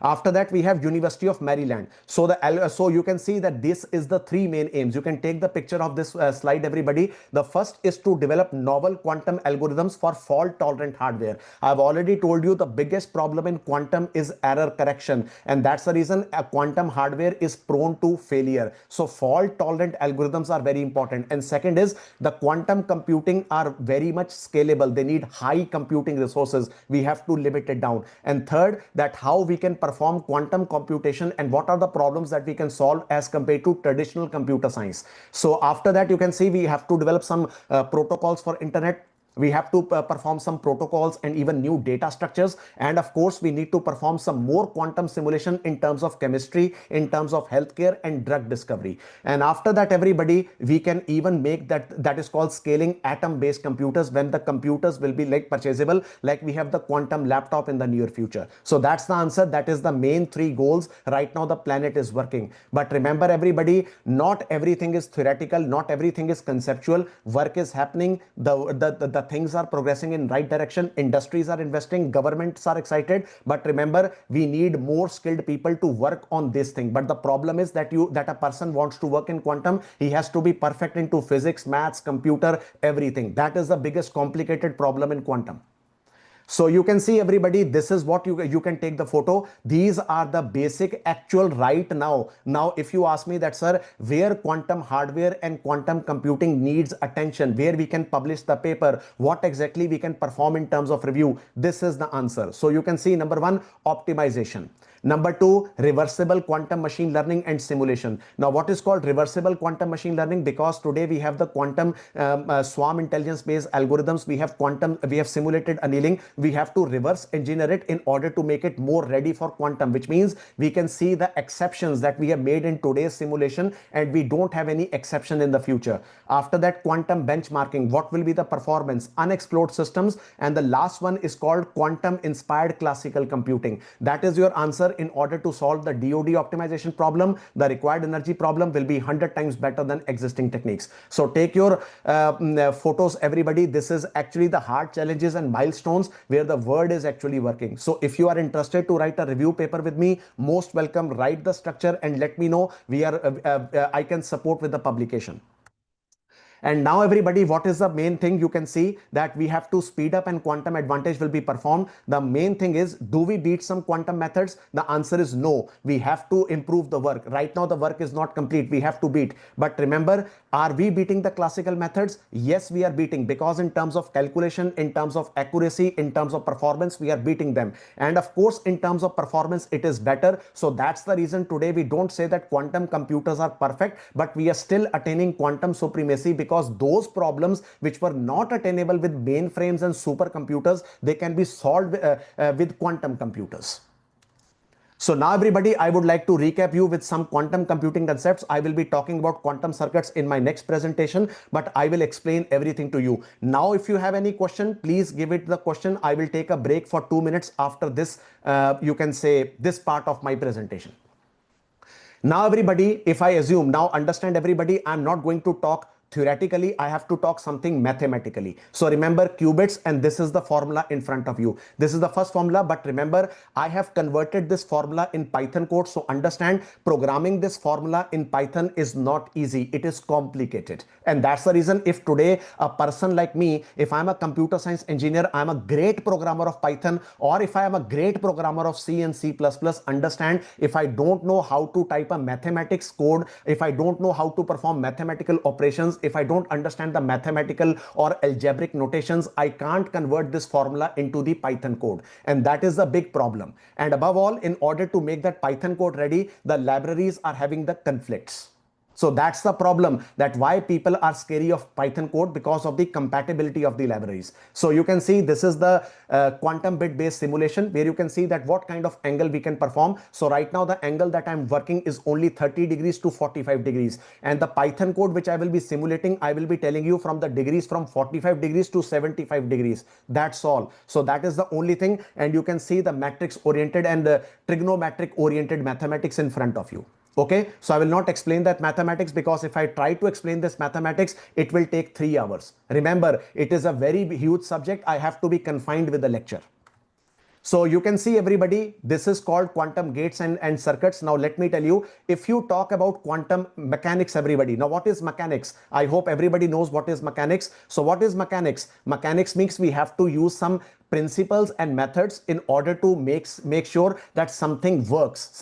After that, we have University of Maryland. So you can see that this is the three main aims. You can take the picture of this slide, everybody. The first is to develop novel quantum algorithms for fault-tolerant hardware. I've already told you the biggest problem in quantum is error correction, and that's the reason a quantum hardware is prone to failure. So fault-tolerant algorithms are very important. And second is the quantum computing are very much scalable. They need high computing resources. We have to limit it down. And third, that how we can perform quantum computation and what are the problems that we can solve as compared to traditional computer science. So after that, you can see we have to develop some protocols for internet. We have to perform some protocols and even new data structures. And of course, we need to perform some more quantum simulation in terms of chemistry, in terms of healthcare and drug discovery. And after that, everybody, we can even make that is called scaling atom-based computers, when the computers will be like purchasable, like we have the quantum laptop in the near future. So that's the answer. That is the main three goals. Right now, the planet is working. But remember, everybody, not everything is theoretical. Not everything is conceptual. Work is happening. The things are progressing in right direction. Industries are investing, governments are excited, but remember, we need more skilled people to work on this thing. But the problem is that a person wants to work in quantum, he has to be perfect into physics, maths, computer, everything. That is the biggest complicated problem in quantum. So you can see, everybody, this is what you can take the photo. These are the basic actual right now. Now, if you ask me that, sir, where quantum hardware and quantum computing needs attention, where we can publish the paper, what exactly we can perform in terms of review, this is the answer. So you can see, number one, optimization. Number two, reversible quantum machine learning and simulation. Now, what is called reversible quantum machine learning? Because today we have the quantum swarm intelligence based algorithms. We have simulated annealing. we have to reverse engineer it in order to make it more ready for quantum, which means we can see the exceptions that we have made in today's simulation and we don't have any exception in the future. After that, quantum benchmarking, what will be the performance, unexplored systems, and the last one is called quantum inspired classical computing. That is your answer. In order to solve the DoD optimization problem, the required energy problem will be 100 times better than existing techniques. So take your photos, everybody. This is actually the hard challenges and milestones where the word is actually working. So if you are interested to write a review paper with me, most welcome. Write the structure and let me know. I can support with the publication. And now everybody, what is the main thing? You can see that we have to speed up and quantum advantage will be performed. The main thing is, do we beat some quantum methods? The answer is no. We have to improve the work. Right now the work is not complete. We have to beat. But remember, are we beating the classical methods? Yes, we are beating, because in terms of calculation, in terms of accuracy, in terms of performance, we are beating them. And of course, in terms of performance, it is better. So that's the reason today we don't say that quantum computers are perfect, but we are still attaining quantum supremacy, because those problems which were not attainable with mainframes and supercomputers, they can be solved with quantum computers. So now everybody, I would like to recap you with some quantum computing concepts. I will be talking about quantum circuits in my next presentation, but I will explain everything to you. Now, if you have any question, please give it the question. I will take a break for 2 minutes after this, you can say, this part of my presentation. Now everybody, if I assume, now understand everybody, I'm not going to talk theoretically, I have to talk something mathematically. So remember qubits, and this is the formula in front of you. This is the first formula, but remember, I have converted this formula in Python code. So understand, programming this formula in Python is not easy. It is complicated. And that's the reason, if today a person like me, if I'm a computer science engineer, I'm a great programmer of Python, or if I am a great programmer of C and C++, understand, if I don't know how to type a mathematics code, if I don't know how to perform mathematical operations, if I don't understand the mathematical or algebraic notations, I can't convert this formula into the Python code. And that is the big problem. And above all, in order to make that Python code ready, the libraries are having the conflicts. So that's the problem, that why people are scary of Python code, because of the compatibility of the libraries. So you can see this is the quantum bit based simulation, where you can see that what kind of angle we can perform. So right now the angle that I'm working is only 30 degrees to 45 degrees. And the Python code which I will be simulating, I will be telling you from the degrees from 45 degrees to 75 degrees. That's all. So that is the only thing. And you can see the matrix oriented and the trigonometric oriented mathematics in front of you. Okay, so I will not explain that mathematics, because if I try to explain this mathematics, it will take 3 hours. Remember, it is a very huge subject. I have to be confined with the lecture. So you can see everybody, this is called quantum gates and circuits. Now let me tell you, if you talk about quantum mechanics, everybody, now what is mechanics? I hope everybody knows what is mechanics. So what is mechanics? Mechanics means we have to use some principles and methods in order to make sure that something works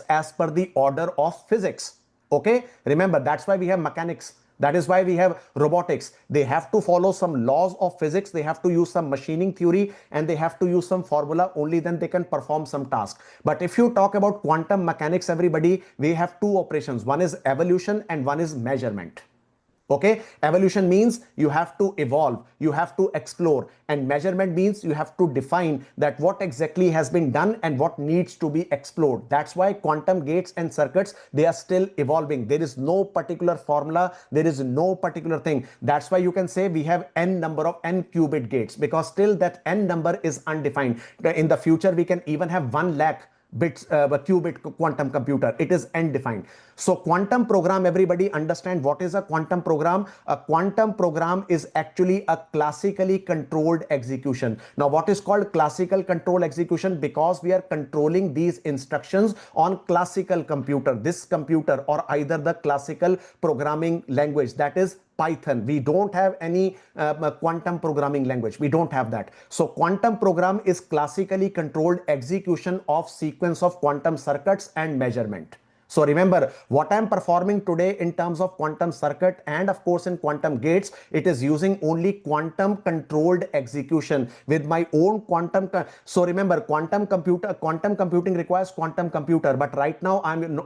as per the order of physics. Okay, remember, that's why we have mechanics. That is why we have robotics. They have to follow some laws of physics. They have to use some machining theory, and they have to use some formula. Only then they can perform some task. But if you talk about quantum mechanics, everybody, we have two operations. One is evolution and one is measurement. Okay, evolution means you have to evolve, you have to explore, and measurement means you have to define that what exactly has been done and what needs to be explored. That's why quantum gates and circuits, they are still evolving. There is no particular formula, there is no particular thing. That's why you can say we have n number of n qubit gates, because still that n number is undefined. In the future, we can even have 1 lakh bits qubit quantum computer. It is undefined. So quantum program, everybody understand what is a quantum program? A quantum program is actually a classically controlled execution. Now what is called classical control execution? Because we are controlling these instructions on classical computer, this computer, or either the classical programming language, that is Python. We don't have any quantum programming language. We don't have that. So quantum program is classically controlled execution of sequence of quantum circuits and measurement. So remember, what I'm performing today in terms of quantum circuit and of course in quantum gates, it is using only quantum controlled execution with my own quantum. So remember, quantum computing requires quantum computer, but right now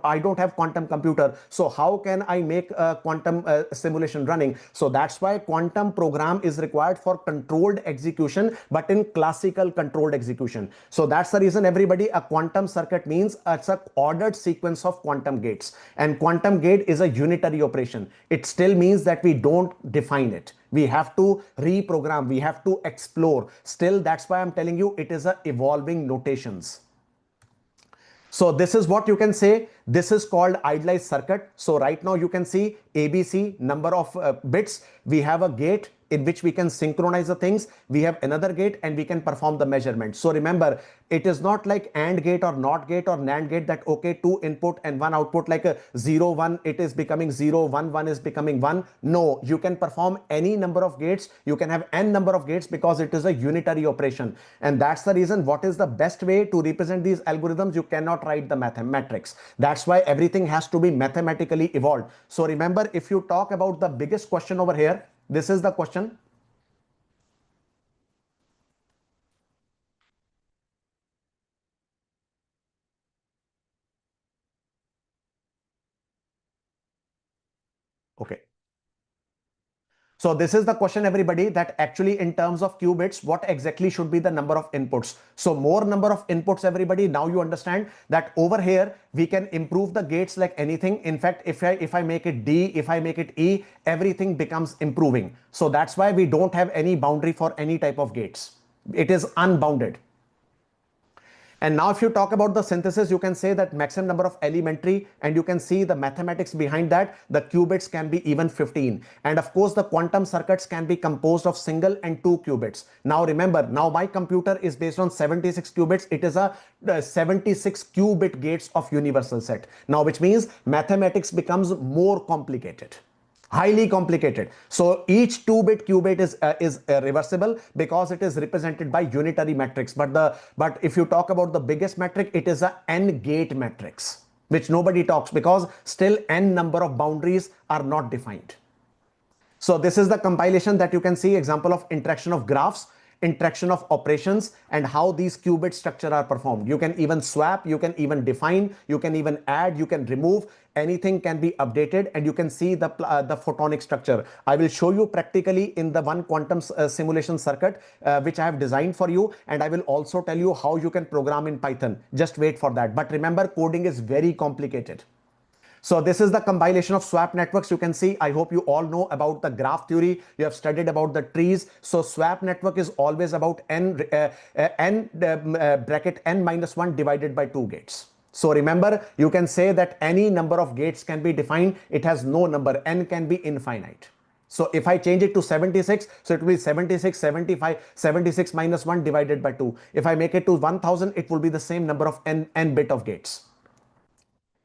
I don't have quantum computer. So how can I make a quantum simulation running? So that's why quantum program is required for controlled execution, but in classical controlled execution. So that's the reason, everybody, a quantum circuit means it's a ordered sequence of quantum gates, and quantum gate is a unitary operation. It still means that we don't define it. We have to reprogram, we have to explore. Still, that's why I'm telling you it is a evolving notations. So this is what you can say. This is called idealized circuit. So right now you can see ABC, number of bits. We have a gate in which we can synchronize the things. We have another gate and we can perform the measurement. So remember, it is not like AND gate or NOT gate or NAND gate that, okay, 2 input and 1 output, like a 0, 1, it is becoming 0, 1, 1 is becoming 1. No, you can perform any number of gates. You can have n number of gates because it is a unitary operation. And that's the reason, what is the best way to represent these algorithms? You cannot write the mathematics. That's why everything has to be mathematically evolved. So remember, if you talk about the biggest question over here, this is the question. Okay. So this is the question, everybody, that actually in terms of qubits, what exactly should be the number of inputs? So more number of inputs, everybody. Now you understand that over here, we can improve the gates like anything. In fact, if I make it D, if I make it E, everything becomes improving. So that's why we don't have any boundary for any type of gates. It is unbounded. And now if you talk about the synthesis, you can say that maximum number of elementary, and you can see the mathematics behind that. The qubits can be even 15. And of course, the quantum circuits can be composed of single and 2 qubits. Now remember, now my computer is based on 76 qubits. It is a 76 qubit gates of universal set. Now, which means mathematics becomes more complicated. Highly complicated. So each 2-bit qubit is reversible because it is represented by unitary matrix. But if you talk about the biggest metric, it is a n gate matrix, which nobody talks because still n number of boundaries are not defined. So this is the compilation that you can see, example of interaction of graphs, interaction of operations, and how these qubit structure are performed. You can even swap, you can even define, you can even add, you can remove. Anything can be updated, and you can see the photonic structure. I will show you practically in the one quantum simulation circuit which I have designed for you, and I will also tell you how you can program in Python. Just wait for that. But remember, coding is very complicated. So this is the compilation of swap networks. You can see, I hope you all know about the graph theory. You have studied about the trees. So swap network is always about bracket n minus 1 divided by 2 gates. So remember, you can say that any number of gates can be defined. It has no number. N can be infinite. So if I change it to 76, so it will be 76, 75, 76 minus 1 divided by 2. If I make it to 1000, it will be the same number of n bit of gates.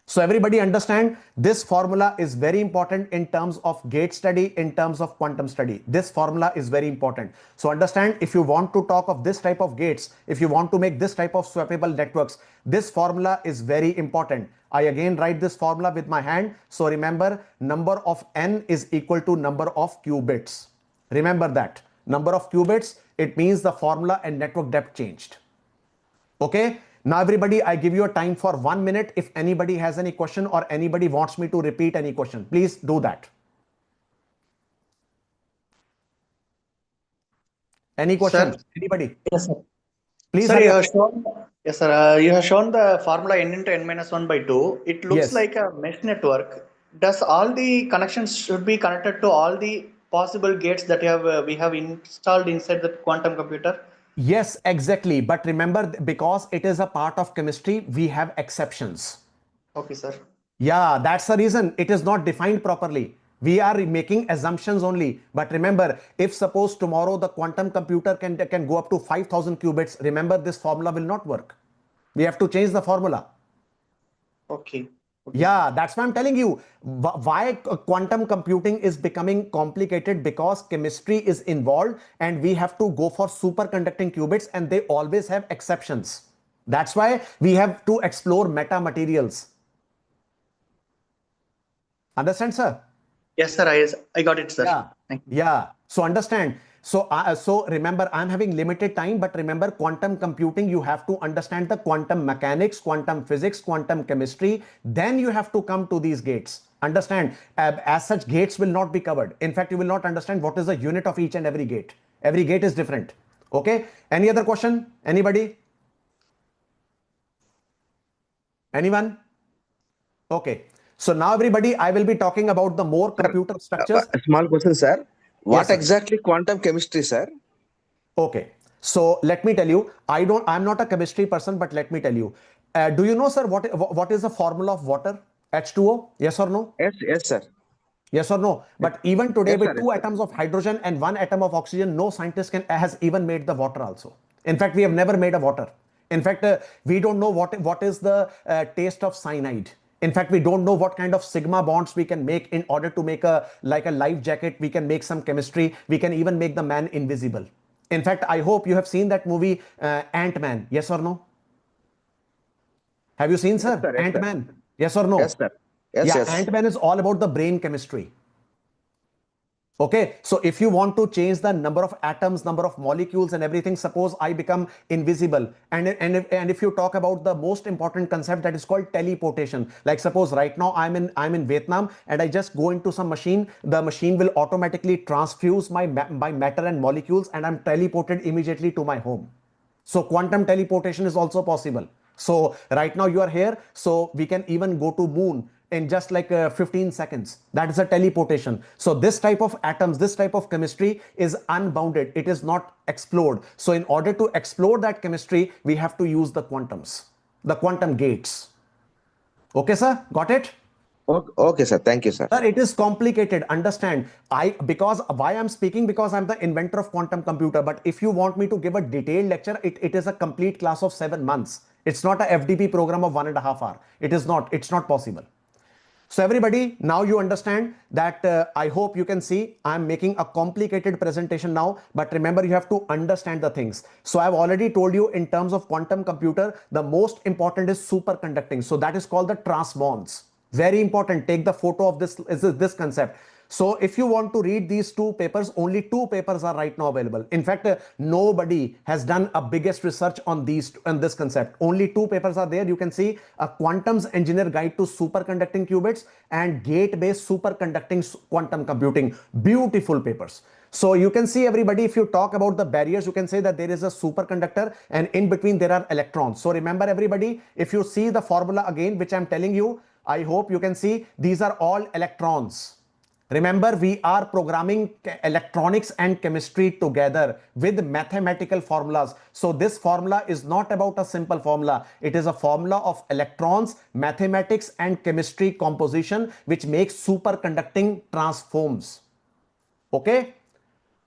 So everybody understand, this formula is very important in terms of gate study, in terms of quantum study. This formula is very important. So understand, if you want to talk of this type of gates, if you want to make this type of swappable networks, this formula is very important. I again write this formula with my hand. So remember, number of n is equal to number of qubits. Remember that. Number of qubits, it means the formula and network depth changed. Okay. Now everybody, I give you a time for 1 minute. If anybody has any question or anybody wants me to repeat any question, please do that. Any question? Sir? Anybody? Yes, sir. Please Sir, hurry you up. have shown, yes, sir. You have shown the formula n into n minus 1 by 2. It looks Yes. like a mesh network. Does all the connections should be connected to all the possible gates that we have installed inside the quantum computer? Yes, exactly. But remember, because it is a part of chemistry, we have exceptions. Okay, sir. Yeah, that's the reason it is not defined properly. We are making assumptions only. But remember, if suppose tomorrow the quantum computer can go up to 5000 qubits, remember this formula will not work. We have to change the formula. Okay. Yeah, that's why I'm telling you why quantum computing is becoming complicated, because chemistry is involved and we have to go for superconducting qubits, and they always have exceptions. That's why we have to explore meta materials. Understand, sir? Yes, sir. I got it, sir. Yeah. Thank you. Yeah. So understand. So remember, I'm having limited time, but remember, quantum computing, you have to understand the quantum mechanics, quantum physics, quantum chemistry. Then you have to come to these gates. Understand? As such, gates will not be covered. In fact, you will not understand what is the unit of each and every gate. Every gate is different. Okay. Any other question? Anybody? Anyone? Okay. So now, everybody, I will be talking about the more computer structures. A small question, sir. What Yes, sir. exactly quantum chemistry, sir? Okay. So let me tell you, I'm not a chemistry person, but let me tell you. Do you know, sir, what is the formula of water? H2O? Yes or no? Yes, sir. Yes or no? But even today, Yes, sir. with two atoms of hydrogen and one atom of oxygen, no scientist has even made the water also. In fact, we have never made a water. In fact, we don't know what is the taste of cyanide. In fact, we don't know what kind of sigma bonds we can make in order to make a life jacket. We can make some chemistry. We can even make the man invisible. In fact, I hope you have seen that movie Ant-Man. Yes or no? Have you seen, sir? sir. Yes, sir. Ant-Man. Yes or no? Yes, sir. Yes, Yeah, yes. Ant-Man is all about the brain chemistry. Okay, so if you want to change the number of atoms, number of molecules and everything, suppose I become invisible, and if you talk about the most important concept, that is called teleportation. Like suppose right now I'm in Vietnam and I just go into some machine, the machine will automatically transfuse my matter and molecules and I'm teleported immediately to my home. So quantum teleportation is also possible. So right now you are here, so we can even go to moon in just like 15 seconds. That is a teleportation. So this type of atoms, this type of chemistry is unbounded. It is not explored. So in order to explore that chemistry, we have to use the quantums, the quantum gates. Okay, sir, got it? Okay, sir. Thank you, sir. Sir, it is complicated. Understand? Because why I'm speaking, because I'm the inventor of quantum computer. But if you want me to give a detailed lecture, it is a complete class of 7 months. It's not a FDP program of 1.5 hours. It is not. It's not possible. So everybody, now you understand that I hope you can see I'm making a complicated presentation now, but remember you have to understand the things. So I've already told you in terms of quantum computer, the most important is superconducting. So that is called the transmons. Very important. Take the photo of this concept. So if you want to read these two papers, only two papers are right now available. In fact, nobody has done a biggest research on this concept. Only two papers are there. You can see a Quantum's Engineer Guide to Superconducting Qubits and Gate-Based Superconducting Quantum Computing. Beautiful papers. So you can see, everybody, if you talk about the barriers, you can say that there is a superconductor and in between there are electrons. So remember, everybody, if you see the formula again, which I'm telling you, I hope you can see these are all electrons. Remember, we are programming electronics and chemistry together with mathematical formulas. So this formula is not about a simple formula. It is a formula of electrons, mathematics and chemistry composition, which makes superconducting transforms. Okay?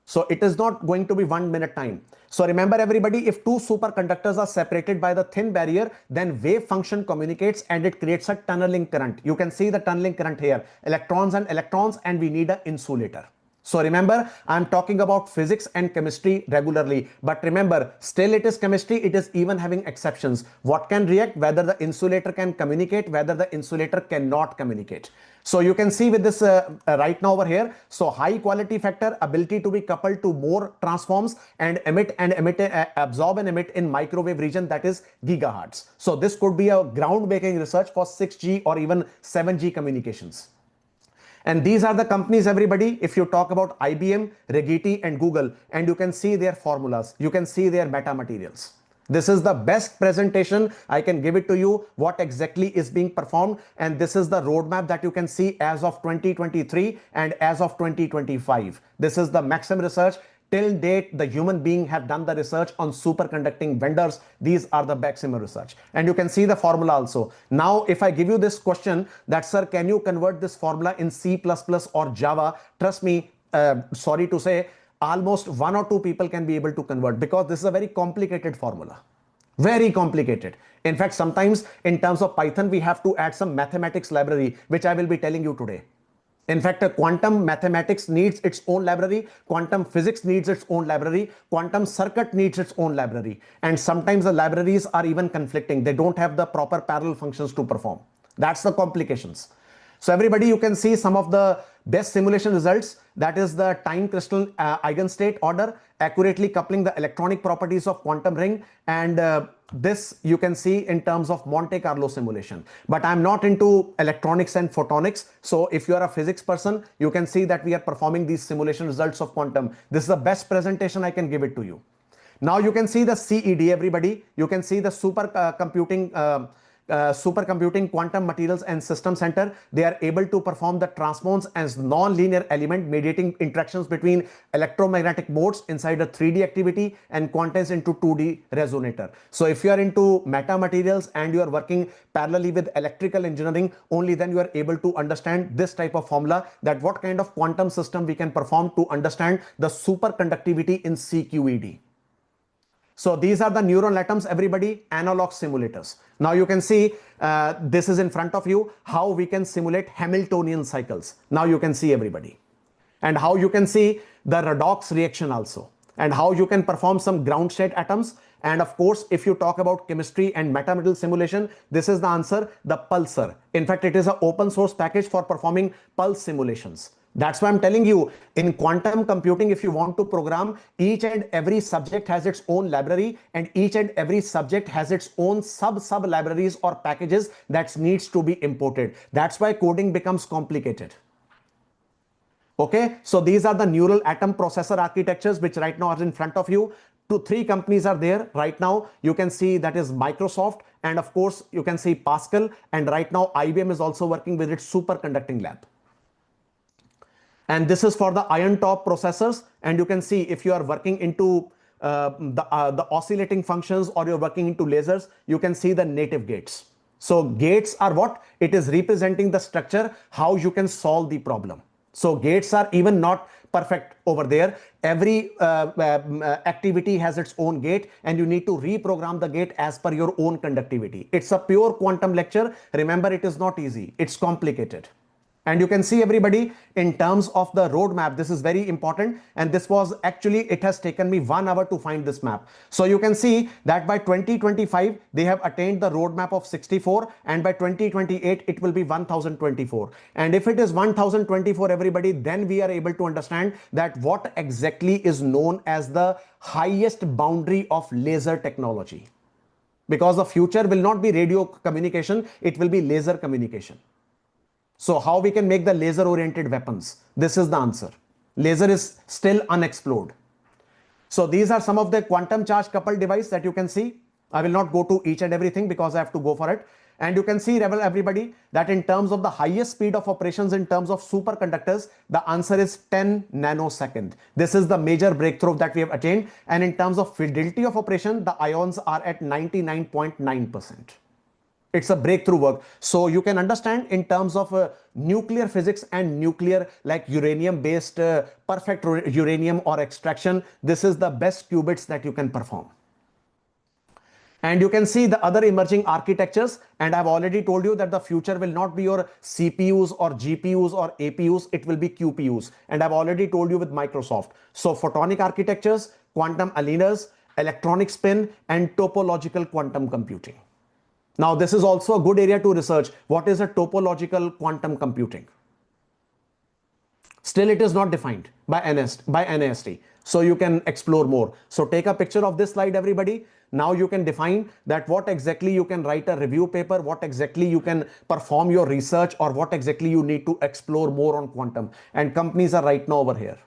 So it is not going to be 1 minute time. So remember, everybody, if two superconductors are separated by the thin barrier, then wave function communicates and it creates a tunneling current. You can see the tunneling current here, electrons, and we need an insulator. So remember, I'm talking about physics and chemistry regularly, but remember, still it is chemistry. It is even having exceptions. What can react, whether the insulator can communicate, whether the insulator cannot communicate. So you can see with this right now over here. So high quality factor, ability to be coupled to more transforms and absorb and emit in microwave region, that is gigahertz. So this could be a groundbreaking research for 6G or even 7G communications. And these are the companies, everybody. If you talk about IBM, Rigetti and Google, and you can see their formulas, you can see their metamaterials. This is the best presentation. I can give it to you what exactly is being performed. And this is the roadmap that you can see as of 2023 and as of 2025. This is the maximum research. Till date, the human being have done the research on superconducting vendors. These are the maximum research. And you can see the formula also. Now, if I give you this question that, sir, can you convert this formula in C++ or Java? Trust me, sorry to say, almost 1 or 2 people can be able to convert, because this is a very complicated formula. Very complicated. In fact, sometimes in terms of Python, we have to add some mathematics library, which I will be telling you today. In fact, quantum mathematics needs its own library, quantum physics needs its own library, quantum circuit needs its own library. And sometimes the libraries are even conflicting. They don't have the proper parallel functions to perform. That's the complications. So everybody, you can see some of the best simulation results. That is the time crystal eigenstate order, accurately coupling the electronic properties of quantum ring, and this you can see in terms of Monte Carlo simulation. But I'm not into electronics and photonics. So if you are a physics person, you can see that we are performing these simulation results of quantum. This is the best presentation I can give it to you. Now you can see the CED, everybody. You can see the supercomputing quantum materials and system center. They are able to perform the transforms as non-linear element, mediating interactions between electromagnetic modes inside a 3D activity and quantize into 2D resonator. So if you are into metamaterials and you are working parallelly with electrical engineering, only then you are able to understand this type of formula, that what kind of quantum system we can perform to understand the superconductivity in CQED. So these are the neuron atoms, everybody, analog simulators. Now you can see this is in front of you, how we can simulate Hamiltonian cycles. Now you can see, everybody, and how you can see the redox reaction also, and how you can perform some ground state atoms. And of course, if you talk about chemistry and metamaterial simulation, this is the answer, the pulsar. In fact, it is an open source package for performing pulse simulations. That's why I'm telling you, in quantum computing, if you want to program, each and every subject has its own library, and each and every subject has its own sub libraries or packages that needs to be imported. That's why coding becomes complicated. Okay, so these are the neural atom processor architectures which right now are in front of you. 3 companies are there right now. You can see that is Microsoft, and of course you can see Pascal, and right now IBM is also working with its superconducting lab. And this is for the iron top processors. And you can see if you are working into the oscillating functions, or you're working into lasers, you can see the native gates. So gates are what? It is representing the structure, how you can solve the problem. So gates are even not perfect over there. Every activity has its own gate, and you need to reprogram the gate as per your own conductivity. It's a pure quantum lecture. Remember, it is not easy. It's complicated. And you can see, everybody, in terms of the roadmap, this is very important. And this was actually, it has taken me 1 hour to find this map. So you can see that by 2025, they have attained the roadmap of 64. And by 2028, it will be 1024. And if it is 1024, everybody, then we are able to understand that what exactly is known as the highest boundary of laser technology. Because the future will not be radio communication, it will be laser communication. So how we can make the laser oriented weapons? This is the answer. Laser is still unexplored. So these are some of the quantum charge coupled device that you can see. I will not go to each and everything because I have to go for it. And you can see, everybody, that in terms of the highest speed of operations in terms of superconductors, the answer is 10 nanosecond. This is the major breakthrough that we have attained. And in terms of fidelity of operation, the ions are at 99.9%. It's a breakthrough work. So you can understand in terms of nuclear physics and nuclear, like uranium based perfect uranium or extraction, this is the best qubits that you can perform. And you can see the other emerging architectures. And I've already told you that the future will not be your CPUs or GPUs or APUs. It will be QPUs. And I've already told you with Microsoft. So photonic architectures, quantum aligners, electronic spin, and topological quantum computing. Now, this is also a good area to research. What is a topological quantum computing? Still, it is not defined by NIST. So you can explore more. So take a picture of this slide, everybody. Now you can define that what exactly you can write a review paper, what exactly you can perform your research, or what exactly you need to explore more on quantum. And companies are right now over here.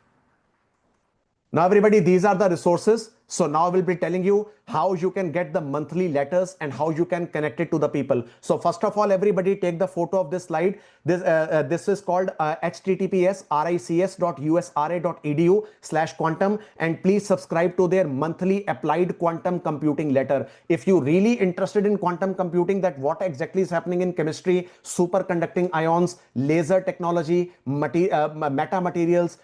Now, everybody, these are the resources. So now we'll be telling you how you can get the monthly letters and how you can connect it to the people. So first of all, everybody take the photo of this slide. This is called https://rics.usra.edu/quantum, and please subscribe to their monthly applied quantum computing letter. If you really interested in quantum computing, that what exactly is happening in chemistry, superconducting ions, laser technology, metamaterials,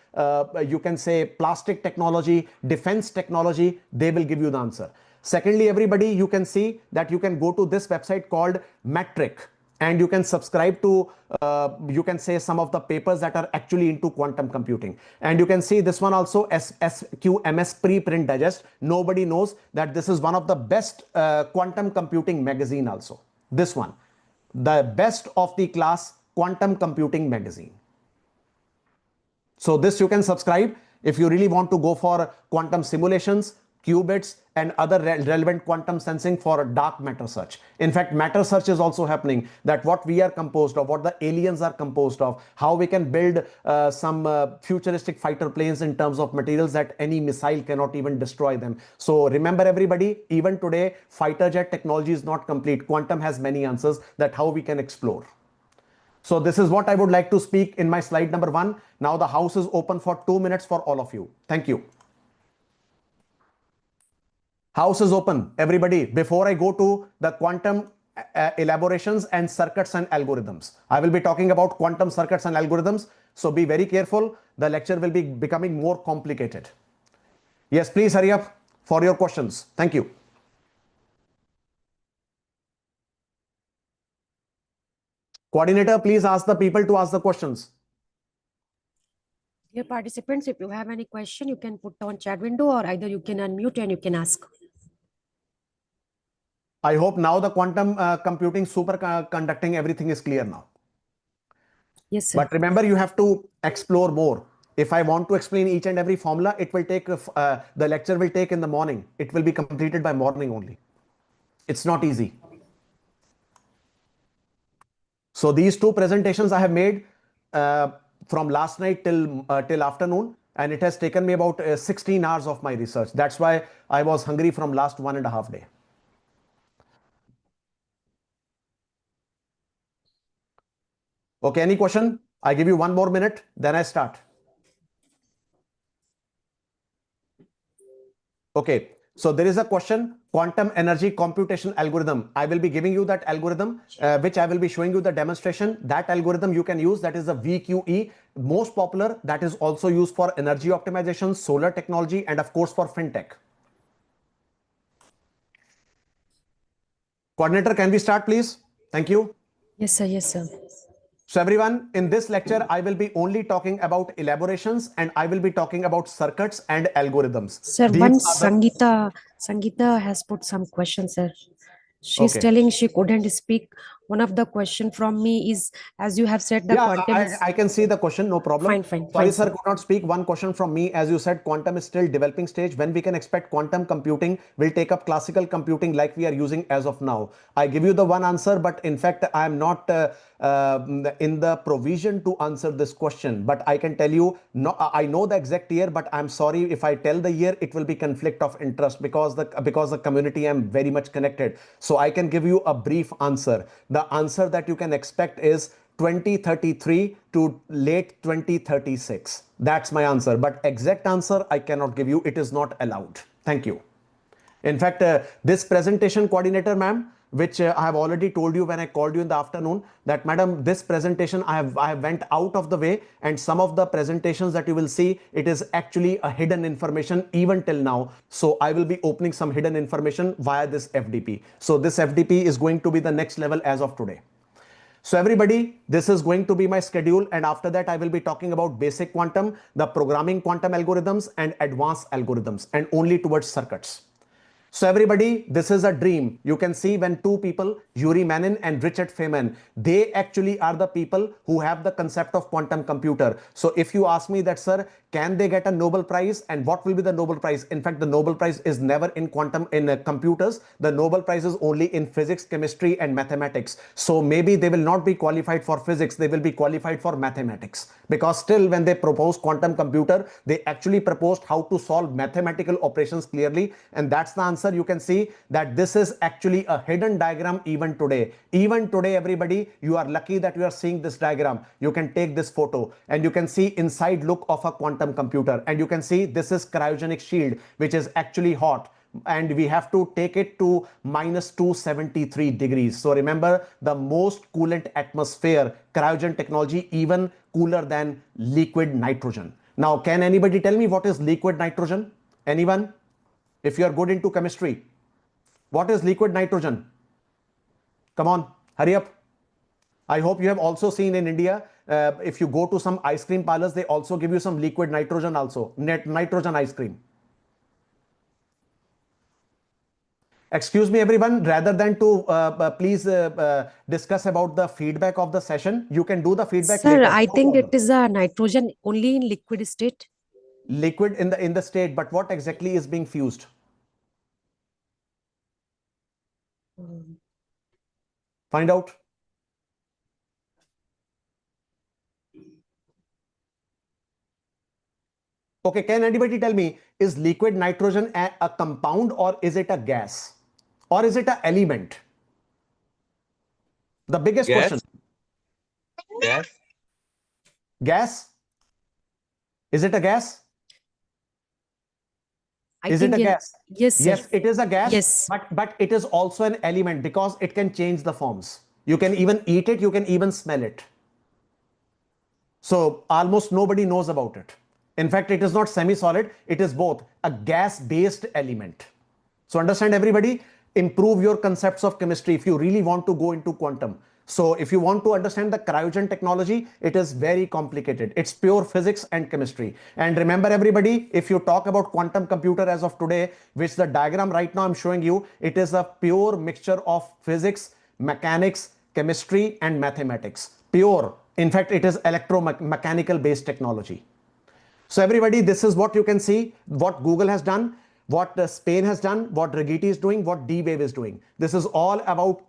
you can say plastic technology, defense technology, they will give you the answer. Secondly, everybody, you can see that you can go to this website called Metric, and you can subscribe to, you can say, some of the papers that are actually into quantum computing. And you can see this one also, SQMS Preprint Digest. Nobody knows that this is one of the best quantum computing magazine also. This one, the best of the class Quantum Computing Magazine. So this you can subscribe if you really want to go for quantum simulations, qubits, and other relevant quantum sensing for dark matter search. In fact, matter search is also happening, that what we are composed of, what the aliens are composed of, how we can build some futuristic fighter planes in terms of materials that any missile cannot even destroy them. So remember everybody, even today, fighter jet technology is not complete. Quantum has many answers that how we can explore. So this is what I would like to speak in my slide number 1. Now the house is open for 2 minutes for all of you. Thank you. House is open, everybody. Before I go to the quantum elaborations and circuits and algorithms, I will be talking about quantum circuits and algorithms. So be very careful. The lecture will be becoming more complicated. Yes, please hurry up for your questions. Thank you. Coordinator, please ask the people to ask the questions. Dear participants, if you have any question, you can put on chat window, or either you can unmute and you can ask. I hope now the quantum computing superconducting everything is clear now. Yes, sir. But remember, you have to explore more. If I want to explain each and every formula, it will take, the lecture will take in the morning. It will be completed by morning only. It's not easy. So these 2 presentations I have made from last night till afternoon, and it has taken me about 16 hours of my research. That's why I was hungry from last 1.5 days. Okay, any question? I give you 1 more minute, then I start. Okay, so there is a question, quantum energy computation algorithm. I will be giving you that algorithm, which I will be showing you the demonstration. That algorithm you can use, that is the VQE, most popular, that is also used for energy optimization, solar technology, and of course for fintech. Coordinator, can we start please? Thank you. Yes, sir. Yes, sir. So everyone, in this lecture, I will be only talking about elaborations, and I will be talking about circuits and algorithms. Sir, once Sangeeta has put some questions, sir. She's telling she couldn't speak. One of the question from me is, as you have said, the quantum is... I can see the question, no problem. Fine. Sorry, sir, could not speak. One question from me, as you said, quantum is still developing stage. When we can expect quantum computing will take up classical computing like we are using as of now? I give you the one answer, but in fact, I am not in the provision to answer this question. But I can tell you, no, I know the exact year, but I'm sorry if I tell the year, it will be conflict of interest because the community I'm very much connected. So I can give you a brief answer. The answer that you can expect is 2033 to late 2036. That's my answer. But exact answer I cannot give you. It is not allowed. Thank you. In fact, this presentation coordinator, ma'am, which I have already told you when I called you in the afternoon, that madam, this presentation I have went out of the way, and some of the presentations that you will see, it is actually a hidden information even till now. So I will be opening some hidden information via this FDP. So this FDP is going to be the next level as of today. So everybody, this is going to be my schedule, and after that I will be talking about basic quantum, the programming quantum algorithms, and advanced algorithms, and only towards circuits. So everybody, this is a dream. You can see when 2 people, Yuri Manin and Richard Feynman, they actually are the people who have the concept of quantum computer. So if you ask me that, sir, can they get a Nobel Prize, and what will be the Nobel Prize? In fact, the Nobel Prize is never in quantum, in computers. The Nobel Prize is only in physics, chemistry, and mathematics. So maybe they will not be qualified for physics. They will be qualified for mathematics, because still when they proposed quantum computer, they actually proposed how to solve mathematical operations clearly. And that's the answer. You can see that this is actually a hidden diagram even today. Even today, everybody, you are lucky that you are seeing this diagram. You can take this photo and you can see inside look of a quantum computer. And you can see this is cryogenic shield, which is actually hot. And we have to take it to minus 273 degrees. So remember, the most coolant atmosphere, cryogen technology, even cooler than liquid nitrogen. Now, can anybody tell me what is liquid nitrogen? Anyone? If you are good into chemistry, what is liquid nitrogen? Come on, hurry up. I hope you have also seen in India, if you go to some ice cream parlors, they also give you some liquid nitrogen also, nitrogen ice cream. Excuse me, everyone, rather than to please discuss about the feedback of the session, you can do the feedback Sir, later. I No think it problem. is a nitrogen only in liquid state. Liquid in the state, but what exactly is being fused? Find out. Okay, can anybody tell me, is liquid nitrogen a compound or is it a gas? Or is it an element? The biggest question. Gas. Gas? Is it a gas? Is it a yes. gas? Yes, sir. Yes, it is a gas, Yes. but it is also an element because it can change the forms. You can even eat it, you can even smell it. So almost nobody knows about it. In fact, it is not semi-solid, it is both a gas-based element. So understand, everybody, improve your concepts of chemistry if you really want to go into quantum. So if you want to understand the cryogen technology, it is very complicated. It's pure physics and chemistry. And remember, everybody, if you talk about quantum computer as of today, which the diagram right now I'm showing you, it is a pure mixture of physics, mechanics, chemistry, and mathematics. Pure. In fact, it is electromechanical based technology. So everybody, this is what you can see, what Google has done, what Spain has done, what Rigetti is doing, what D-Wave is doing. This is all about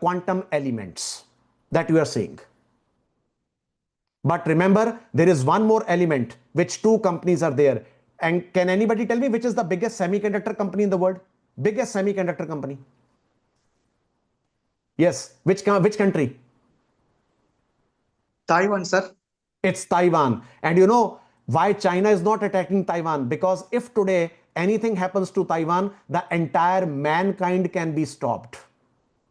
quantum elements that you are seeing. But remember, there is one more element which two companies are there. And can anybody tell me which is the biggest semiconductor company in the world? Biggest semiconductor company? Yes, which country? Taiwan, sir. It's Taiwan. And you know why China is not attacking Taiwan? Because if today anything happens to Taiwan, the entire mankind can be stopped.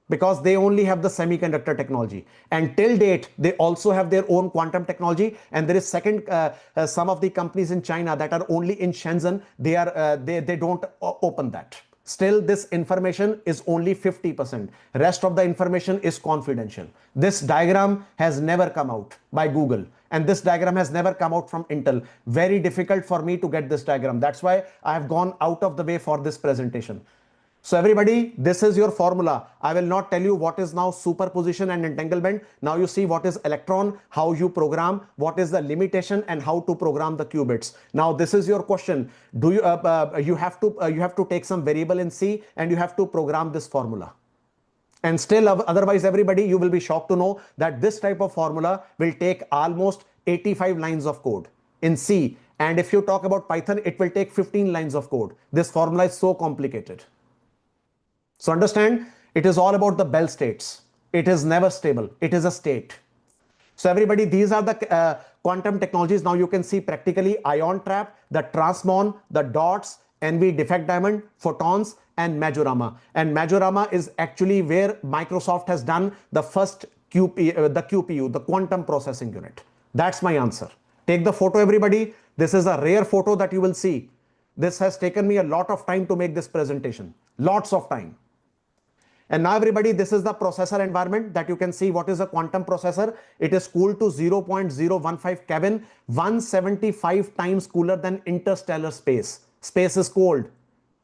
Because they only have the semiconductor technology, and till date they also have their own quantum technology. And there is some of the companies in China that are only in Shenzhen. They don't open that. Still, this information is only 50%. Rest of the information is confidential. This diagram has never come out by Google, and this diagram has never come out from Intel. Very difficult for me to get this diagram. That's why I have gone out of the way for this presentation. So everybody, this is your formula. I will not tell you what is now superposition and entanglement. Now you see what is electron, how you program, what is the limitation, and how to program the qubits. Now this is your question. Do you you have to take some variable in C and you have to program this formula. And still, otherwise, everybody, you will be shocked to know that this type of formula will take almost 85 lines of code in C. And if you talk about Python, it will take 15 lines of code. This formula is so complicated. So understand, it is all about the Bell states. It is never stable. It is a state. So everybody, these are the quantum technologies. Now you can see practically ion trap, the transmon, the dots, NV defect diamond, photons, and Majorama. And Majorama is actually where Microsoft has done the first QPU, the quantum processing unit. That's my answer. Take the photo, everybody. This is a rare photo that you will see. This has taken me a lot of time to make this presentation. Lots of time. And now everybody, this is the processor environment that you can see. What is a quantum processor? It is cooled to 0.015 Kelvin, 175 times cooler than interstellar space. Space is cold.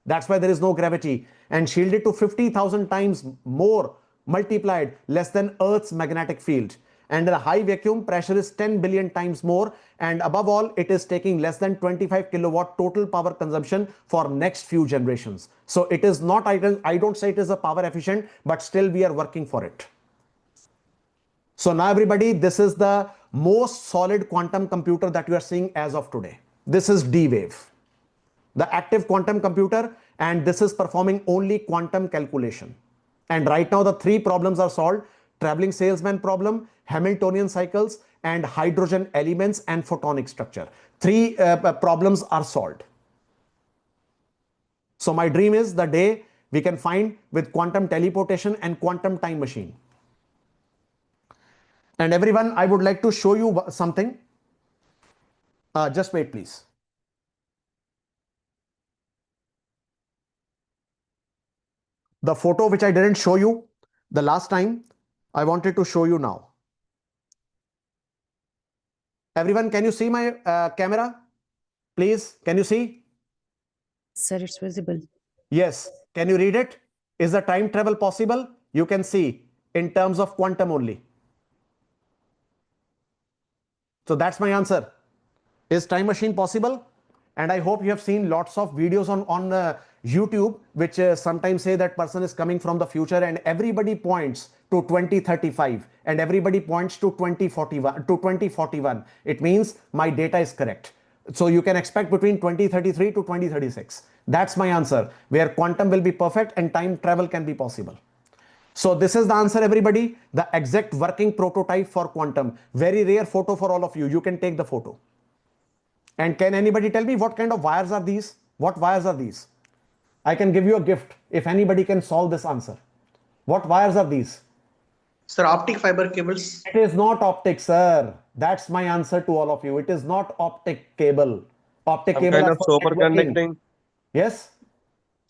That's why there is no gravity. And shielded to 50,000 times more, multiplied, less than Earth's magnetic field. And the high vacuum pressure is 10 billion times more. And above all, it is taking less than 25 kilowatt total power consumption for next few generations. So it is not, I don't say it is a power efficient, but still we are working for it. So now everybody, this is the most solid quantum computer that you are seeing as of today. This is D-Wave, the active quantum computer, and this is performing only quantum calculation. And right now the three problems are solved: traveling salesman problem, Hamiltonian cycles, and hydrogen elements and photonic structure. Three problems are solved. So my dream is the day we can find with quantum teleportation and quantum time machine. And everyone, I would like to show you something. Just wait, please. The photo which I didn't show you the last time, I wanted to show you now. Everyone, can you see my camera? Please, can you see? Sir, it's visible. Yes. Can you read it? Is the time travel possible? You can see in terms of quantum only. So that's my answer. Is time machine possible? And I hope you have seen lots of videos on YouTube, which sometimes say that person is coming from the future, and everybody points to 2035 and everybody points to 2041. It means my data is correct. So you can expect between 2033 to 2036. That's my answer, where quantum will be perfect and time travel can be possible. So this is the answer, everybody. The exact working prototype for quantum. Very rare photo for all of you. You can take the photo. And can anybody tell me what kind of wires are these? What wires are these? I can give you a gift if anybody can solve this answer. What wires are these? Sir, optic fiber cables. It is not optic, sir. That's my answer to all of you. It is not optic cable. Optic Some cable kind are of for networking. superconducting. Yes?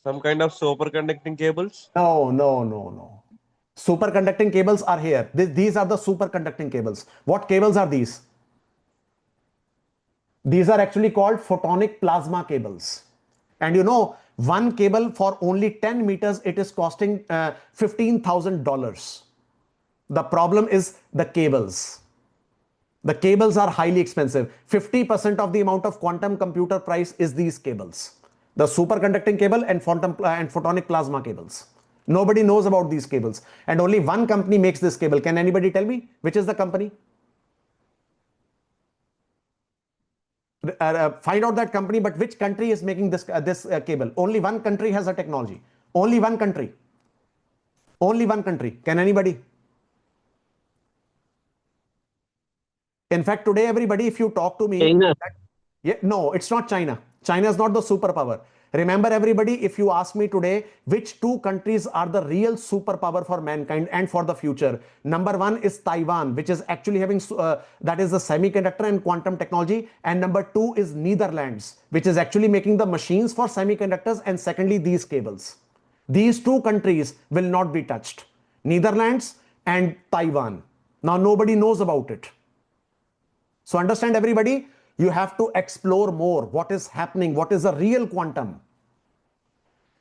Some kind of superconducting cables. No. Superconducting cables are here. These are the superconducting cables. What cables are these? These are actually called photonic plasma cables. And you know, one cable for only 10 meters, it is costing $15,000. The problem is the cables. The cables are highly expensive. 50% of the amount of quantum computer price is these cables. The superconducting cable and photonic plasma cables. Nobody knows about these cables. And only one company makes this cable. Can anybody tell me which is the company? Find out that company, but which country is making this cable? Only one country has a technology. Only one country. Only one country. Can anybody? In fact, today, everybody, if you talk to me, China. No, it's not China. China is not the superpower. Remember, everybody, if you ask me today, which two countries are the real superpower for mankind and for the future? Number one is Taiwan, which is actually having, that is the semiconductor and quantum technology. And number two is Netherlands, which is actually making the machines for semiconductors. And secondly, these cables. These two countries will not be touched. Netherlands and Taiwan. Now, nobody knows about it. So understand, everybody, you have to explore more what is happening, what is a real quantum.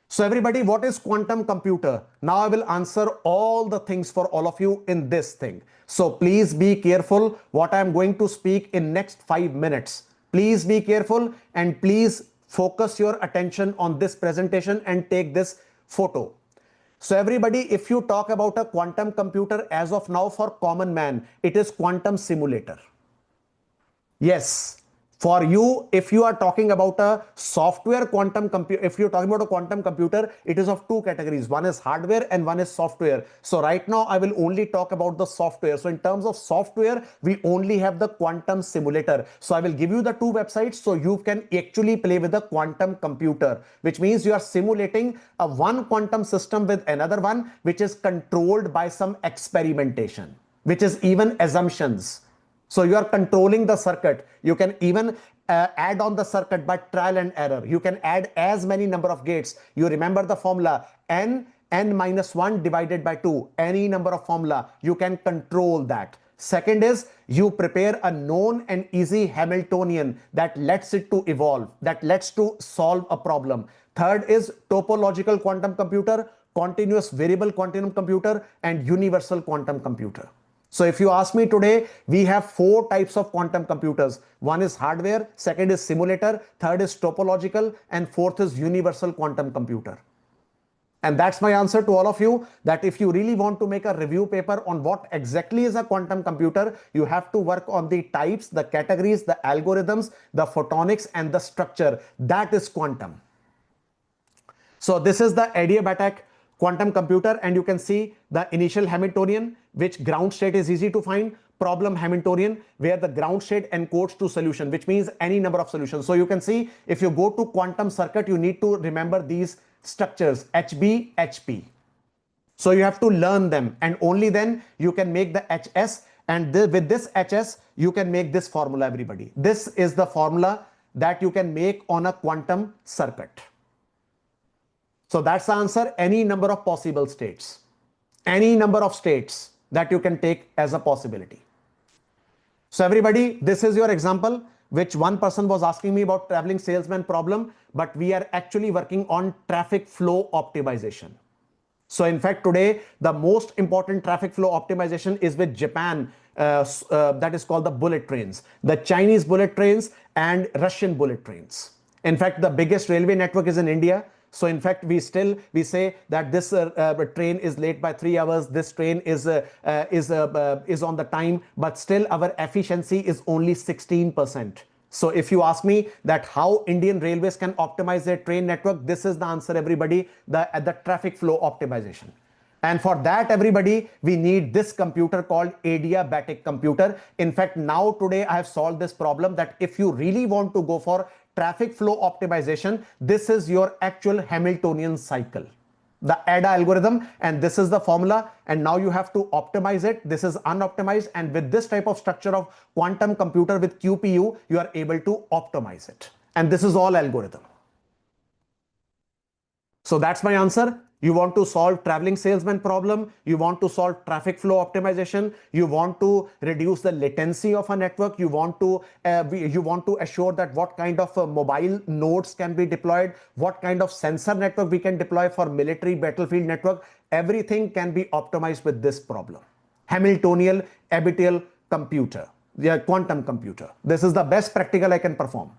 So everybody, what is quantum computer? Now I will answer all the things for all of you in this thing. So please be careful what I am going to speak in next 5 minutes. Please be careful and please focus your attention on this presentation and take this photo. So everybody, if you talk about a quantum computer as of now for common man, it is quantum simulator. Yes, for you, if you are talking about a software quantum computer, if you're talking about a quantum computer, it is of two categories. One is hardware and one is software. So right now, I will only talk about the software. So in terms of software, we only have the quantum simulator. So I will give you the two websites so you can actually play with the quantum computer, which means you are simulating a one quantum system with another one, which is controlled by some experimentation, which is even assumptions. So you are controlling the circuit. You can even add on the circuit by trial and error. You can add as many number of gates. You remember the formula n minus 1 divided by 2. Any number of formula, you can control that. Second is you prepare a known and easy Hamiltonian that lets it to evolve, that lets to solve a problem. Third is topological quantum computer, continuous variable quantum computer, and universal quantum computer. So if you ask me today, we have 4 types of quantum computers. One is hardware, second is simulator, third is topological, and fourth is universal quantum computer. And that's my answer to all of you, that if you really want to make a review paper on what exactly is a quantum computer, you have to work on the types, the categories, the algorithms, the photonics, and the structure. That is quantum. So this is the adiabatic quantum computer, and you can see the initial Hamiltonian, which ground state is easy to find, problem Hamiltonian, where the ground state encodes to solution, which means any number of solutions. So you can see if you go to quantum circuit, you need to remember these structures, HB, HP. So you have to learn them, and only then you can make the HS, and with this HS, you can make this formula, everybody. This is the formula that you can make on a quantum circuit. So that's the answer, any number of possible states. Any number of states that you can take as a possibility. So everybody, this is your example. which one person was asking me about traveling salesman problem, but we are actually working on traffic flow optimization. So in fact, today, the most important traffic flow optimization is with Japan, that is called the bullet trains, the Chinese bullet trains and Russian bullet trains. In fact, the biggest railway network is in India. So in fact, we say that this train is late by 3 hours. This train is on the time, but still our efficiency is only 16%. So if you ask me that how Indian Railways can optimize their train network, this is the answer, everybody, the traffic flow optimization. And for that, everybody, we need this computer called adiabatic computer. In fact, now today I have solved this problem that if you really want to go for traffic flow optimization, this is your actual Hamiltonian cycle, the ADA algorithm, and this is the formula, and now you have to optimize it. This is unoptimized, and with this type of structure of quantum computer with QPU, you are able to optimize it, and this is all algorithm. So that's my answer. You want to solve traveling salesman problem, you want to solve traffic flow optimization, you want to reduce the latency of a network, you want to assure that what kind of mobile nodes can be deployed, what kind of sensor network we can deploy for military battlefield network. Everything can be optimized with this problem. Hamiltonian abytial computer, the quantum computer. This is the best practical I can perform.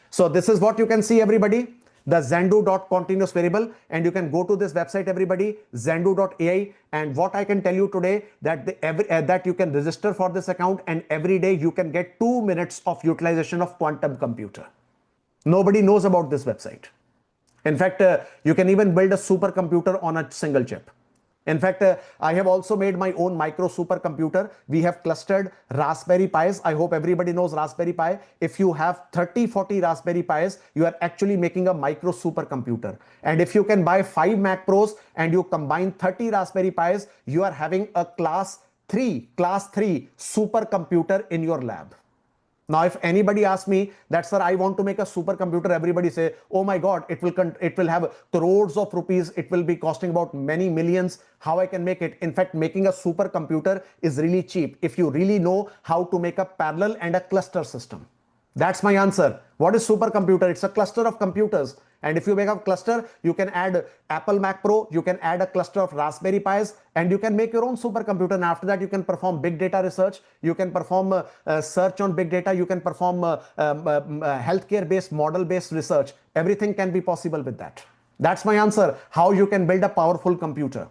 So this is what you can see, everybody. The Zandu.continuous variable, and you can go to this website, everybody, zandu.ai, and what I can tell you today that that you can register for this account, and every day you can get 2 minutes of utilization of quantum computer. Nobody knows about this website. In fact, you can even build a supercomputer on a single chip. In fact, I have also made my own micro supercomputer. We have clustered Raspberry Pis. I hope everybody knows Raspberry Pi. If you have 30, 40 Raspberry Pis, you are actually making a micro supercomputer. And if you can buy 5 Mac Pros and you combine 30 Raspberry Pis, you are having a class 3 supercomputer in your lab. Now, if anybody asks me that, sir, I want to make a supercomputer, everybody say, oh my God, it will have crores of rupees. It will be costing about many millions. How I can make it? In fact, making a supercomputer is really cheap if you really know how to make a parallel and a cluster system. That's my answer. What is supercomputer? It's a cluster of computers. And if you make a cluster, you can add Apple Mac Pro, you can add a cluster of Raspberry Pis, and you can make your own supercomputer. And after that, you can perform big data research. You can perform search on big data. You can perform healthcare-based, model-based research. Everything can be possible with that. That's my answer. How you can build a powerful computer.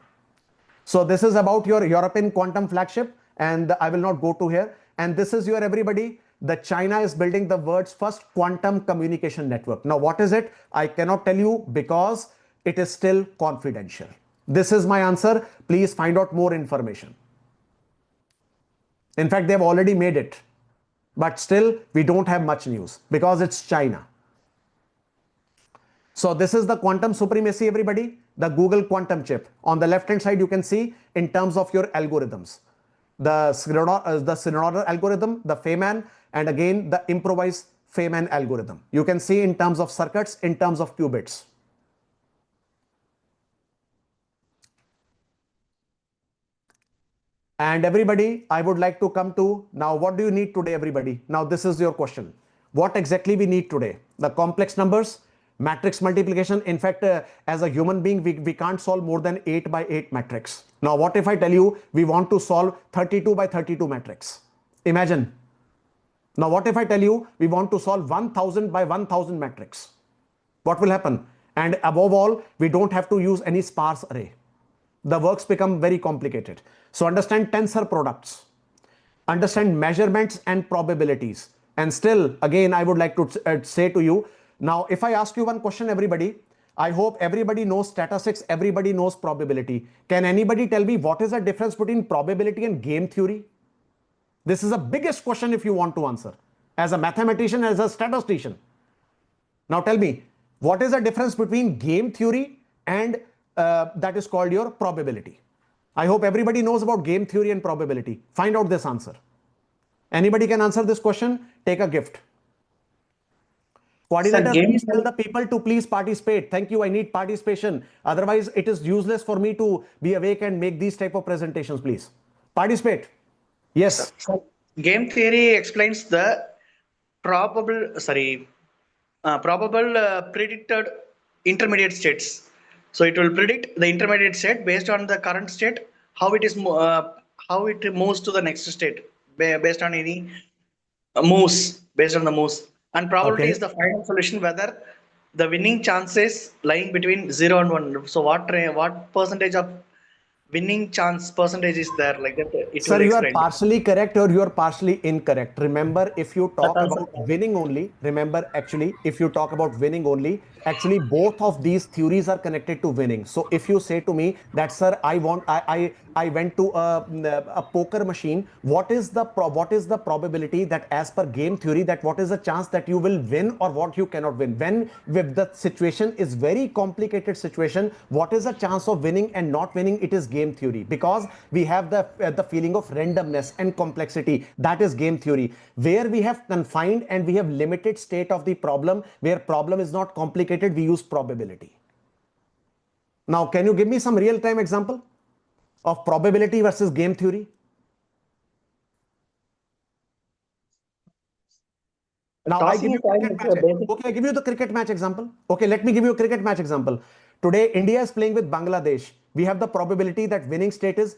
So this is about your European quantum flagship, and I will not go to here. And this is your everybody. The China is building the world's first quantum communication network. Now, what is it? I cannot tell you because it is still confidential. This is my answer. Please find out more information. In fact, they've already made it, but still we don't have much news because it's China. So this is the quantum supremacy, everybody, the Google quantum chip. On the left-hand side, you can see in terms of your algorithms, the Synodal algorithm, the Feynman, and again, the improvised Feynman algorithm. You can see in terms of circuits, in terms of qubits. And everybody, I would like to come to now, what do you need today, everybody? Now, this is your question. What exactly we need today? The complex numbers, matrix multiplication. In fact, as a human being, we can't solve more than 8 by 8 matrix. Now, what if I tell you we want to solve 32 by 32 matrix? Imagine. Now, what if I tell you we want to solve 1000 by 1000 matrix? What will happen? And above all, we don't have to use any sparse array. The works become very complicated. So understand tensor products, understand measurements and probabilities. And still, again, I would like to say to you, now, if I ask you one question, everybody, I hope everybody knows statistics, everybody knows probability. Can anybody tell me what is the difference between probability and game theory? This is the biggest question if you want to answer as a mathematician, as a statistician. Now tell me, what is the difference between game theory and that is called your probability? I hope everybody knows about game theory and probability. Find out this answer. Anybody can answer this question? Take a gift. Coordinator, please tell the people to please participate. Thank you. I need participation. Otherwise, it is useless for me to be awake and make these type of presentations. Please participate. Yes. So game theory explains the probable predicted intermediate states. So it will predict the intermediate state based on the current state, how it moves to the next state based on any moves, based on the moves. And probability is the final solution, whether the winning chances lying between 0 and 1. So what percentage of winning chance percentage is there, like that it Sir, will you are explain. partially correct or you are partially incorrect. Remember, if you talk That also about winning only, remember actually, if you talk about winning only, actually both of these theories are connected to winning. So if you say to me that, sir, I went to a poker machine, what is the probability that as per game theory, that what is the chance that you will win or what you cannot win? When if the situation is very complicated situation, what is the chance of winning and not winning? It is game theory, because we have the feeling of randomness and complexity. That is game theory. Where we have confined and we have limited state of the problem, where problem is not complicated, we use probability. Now, can you give me some real-time example of probability versus game theory? Now, I give you cricket match. Okay, I give you the cricket match example. Okay, let me give you a cricket match example. Today, India is playing with Bangladesh. We have the probability that winning state is,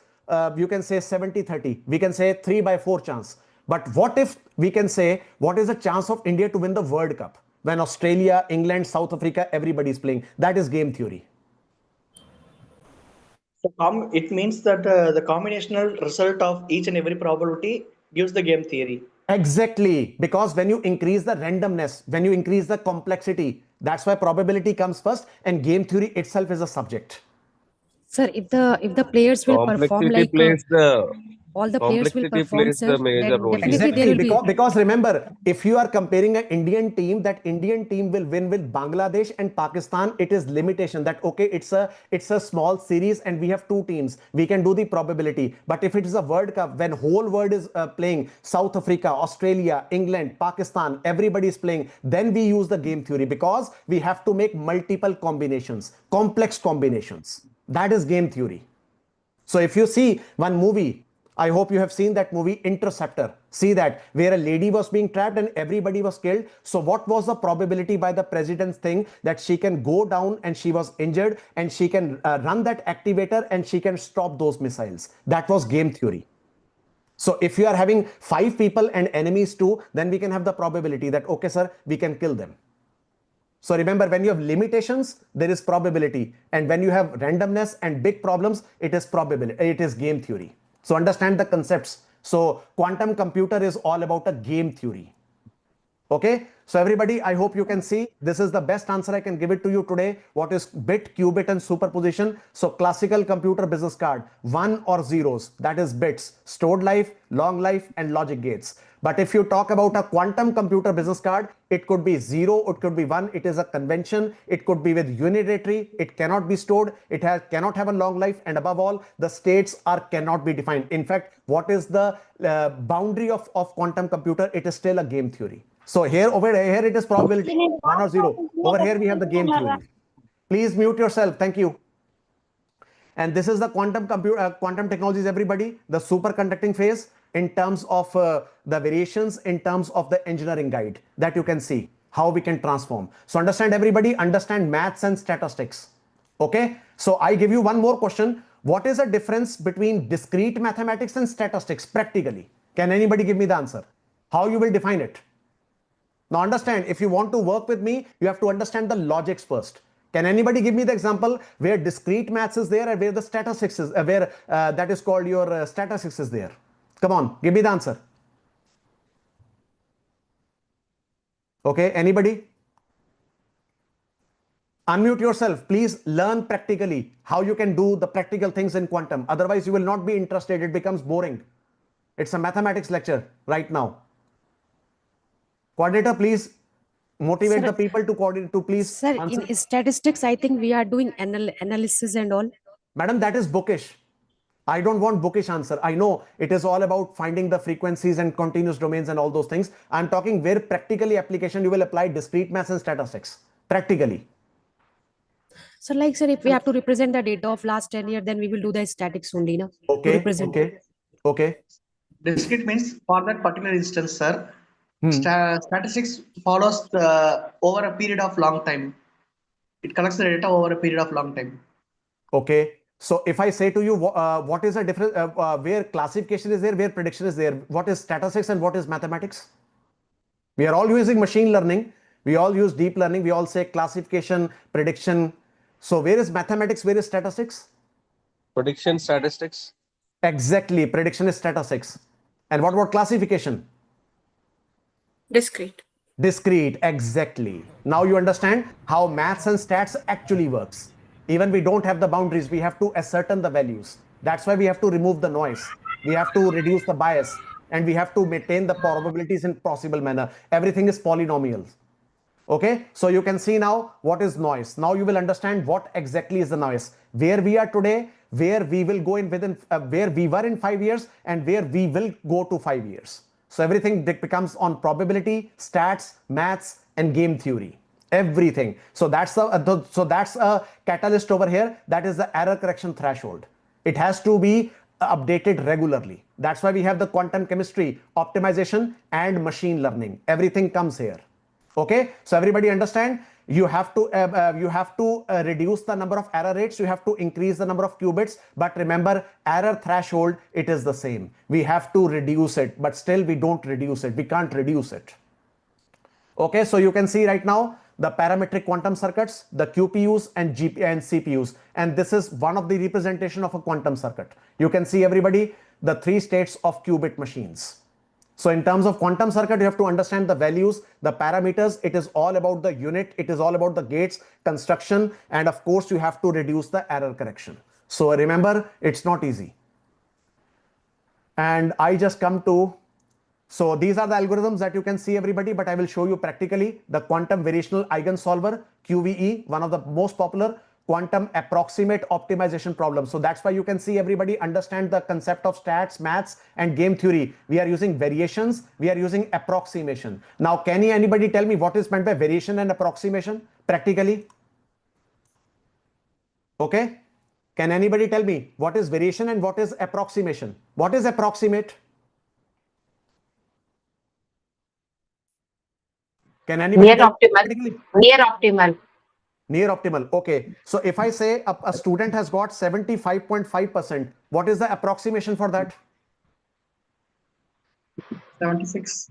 you can say 70-30. We can say 3/4 chance. But what if we can say, what is the chance of India to win the World Cup when Australia, England, South Africa, everybody is playing? That is game theory. So it means that the combinational result of each and every probability gives the game theory. Exactly, because when you increase the randomness, when you increase the complexity, that's why probability comes first, and game theory itself is a subject. Sir, if the players will perform like all the players will perform, sir, then definitely there will be. Because remember, if you are comparing an Indian team, that Indian team will win with Bangladesh and Pakistan. It is limitation that, okay, it's a small series and we have two teams. We can do the probability. But if it is a World Cup, when whole world is playing, South Africa, Australia, England, Pakistan, everybody is playing, then we use the game theory, because we have to make multiple combinations, complex combinations. That is game theory. So if you see one movie, I hope you have seen that movie Interceptor. See that, where a lady was being trapped and everybody was killed. So what was the probability by the president's thing that she can go down and she was injured and she can run that activator and she can stop those missiles? That was game theory. So if you are having 5 people and enemies too, then we can have the probability that, okay, sir, we can kill them. So remember, when you have limitations, there is probability. And when you have randomness and big problems, it is probability. It is game theory. So understand the concepts. So quantum computer is all about a game theory. Okay, so everybody, I hope you can see this is the best answer I can give it to you today. What is bit, qubit and superposition? So classical computer business card, 1 or zeros, that is bits, stored life, long life and logic gates. But if you talk about a quantum computer business card, it could be 0, it could be 1, it is a convention, it could be with unitary, it cannot be stored, it cannot have a long life, and above all, the states cannot be defined. In fact, what is the boundary of quantum computer? It is still a game theory. So over here it is probability 1 or 0. Over here we have the game theory. Please mute yourself. Thank you. And this is the quantum technologies, everybody, the superconducting phase in terms of the variations, in terms of the engineering guide that you can see how we can transform. So understand, everybody, understand maths and statistics. Okay. So I give you one more question. What is the difference between discrete mathematics and statistics practically? Can anybody give me the answer? How you will define it? Now understand, if you want to work with me, you have to understand the logics first. Can anybody give me the example where discrete maths is there and where the statistics is, where that is called your statistics is there? Come on, give me the answer. Okay, anybody? Unmute yourself. Please learn practically how you can do the practical things in quantum. Otherwise, you will not be interested. It becomes boring. It's a mathematics lecture right now. Coordinator, please motivate the people to coordinate, to please. Sir, in statistics, I think we are doing analysis and all. Madam, that is bookish. I don't want bookish answer. I know it is all about finding the frequencies and continuous domains and all those things. I'm talking where practically application you will apply discrete maths and statistics. Practically. So like, sir, if we have to represent the data of last 10 years, then we will do the statics only, no? Okay, okay, okay. Discrete means for that particular instance, sir, Statistics follows over a period of long time. It collects the data over a period of long time. Okay. So if I say to you, what is the difference where classification is there, where prediction is there? What is statistics and what is mathematics? We are all using machine learning. We all use deep learning. We all say classification, prediction. So where is mathematics? Where is statistics? Prediction statistics. Exactly. Prediction is statistics. And what about classification? Discrete. Discrete. Exactly. Now you understand how maths and stats actually works. Even we don't have the boundaries. We have to ascertain the values. That's why we have to remove the noise. We have to reduce the bias. And we have to maintain the probabilities in possible manner. Everything is polynomial. Okay, so you can see now what is noise. Now you will understand what exactly is the noise. Where we are today, where we will go in within, where we were in 5 years, and where we will go to 5 years. So everything becomes on probability, stats, maths, and game theory. Everything. So that's a catalyst over here. That is the error correction threshold. It has to be updated regularly. That's why we have the quantum chemistry, optimization, and machine learning. Everything comes here. Okay, so everybody understand, you have to reduce the number of error rates, you have to increase the number of qubits, but remember, error threshold, it is the same. We have to reduce it, but still we don't reduce it. We can't reduce it. Okay, so you can see right now the parametric quantum circuits, the QPUs and CPUs, and this is one of the representation of a quantum circuit. You can see everybody the 3 states of qubit machines. So in terms of quantum circuit, you have to understand the values, the parameters. It is all about the unit. It is all about the gates, construction, and of course, you have to reduce the error correction. So remember, it's not easy. And I just come to, so these are the algorithms that you can see everybody, but I will show you practically the quantum variational eigensolver, QVE, one of the most popular quantum approximate optimization problem. So that's why you can see everybody understand the concept of stats, maths, and game theory. We are using variations, we are using approximation. Now, can anybody tell me what is meant by variation and approximation practically? Okay. Can anybody tell me what is variation and what is approximation? What is approximate? Can anybody Near optimal. Near optimal. Near optimal. Okay. So if I say a student has got 75.5%, what is the approximation for that? 76.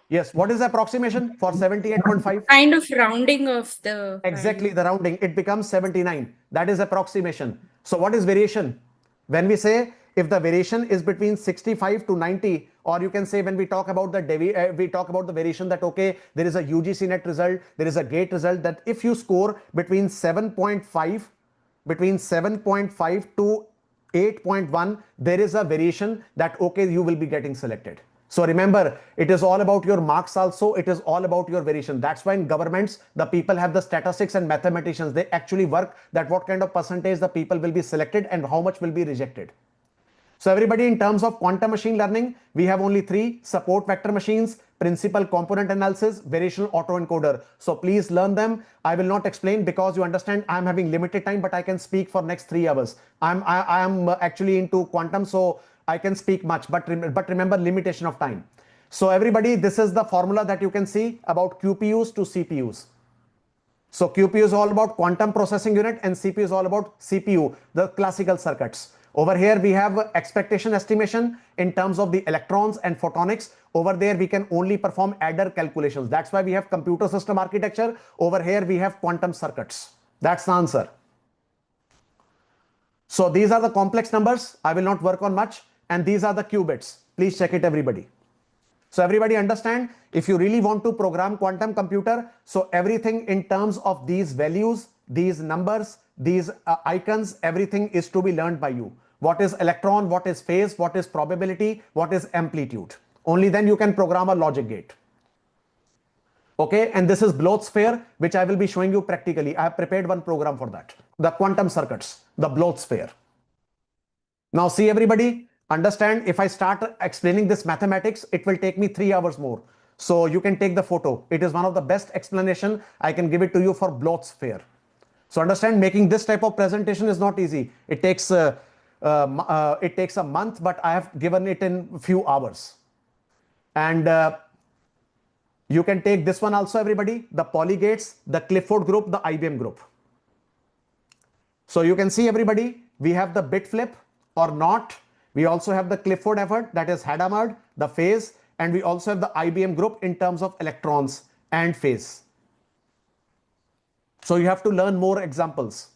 Yes. What is the approximation for 78.5? Kind of rounding of the. Exactly. The rounding. It becomes 79. That is approximation. So what is variation? When we say if the variation is between 65 to 90, or you can say when we talk about the variation that okay, there is a UGC net result, there is a gate result, that if you score between 7.5 to 8.1, there is a variation that okay, you will be getting selected. So remember, it is all about your marks also. It is all about your variation. That's why in governments, the people have the statistics and mathematicians. They actually work that what kind of percentage the people will be selected and how much will be rejected. So everybody, in terms of quantum machine learning, we have only 3: support vector machines, principal component analysis, variational autoencoder. So please learn them. I will not explain because you understand I'm having limited time, but I can speak for next 3 hours. I am actually into quantum, so I can speak much, but remember limitation of time. So everybody, this is the formula that you can see about QPUs to CPUs. So QPU is all about quantum processing unit and CPU is all about CPU, the classical circuits. Over here we have expectation estimation in terms of the electrons and photonics. Over there we can only perform adder calculations. That's why we have computer system architecture. Over here we have quantum circuits. That's the answer. So these are the complex numbers. I will not work on much. And these are the qubits. Please check it, everybody. So everybody understand, if you really want to program quantum computer, so everything in terms of these values, these numbers, these icons, everything is to be learned by you. What is electron, what is phase, what is probability, what is amplitude. Only then you can program a logic gate. Okay, and this is Bloch sphere, which I will be showing you practically. I have prepared one program for that. The quantum circuits, the Bloch sphere. Now see everybody, understand, if I start explaining this mathematics, it will take me 3 hours more. So you can take the photo. It is one of the best explanation. I can give it to you for Bloch sphere. So understand, making this type of presentation is not easy. It takes a month, but I have given it in few hours. And You can take this one also, everybody, the Polygates, the Clifford group, the IBM group. So you can see, everybody, we have the bit flip or not. We also have the Clifford effort, that is Hadamard, the phase, and we also have the IBM group in terms of electrons and phase. So you have to learn more examples.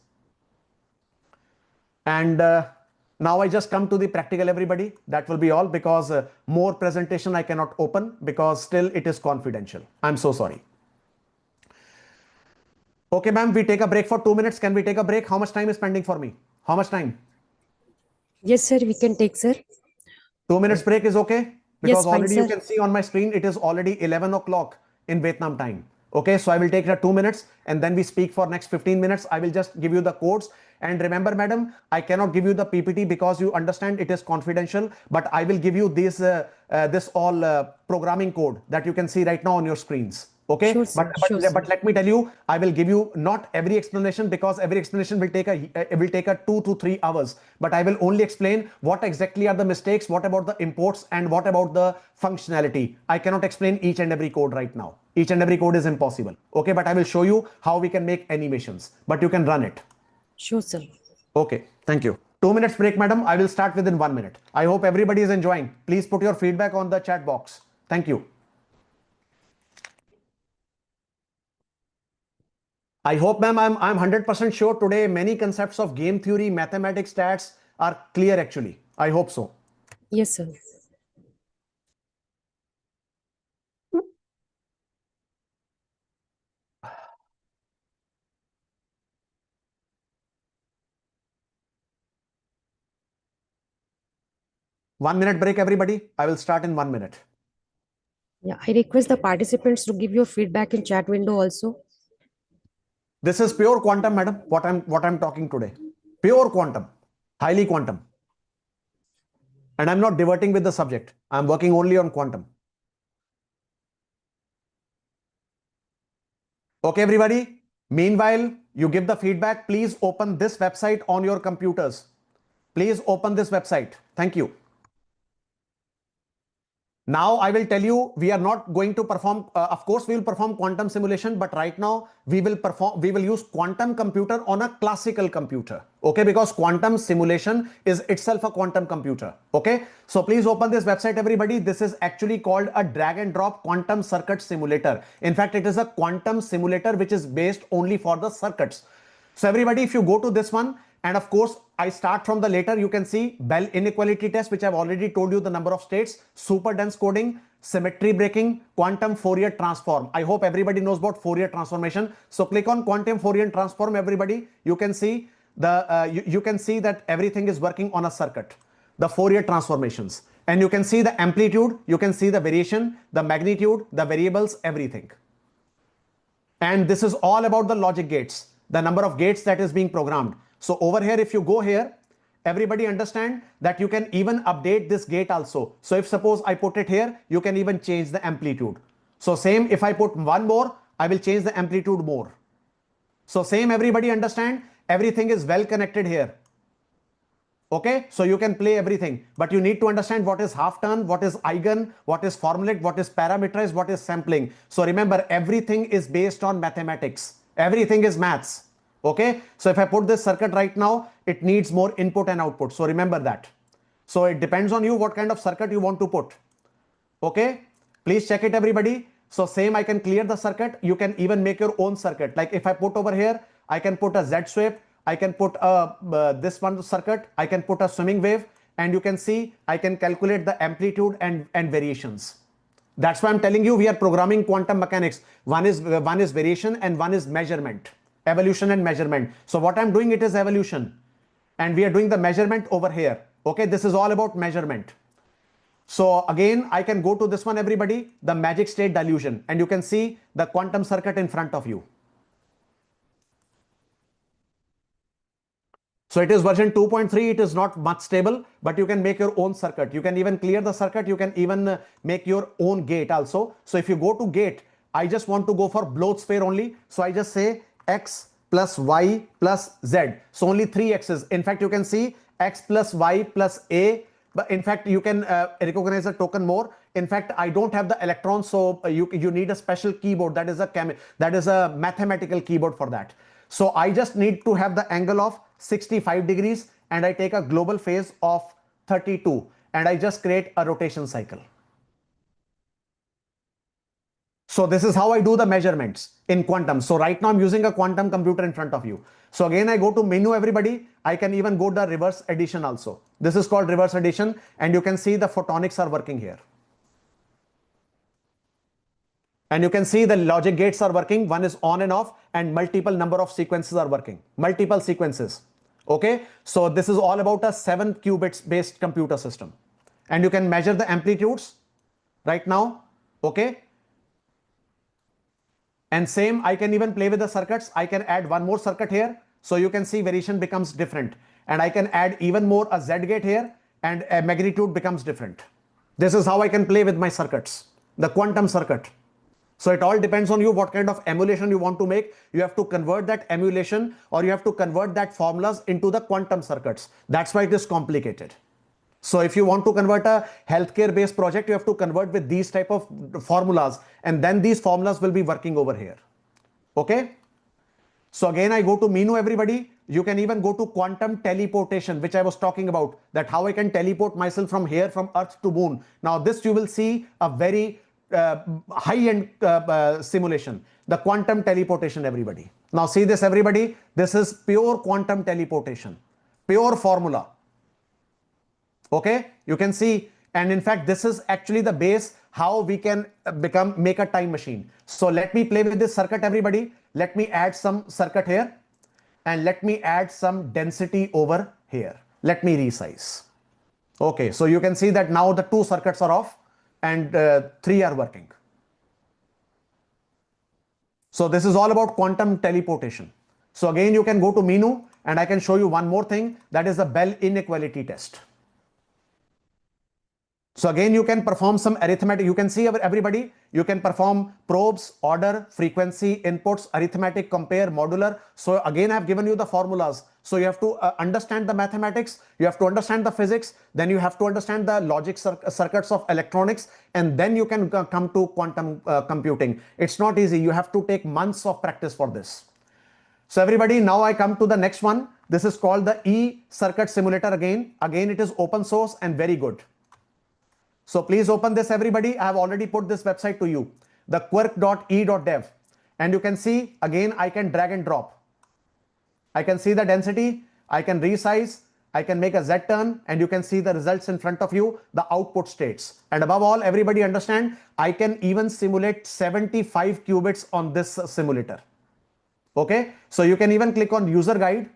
And now I just come to the practical, everybody. That will be all, because more presentation I cannot open because still it is confidential. I'm so sorry. Okay, ma'am, we take a break for 2 minutes. Can we take a break? How much time is pending for me? How much time? Yes, sir, we can take, sir. 2 minutes break is okay? Because Yes, fine, already you sir. can see on my screen, it is already 11 o'clock in Vietnam time. Okay, so I will take 2 minutes and then we speak for next 15 minutes. I will just give you the codes. And remember, madam, I cannot give you the PPT because you understand it is confidential, but I will give you this all programming code that you can see right now on your screens. Okay, Sure, sir. Sure, sir. but let me tell you, I will give you not every explanation, because every explanation will take a 2 to 3 hours. But I will only explain what exactly are the mistakes, what about the imports, and what about the functionality. I cannot explain each and every code right now. Each and every code is impossible. Okay, but I will show you how we can make animations, but you can run it. Sure, sir. Okay, thank you. 2 minutes break, madam. I will start within 1 minute. I hope everybody is enjoying. Please put your feedback on the chat box. Thank you. I hope, ma'am, I'm 100% sure today many concepts of game theory, mathematics, stats are clear actually. I hope so. Yes, sir. One minute break, everybody. I will start in 1 minute. Yeah, I request the participants to give your feedback in chat window also. This is pure quantum, madam. What I'm talking today. Pure quantum, highly quantum. And I'm not diverting with the subject. I'm working only on quantum. Okay, everybody. Meanwhile, you give the feedback. Please open this website on your computers. Please open this website. Thank you. Now I will tell you, we are not going to perform, of course we will perform quantum simulation, but right now we will use quantum computer on a classical computer. Okay, because quantum simulation is itself a quantum computer. Okay, so please open this website, everybody. This is actually called a drag and drop quantum circuit simulator. In fact, it is a quantum simulator which is based only for the circuits. So everybody, if you go to this one, and of course, I start from the later, you can see Bell inequality test, which I've already told you the number of states, super dense coding, symmetry breaking, quantum Fourier transform. I hope everybody knows about Fourier transformation. So click on quantum Fourier transform, everybody. You can see you can see that everything is working on a circuit, the Fourier transformations. And you can see the amplitude, you can see the variation, the magnitude, the variables, everything. And this is all about the logic gates, the number of gates that is being programmed. So over here, if you go here, everybody understand that you can even update this gate also. So if suppose I put it here, you can even change the amplitude. So same, if I put one more, I will change the amplitude more. So same, everybody understand, everything is well connected here. Okay, so you can play everything, but you need to understand what is half turn, what is eigen, what is formulaic, what is parameterized, what is sampling. So remember, everything is based on mathematics. Everything is maths. Okay, so if I put this circuit right now, it needs more input and output. So remember that. So it depends on you what kind of circuit you want to put. Okay, please check it, everybody. So same, I can clear the circuit. You can even make your own circuit. Like if I put over here, I can put a Z sweep. I can put this one circuit. I can put a swimming wave, and you can see I can calculate the amplitude and variations. That's why I'm telling you we are programming quantum mechanics. One is variation and one is measurement, evolution and measurement. So what I'm doing, it is evolution, and we are doing the measurement over here. Okay, this is all about measurement. So again, I can go to this one, everybody, the magic state dilution, and you can see the quantum circuit in front of you. So it is version 2.3. It is not much stable, but you can make your own circuit. You can even clear the circuit. You can even make your own gate also. So if you go to gate, I just want to go for Bloch sphere only. So I just say X plus Y plus Z. So only 3 X's. In fact, you can see X plus Y plus A but in fact, you can recognize the token more. In fact, I don't have the electrons, so you need a special keyboard. That is a mathematical keyboard for that. So I just need to have the angle of 65 degrees, and I take a global phase of 32, and I just create a rotation cycle. So this is how I do the measurements in quantum. So right now I'm using a quantum computer in front of you. So again, I go to menu, everybody. I can even go to reverse addition also. This is called reverse addition, and you can see the photonics are working here. And you can see the logic gates are working. One is on and off, and multiple number of sequences are working. Multiple sequences. Okay. So this is all about a 7 qubits based computer system. And you can measure the amplitudes right now. Okay. And same, I can even play with the circuits. I can add one more circuit here. So you can see variation becomes different. And I can add even more a Z gate here, and a magnitude becomes different. This is how I can play with my circuits, the quantum circuit. So it all depends on you what kind of emulation you want to make. You have to convert that emulation, or you have to convert that formulas into the quantum circuits. That's why it is complicated. So if you want to convert a healthcare based project, you have to convert with these type of formulas, and then these formulas will be working over here. Okay. So again, I go to menu, everybody. You can even go to quantum teleportation, which I was talking about, that how I can teleport myself from here, from Earth to Moon. Now this you will see a very high-end simulation, the quantum teleportation, everybody. Now see this, everybody. This is pure quantum teleportation, pure formula. Okay, you can see, and in fact, this is actually the base how we can make a time machine. So let me play with this circuit, everybody. Let me add some circuit here, and let me add some density over here. Let me resize. Okay, so you can see that now the 2 circuits are off, and 3 are working. So this is all about quantum teleportation. So again, you can go to menu, and I can show you one more thing, that is the Bell inequality test. So again, you can perform some arithmetic. You can see, everybody, you can perform probes, order, frequency, inputs, arithmetic, compare, modular. So again, I've given you the formulas. So you have to understand the mathematics, you have to understand the physics, then you have to understand the logic circuits of electronics, and then you can come to quantum computing. It's not easy. You have to take months of practice for this. So everybody, now I come to the next one. This is called the E-circuit simulator again. Again, it is open source and very good. So please open this, everybody. I have already put this website to you, the quirk.e.dev. And you can see, again, I can drag and drop. I can see the density. I can resize. I can make a Z turn, and you can see the results in front of you, the output states. And above all, everybody understand, I can even simulate 75 qubits on this simulator. Okay. So you can even click on user guide,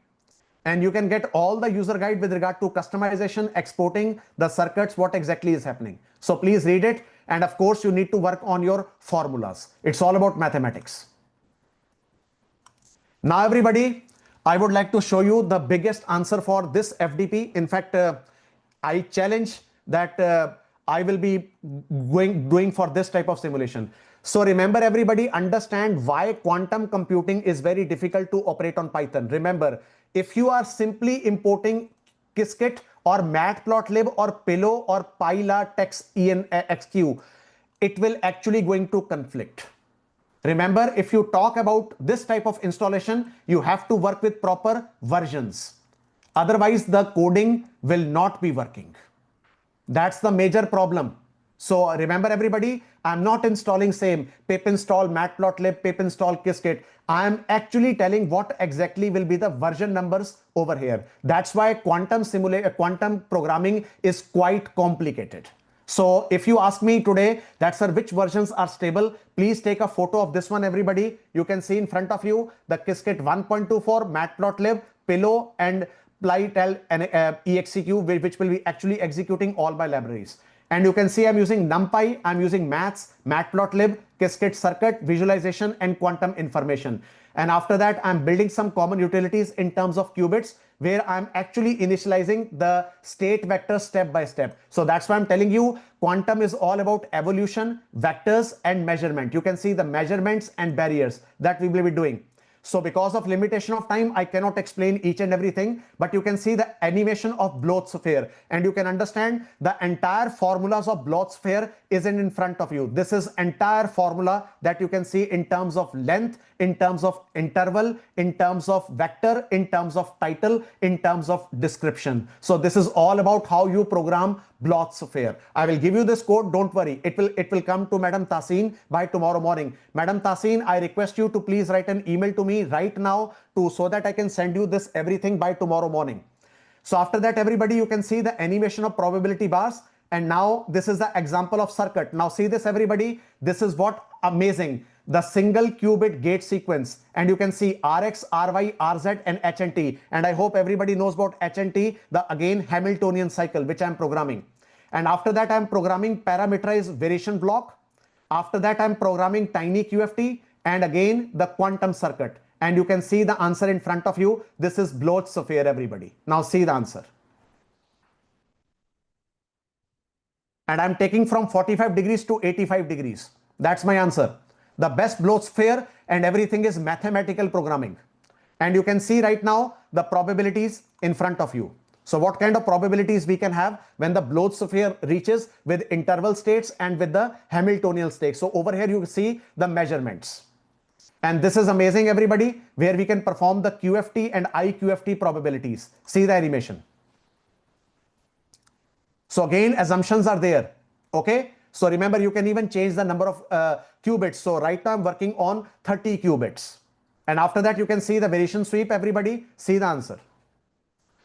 and you can get all the user guide with regard to customization, exporting the circuits, what exactly is happening. So please read it. And of course, you need to work on your formulas. It's all about mathematics. Now, everybody, I would like to show you the biggest answer for this FDP. In fact, I challenge that I will be doing for this type of simulation. So remember, everybody, understand why quantum computing is very difficult to operate on Python. Remember, if you are simply importing Qiskit or Matplotlib or Pillow or PyLaTeX ENXQ, it will actually going to conflict. Remember, if you talk about this type of installation, you have to work with proper versions. Otherwise, the coding will not be working. That's the major problem. So remember, everybody, I'm not installing same pip install Matplotlib, pip install Qiskit. I am actually telling what exactly will be the version numbers over here. That's why quantum programming is quite complicated. So if you ask me today that, sir, which versions are stable, please take a photo of this one, everybody. You can see in front of you the Qiskit 1.24, Matplotlib, Pillow, and PyTel and EXEQ, which will be actually executing all my libraries. And you can see I'm using NumPy, I'm using maths, Matplotlib, Qiskit circuit, visualization, and quantum information. And after that, I'm building some common utilities in terms of qubits, where I'm actually initializing the state vectors step by step. So that's why I'm telling you, quantum is all about evolution, vectors, and measurement. You can see the measurements and barriers that we will be doing. So because of limitation of time, I cannot explain each and everything, but you can see the animation of Bloch's sphere, and you can understand the entire formulas of Bloch's sphere isn't in front of you. This is entire formula that you can see in terms of length, in terms of interval, in terms of vector, in terms of title, in terms of description. So this is all about how you program Bloch's sphere. I will give you this code. Don't worry. It will come to Madam Tasin by tomorrow morning. Madam Tasin, I request you to please write an email to me right now so that I can send you this everything by tomorrow morning. So after that, everybody, you can see the animation of probability bars. And now this is the example of circuit. Now see this, everybody. This is what amazing. The single qubit gate sequence, and you can see Rx, Ry, Rz, and H and T. And I hope everybody knows about H and T, the again Hamiltonian cycle, which I'm programming. And after that, I'm programming parameterized variation block. After that, I'm programming tiny QFT, and again the quantum circuit. And you can see the answer in front of you. This is Bloch's sphere, everybody. Now see the answer. And I'm taking from 45 degrees to 85 degrees. That's my answer. The best Bloch's sphere, and everything is mathematical programming. And you can see right now the probabilities in front of you. So what kind of probabilities we can have when the Bloch's sphere reaches with interval states and with the Hamiltonian states. So over here you see the measurements. And this is amazing, everybody, where we can perform the QFT and IQFT probabilities. See the animation. So again, assumptions are there. Okay. So remember, you can even change the number of qubits. So right now I'm working on 30 qubits. And after that, you can see the variation sweep, everybody. See the answer.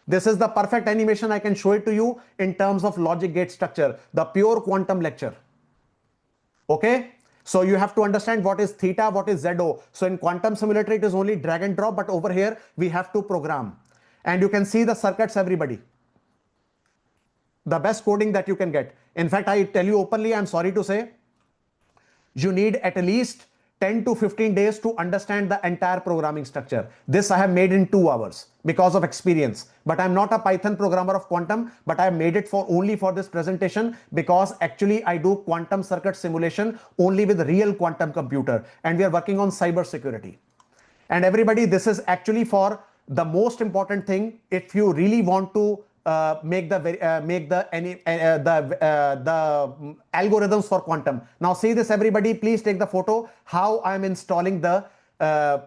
This is the perfect animation. I can show it to you in terms of logic gate structure, the pure quantum lecture. Okay. So you have to understand what is theta, what is ZO. So in quantum simulator, it is only drag and drop, but over here we have to program. And you can see the circuits, everybody. The best coding that you can get. In fact, I tell you openly, I'm sorry to say, you need at least 10 to 15 days to understand the entire programming structure. This I have made in 2 hours because of experience. But I'm not a Python programmer of quantum, but I have made it only for this presentation because actually I do quantum circuit simulation only with real quantum computer, and we are working on cyber security. And everybody, this is actually for the most important thing. If you really want to make the algorithms for quantum. Now see this, everybody. Please take the photo how I am installing the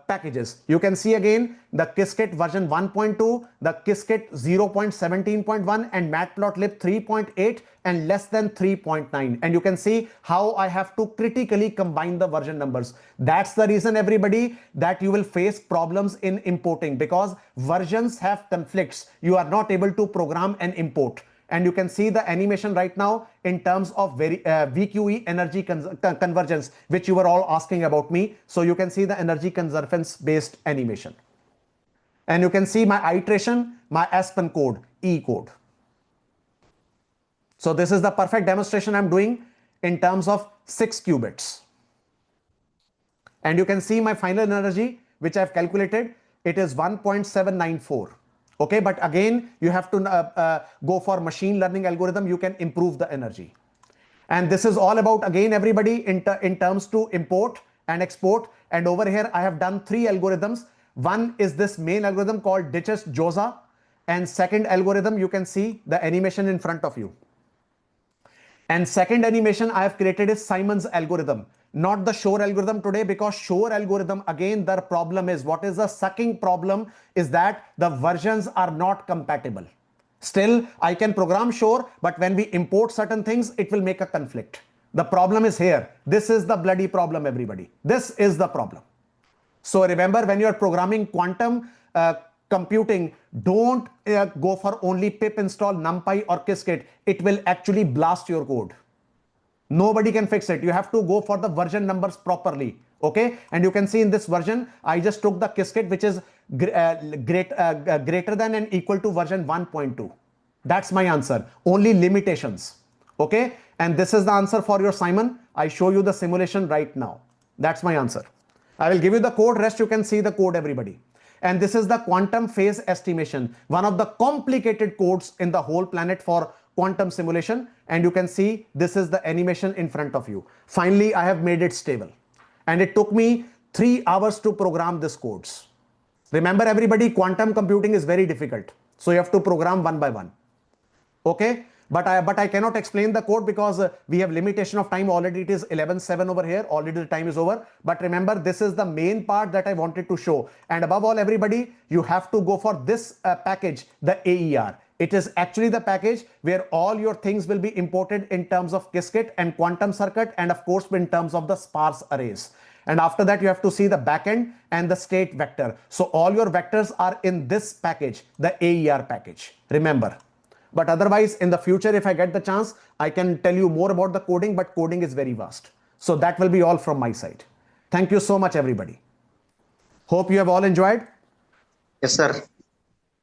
packages. You can see again the Qiskit version 1.2, the Qiskit 0.17.1, and Matplotlib 3.8 and less than 3.9. And you can see how I have to critically combine the version numbers. That's the reason, everybody, that you will face problems in importing, because versions have conflicts. You are not able to program and import. And you can see the animation right now in terms of VQE energy convergence, which you were all asking about me. So you can see the energy convergence based animation. And you can see my iteration, my Aspen code, E code. So this is the perfect demonstration I'm doing in terms of 6 qubits. And you can see my final energy, which I've calculated. It is 1.794. Okay, but again, you have to go for machine learning algorithm. You can improve the energy. And this is all about, again, everybody, in terms to import and export. And over here, I have done 3 algorithms. One is this main algorithm called Ditches-Joza. And second algorithm, you can see the animation in front of you. And second animation I have created is Simon's algorithm, not the Shor algorithm today, because Shor algorithm, again, the problem is, what is the sucking problem is that the versions are not compatible. Still, I can program Shor, but when we import certain things, it will make a conflict. The problem is here. This is the bloody problem, everybody. This is the problem. So remember, when you are programming quantum computing, don't go for only pip install NumPy or Qiskit. It will actually blast your code. Nobody can fix it. You have to go for the version numbers properly. Okay. And you can see in this version, I just took the Qiskit, which is greater than and equal to version 1.2. That's my answer. Only limitations. Okay. And this is the answer for your Simon. I show you the simulation right now. That's my answer. I will give you the code. Rest you can see the code, everybody. And this is the quantum phase estimation, one of the complicated codes in the whole planet for quantum simulation. And you can see this is the animation in front of you. Finally, I have made it stable. And it took me 3 hours to program these codes. Remember everybody, quantum computing is very difficult. So you have to program one by one. Okay, but I cannot explain the code because we have limitation of time. Already it is 11:07 over here. Already the time is over. But remember, this is the main part that I wanted to show. And above all, everybody, you have to go for this package, the AER. It is actually the package where all your things will be imported in terms of Qiskit and quantum circuit, and of course in terms of the sparse arrays. And after that, you have to see the backend and the state vector. So all your vectors are in this package, the AER package. Remember. But otherwise, in the future, if I get the chance, I can tell you more about the coding, but coding is very vast. So that will be all from my side. Thank you so much, everybody. Hope you have all enjoyed. Yes, sir.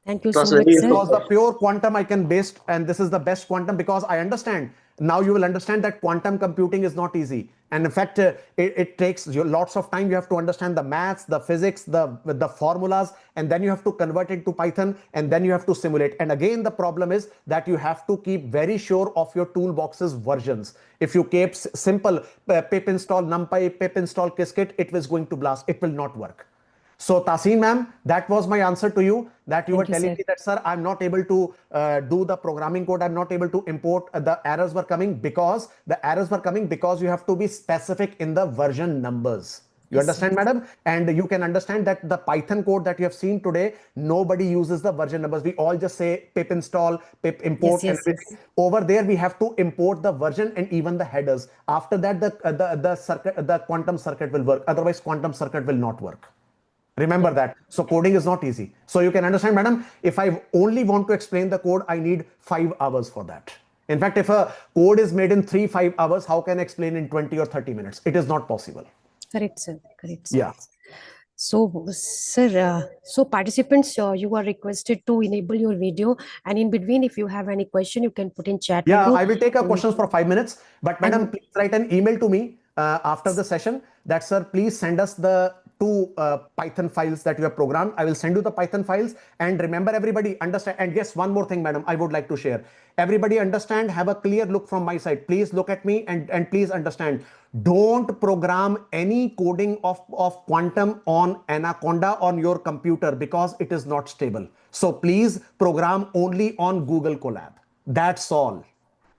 Thank you so much, sir. Because the pure quantum I can base, and this is the best quantum because I understand. Now you will understand that quantum computing is not easy. And in fact, it takes you lots of time. You have to understand the maths, the physics, the formulas, and then you have to convert it to Python, and then you have to simulate. And again, the problem is that you have to keep very sure of your toolbox's versions. If you keep simple pip install NumPy, pip install Qiskit, it was going to blast. It will not work. So Tasin ma'am, that was my answer to you, that you were telling me that, sir, I'm not able to do the programming code. I'm not able to import. The errors were coming because you have to be specific in the version numbers. You understand, madam? And you can understand that the Python code that you have seen today, nobody uses the version numbers. We all just say pip install, pip import, and everything. Over there, we have to import the version and even the headers. After that, the quantum circuit will work. Otherwise, quantum circuit will not work. Remember that. So coding is not easy. So you can understand, madam, if I only want to explain the code, I need 5 hours for that. In fact, if a code is made in 3-5 hours, how can I explain in 20 or 30 minutes? It is not possible. Correct, sir. Correct, sir. Yeah. So, sir, so participants, you are requested to enable your video, and in between, if you have any question, you can put in chat. Yeah, I will take a questions for 5 minutes. But madam, please write an email to me after the session that, sir, please send us the 2 Python files that you have programmed. I will send you the Python files. And remember, everybody understand. And yes, one more thing, madam, I would like to share. Everybody understand, have a clear look from my side. Please look at me and please understand. Don't program any coding of quantum on Anaconda on your computer because it is not stable. So please program only on Google Colab. That's all.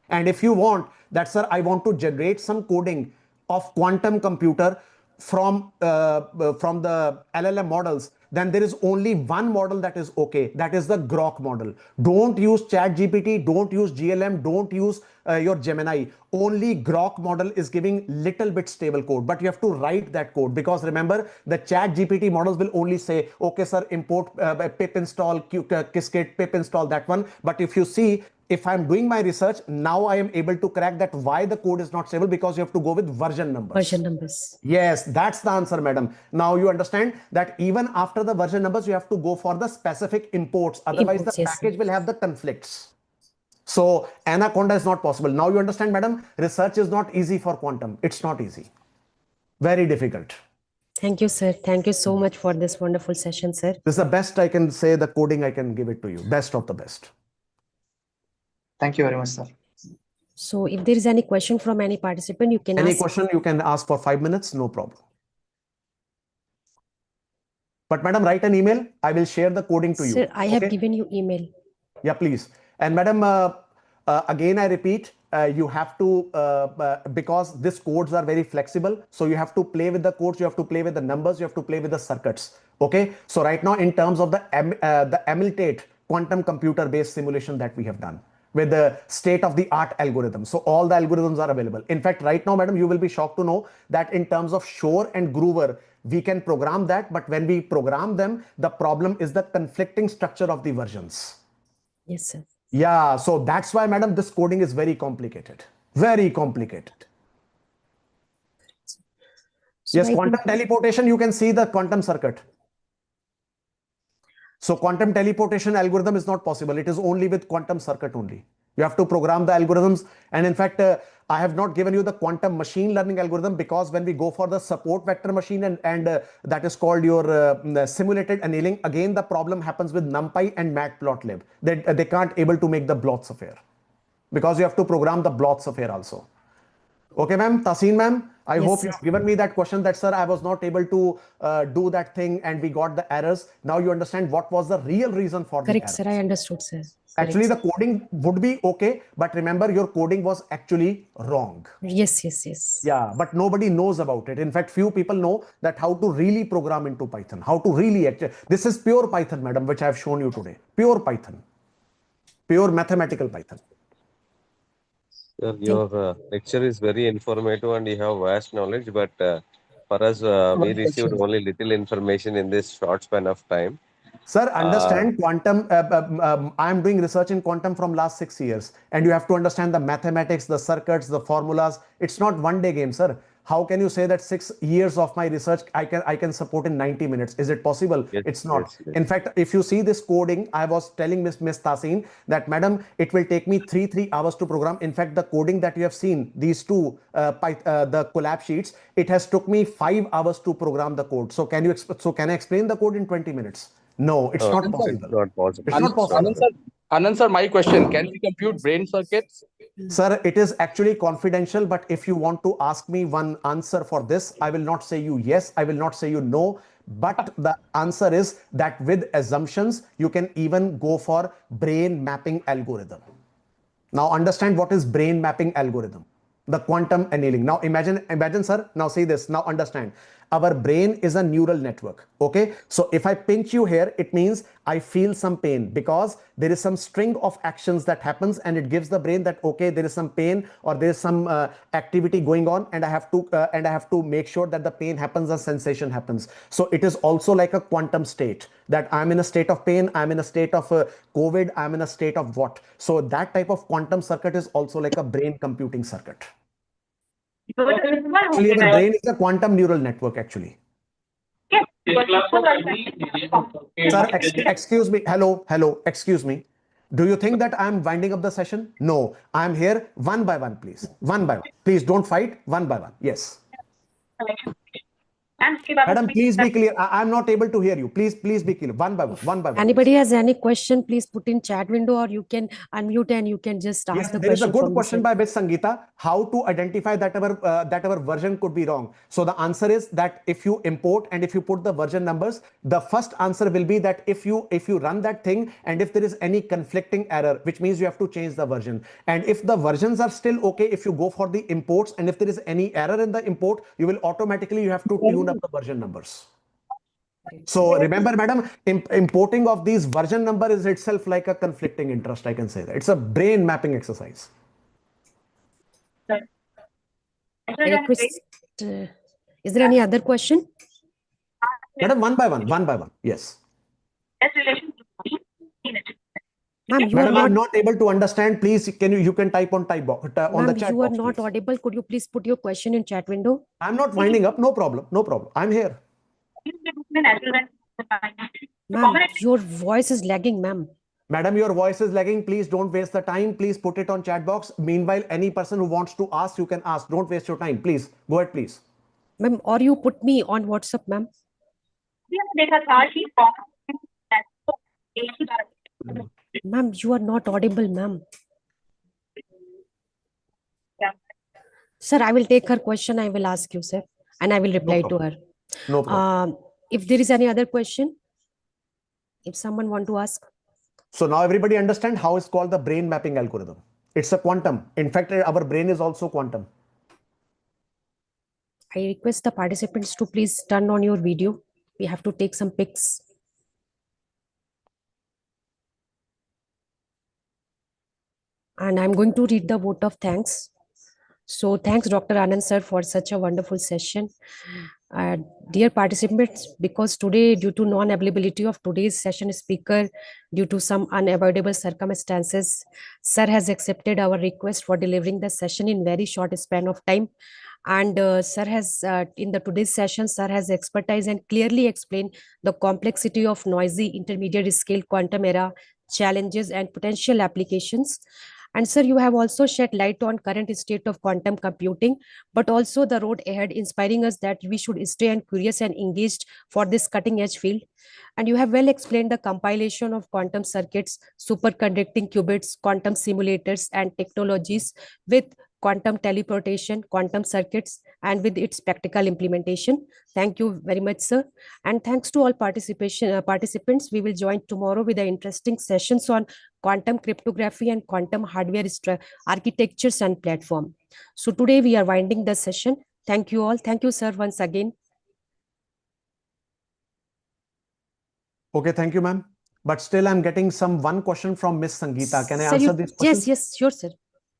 And if you want that, sir, I want to generate some coding of quantum computer from the LLM models, then there is only one model that is okay. That is the Grok model. Don't use ChatGPT, don't use GLM, don't use your Gemini. Only Grok model is giving little bit stable code, but you have to write that code because remember, the ChatGPT models will only say, okay, sir, import pip install Qiskit, pip install that one. But if you see, if I'm doing my research, now I am able to crack that why the code is not stable because you have to go with version numbers. Version numbers. Yes, that's the answer, madam. Now you understand that even after the version numbers, you have to go for the specific imports. Otherwise, the package will have the conflicts. So Anaconda is not possible. Now you understand, madam, research is not easy for quantum. It's not easy. Very difficult. Thank you, sir. Thank you so much for this wonderful session, sir. This is the best I can say, the coding I can give it to you. Best of the best. Thank you very much, sir. So if there is any question from any participant, you can ask. Any question you can ask for 5 minutes, no problem. But madam, write an email. I will share the coding to you. Sir, I have given you email. Yeah, please. And madam, again, I repeat, you have to, because these codes are very flexible. So you have to play with the codes. You have to play with the numbers. You have to play with the circuits. Okay. So right now, in terms of the Emiltate quantum computer based simulation that we have done with the state of the art algorithm. So all the algorithms are available. In fact, right now, madam, you will be shocked to know that in terms of Shore and Groover, we can program that. But when we program them, the problem is the conflicting structure of the versions. Yes, sir. Yeah, so that's why, madam, this coding is very complicated. Very complicated. So yes, quantum teleportation, you can see the quantum circuit. So quantum teleportation algorithm is not possible. It is only with quantum circuit only. You have to program the algorithms. And in fact, I have not given you the quantum machine learning algorithm because when we go for the support vector machine and that is called your simulated annealing, again, the problem happens with NumPy and Matplotlib. They can't able to make the blots affair because you have to program the blots affair also. Okay, ma'am. Tasin, ma'am. I Yes, hope you have given me that question that, sir, I was not able to do that thing and we got the errors. Now you understand what was the real reason for the correct, errors. sir. I understood, sir. Actually, the Correct. coding would be okay, but remember your coding was actually wrong. Yes, yes, yes. Yeah, but nobody knows about it. In fact, few people know that how to really program into Python, how to really actually. This is pure Python, madam, which I have shown you today. Pure Python, pure mathematical Python. Sir, your lecture is very informative and you have vast knowledge, but for us, we received only little information in this short span of time. Sir, understand quantum. I am doing research in quantum from last 6 years, and you have to understand the mathematics, the circuits, the formulas. It's not one day game, sir. How can you say that 6 years of my research I can support in 90 minutes? Is it possible? Yes, It's not. yes, yes. In fact, if you see this coding, I was telling Miss Tasin that, madam, it will take me three hours to program. In fact, the coding that you have seen, these two, the collab sheets, it has took me 5 hours to program the code. So can I explain the code in 20 minutes? No, it's not possible. It's not possible. It's not possible. Anand sir, my question, can we compute brain circuits? Sir, it is actually confidential, but if you want to ask me one answer for this, I will not say you yes, I will not say you no, but the answer is that with assumptions, you can even go for brain mapping algorithm. Now understand what is brain mapping algorithm. The quantum annealing. Now imagine, sir. Now see this. Now understand. Our brain is a neural network. Okay. So if I pinch you here, it means I feel some pain because there is some string of actions that happens and it gives the brain that, okay, there is some pain or there is some activity going on and I have to make sure that the pain happens or sensation happens. So it is also like a quantum state that I'm in a state of pain. I'm in a state of COVID. I'm in a state of what? So that type of quantum circuit is also like a brain computing circuit. Actually, our brain is a quantum neural network, actually. Sir, excuse me. Hello, excuse me. Do you think that I'm winding up the session? No, I'm here one by one, please. One by one. Please don't fight, one by one. Yes. Madam, please be clear. I'm not able to hear you. Please be clear. One by one. Anybody has any question, please put in chat window or you can unmute and you can just ask the question. There is a good question by Ms. Sangeeta. How to identify that our version could be wrong? So the answer is that if you import and if you put the version numbers, the first answer will be that if you run that thing and if there is any conflicting error, which means you have to change the version. And if the versions are still okay, if you go for the imports and if there is any error in the import, you will automatically, you have to tune up the version numbers. So remember, madam, importing of these version number is itself like a conflicting interest. I can say that it's a brain mapping exercise. Is there any other question? Madam, one by one. Yes. Madam, I'm not able to understand. Please, you can type on on the chat you are box, not please. audible. Could you please put your question in chat window? I'm not winding up. No problem. I'm here. Ma'am, your voice is lagging, ma'am. Madam, your voice is lagging. Please don't waste the time. Please put it on chat box. Meanwhile, any person who wants to ask, you can ask. Don't waste your time. Please go ahead, please. Ma'am, or you put me on WhatsApp, ma'am. Ma'am, you are not audible, ma'am. Sir, I will take her question. I will ask you, sir, and I will reply to her. No problem. If there is any other question, if someone want to ask. So now everybody understand how it's called the brain mapping algorithm. It's a quantum. In fact, our brain is also quantum. I request the participants to please turn on your video. We have to take some pics. And I'm going to read the vote of thanks. So thanks, Dr. Anand sir, for such a wonderful session. Dear participants, because today, due to non-availability of today's session speaker, due to some unavoidable circumstances, sir has accepted our request for delivering the session in very short span of time. And sir has, in the today's session, sir has expertise and clearly explained the complexity of noisy intermediate scale quantum era challenges and potential applications. And sir, you have also shed light on current state of quantum computing, but also the road ahead, inspiring us that we should stay curious and engaged for this cutting edge field. And you have well explained the compilation of quantum circuits, superconducting qubits, quantum simulators, and technologies with quantum teleportation, quantum circuits, and with its practical implementation. Thank you very much, sir. And thanks to all participants. We will join tomorrow with the interesting sessions on quantum cryptography and quantum hardware architectures and platform. So today we are winding the session. Thank you all. Thank you, sir, once again. Okay, thank you, ma'am. But still, I'm getting one question from Miss Sangeeta. Can I Sir, answer these questions? Yes, sure, sir.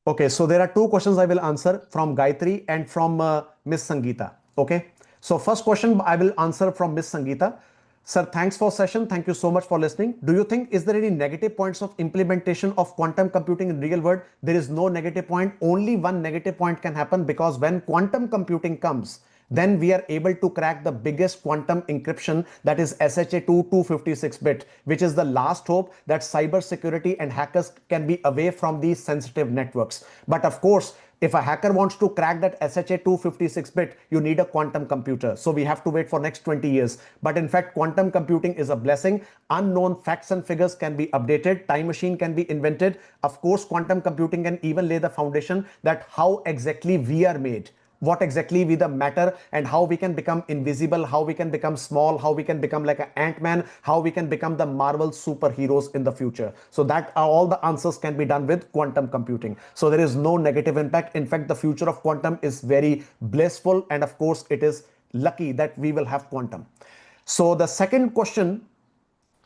Okay, so there are two questions I will answer from Gayatri and from Miss Sangeeta. Okay, so first question I will answer from Miss Sangeeta. Sir, thanks for session. Thank you so much for listening. Do you think is there any negative points of implementation of quantum computing in real world? There is no negative point. Only one negative point can happen, because when quantum computing comes, then we are able to crack the biggest quantum encryption, that is SHA-2 256-bit, which is the last hope that cyber security and hackers can be away from these sensitive networks. But of course, if a hacker wants to crack that SHA-2 56-bit, you need a quantum computer. So we have to wait for next 20 years. But in fact, quantum computing is a blessing. Unknown facts and figures can be updated. Time machine can be invented. Of course, quantum computing can even lay the foundation that how exactly we are made, what exactly we the matter, and how we can become invisible, how we can become small, how we can become like an Ant-Man, how we can become the Marvel superheroes in the future. So that all the answers can be done with quantum computing. So there is no negative impact. In fact, the future of quantum is very blissful, and of course it is lucky that we will have quantum. So the second question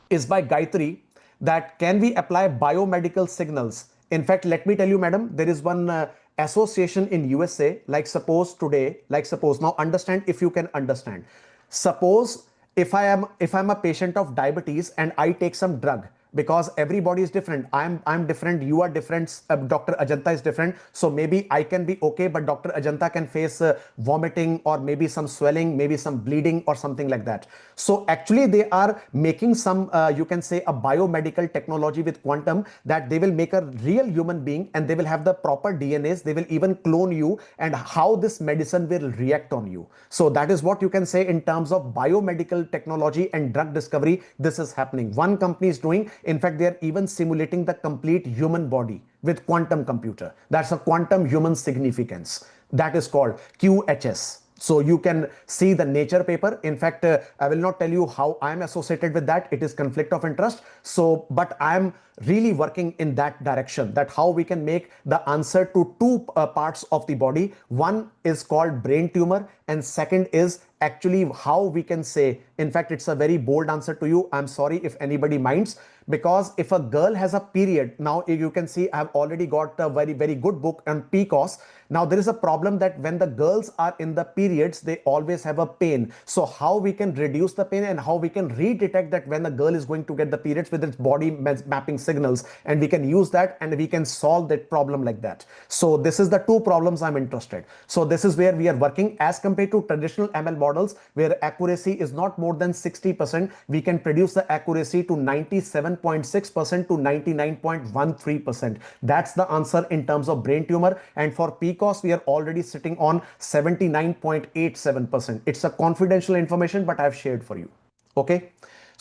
is by Gayatri, that can we apply biomedical signals? In fact, let me tell you, madam, there is one association in USA, like suppose now understand, if you can understand. Suppose if I'm a patient of diabetes and I take some drug, because everybody is different. I'm different, you are different, Dr. Ajanta is different. So maybe I can be okay, but Dr. Ajanta can face vomiting, or maybe some swelling, maybe some bleeding or something like that. So actually they are making some, you can say, a biomedical technology with quantum, that they will make a real human being and they will have the proper DNAs. They will even clone you, and how this medicine will react on you. So that is what you can say in terms of biomedical technology and drug discovery. This is happening. One company is doing. In fact, they are even simulating the complete human body with quantum computer. That's a quantum human significance. That is called QHS. So you can see the Nature paper. In fact, I will not tell you how I'm associated with that. It is conflict of interest. So, but I'm really working in that direction, that how we can make the answer to two parts of the body. One is called brain tumor, and second is actually how we can say, in fact, it's a very bold answer to you. I'm sorry if anybody minds, because if a girl has a period, now you can see I've already got a very, very good book on PCOS. Now there is a problem that when the girls are in the periods, they always have a pain. So how we can reduce the pain, and how we can redetect that when the girl is going to get the periods with its body mapping signals, and we can use that and we can solve that problem like that. So this is the two problems I'm interested. So this is where we are working, as compared to traditional ML models where accuracy is not more than 60%. We can produce the accuracy to 97.6% to 99.13%. That's the answer in terms of brain tumor. And for PCOS, we are already sitting on 79.87%. It's a confidential information, but I've shared for you. Okay.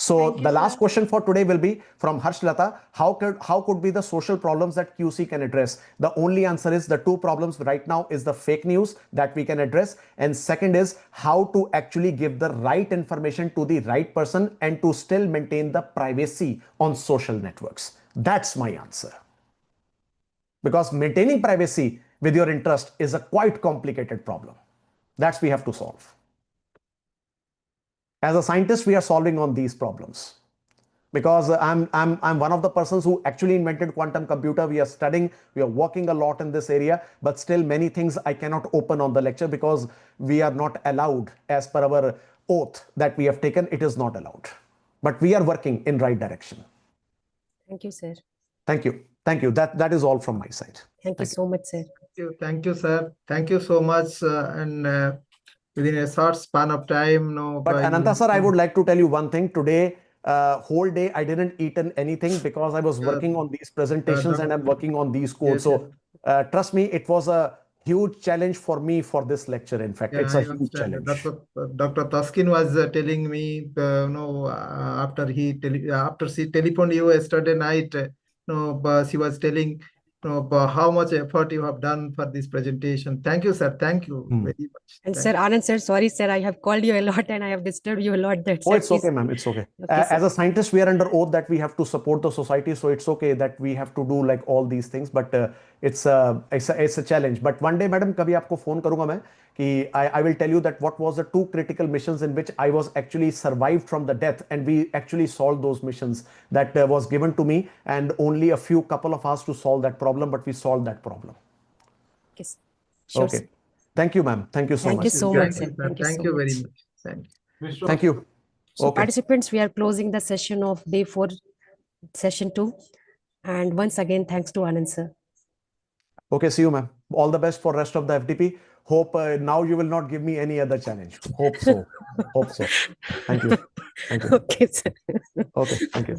So the last question for today will be from Harshlata. How could be the social problems that QC can address? The only answer is the two problems right now is the fake news that we can address. And second is how to actually give the right information to the right person and to still maintain the privacy on social networks. That's my answer. Because maintaining privacy with your interest is a quite complicated problem. That's we have to solve. As a scientist, we are solving on these problems, because I'm one of the persons who actually invented quantum computer. We are studying, we are working a lot in this area, but still many things I cannot open on the lecture, because we are not allowed, as per our oath that we have taken, it is not allowed. But we are working in right direction. Thank you, sir. Thank you. Thank you. That is all from my side. Thank you so much, sir. Thank you, sir. Thank you so much. And within a short span of time, but Ananta sir, I would like to tell you one thing. Today, whole day I didn't eat anything, because I was working on these presentations and I'm working on these codes. So trust me, it was a huge challenge for me for this lecture. In fact, it's a huge challenge. Dr. Taskin was telling me, after she telephoned you yesterday night, she was telling how much effort you have done for this presentation. Thank you, sir. Thank you very much. And Thank sir, you. Anand sir, sorry sir, I have called you a lot and I have disturbed you a lot. That's Oh, sir, it's please. okay, ma'am. It's okay. Okay, sir. As a scientist, we are under oath that we have to support the society. So it's okay that we have to do like all these things. But it's a challenge. But one day, madam, kabhi aapko phone karunga main कि I will tell you that what was the 2 critical missions in which I was actually survived from the death, and we actually solved those missions. That was given to me, and only a couple of hours to solve that problem, but we solved that problem. Yes. Sure, Okay. sir. Thank you, ma'am. Thank you so Thank much. you so much, Thank sir. you, sir. Thank you Thank so you very much. much. Thank you. Thank you. So Okay. participants, we are closing the session of day 4, session 2. And once again, thanks to Anand sir. Okay, see you, ma'am. All the best for rest of the FDP. Hope now you will not give me any other challenge. Hope so. Hope so. Thank you. Thank you. Okay, sir. Okay, thank you.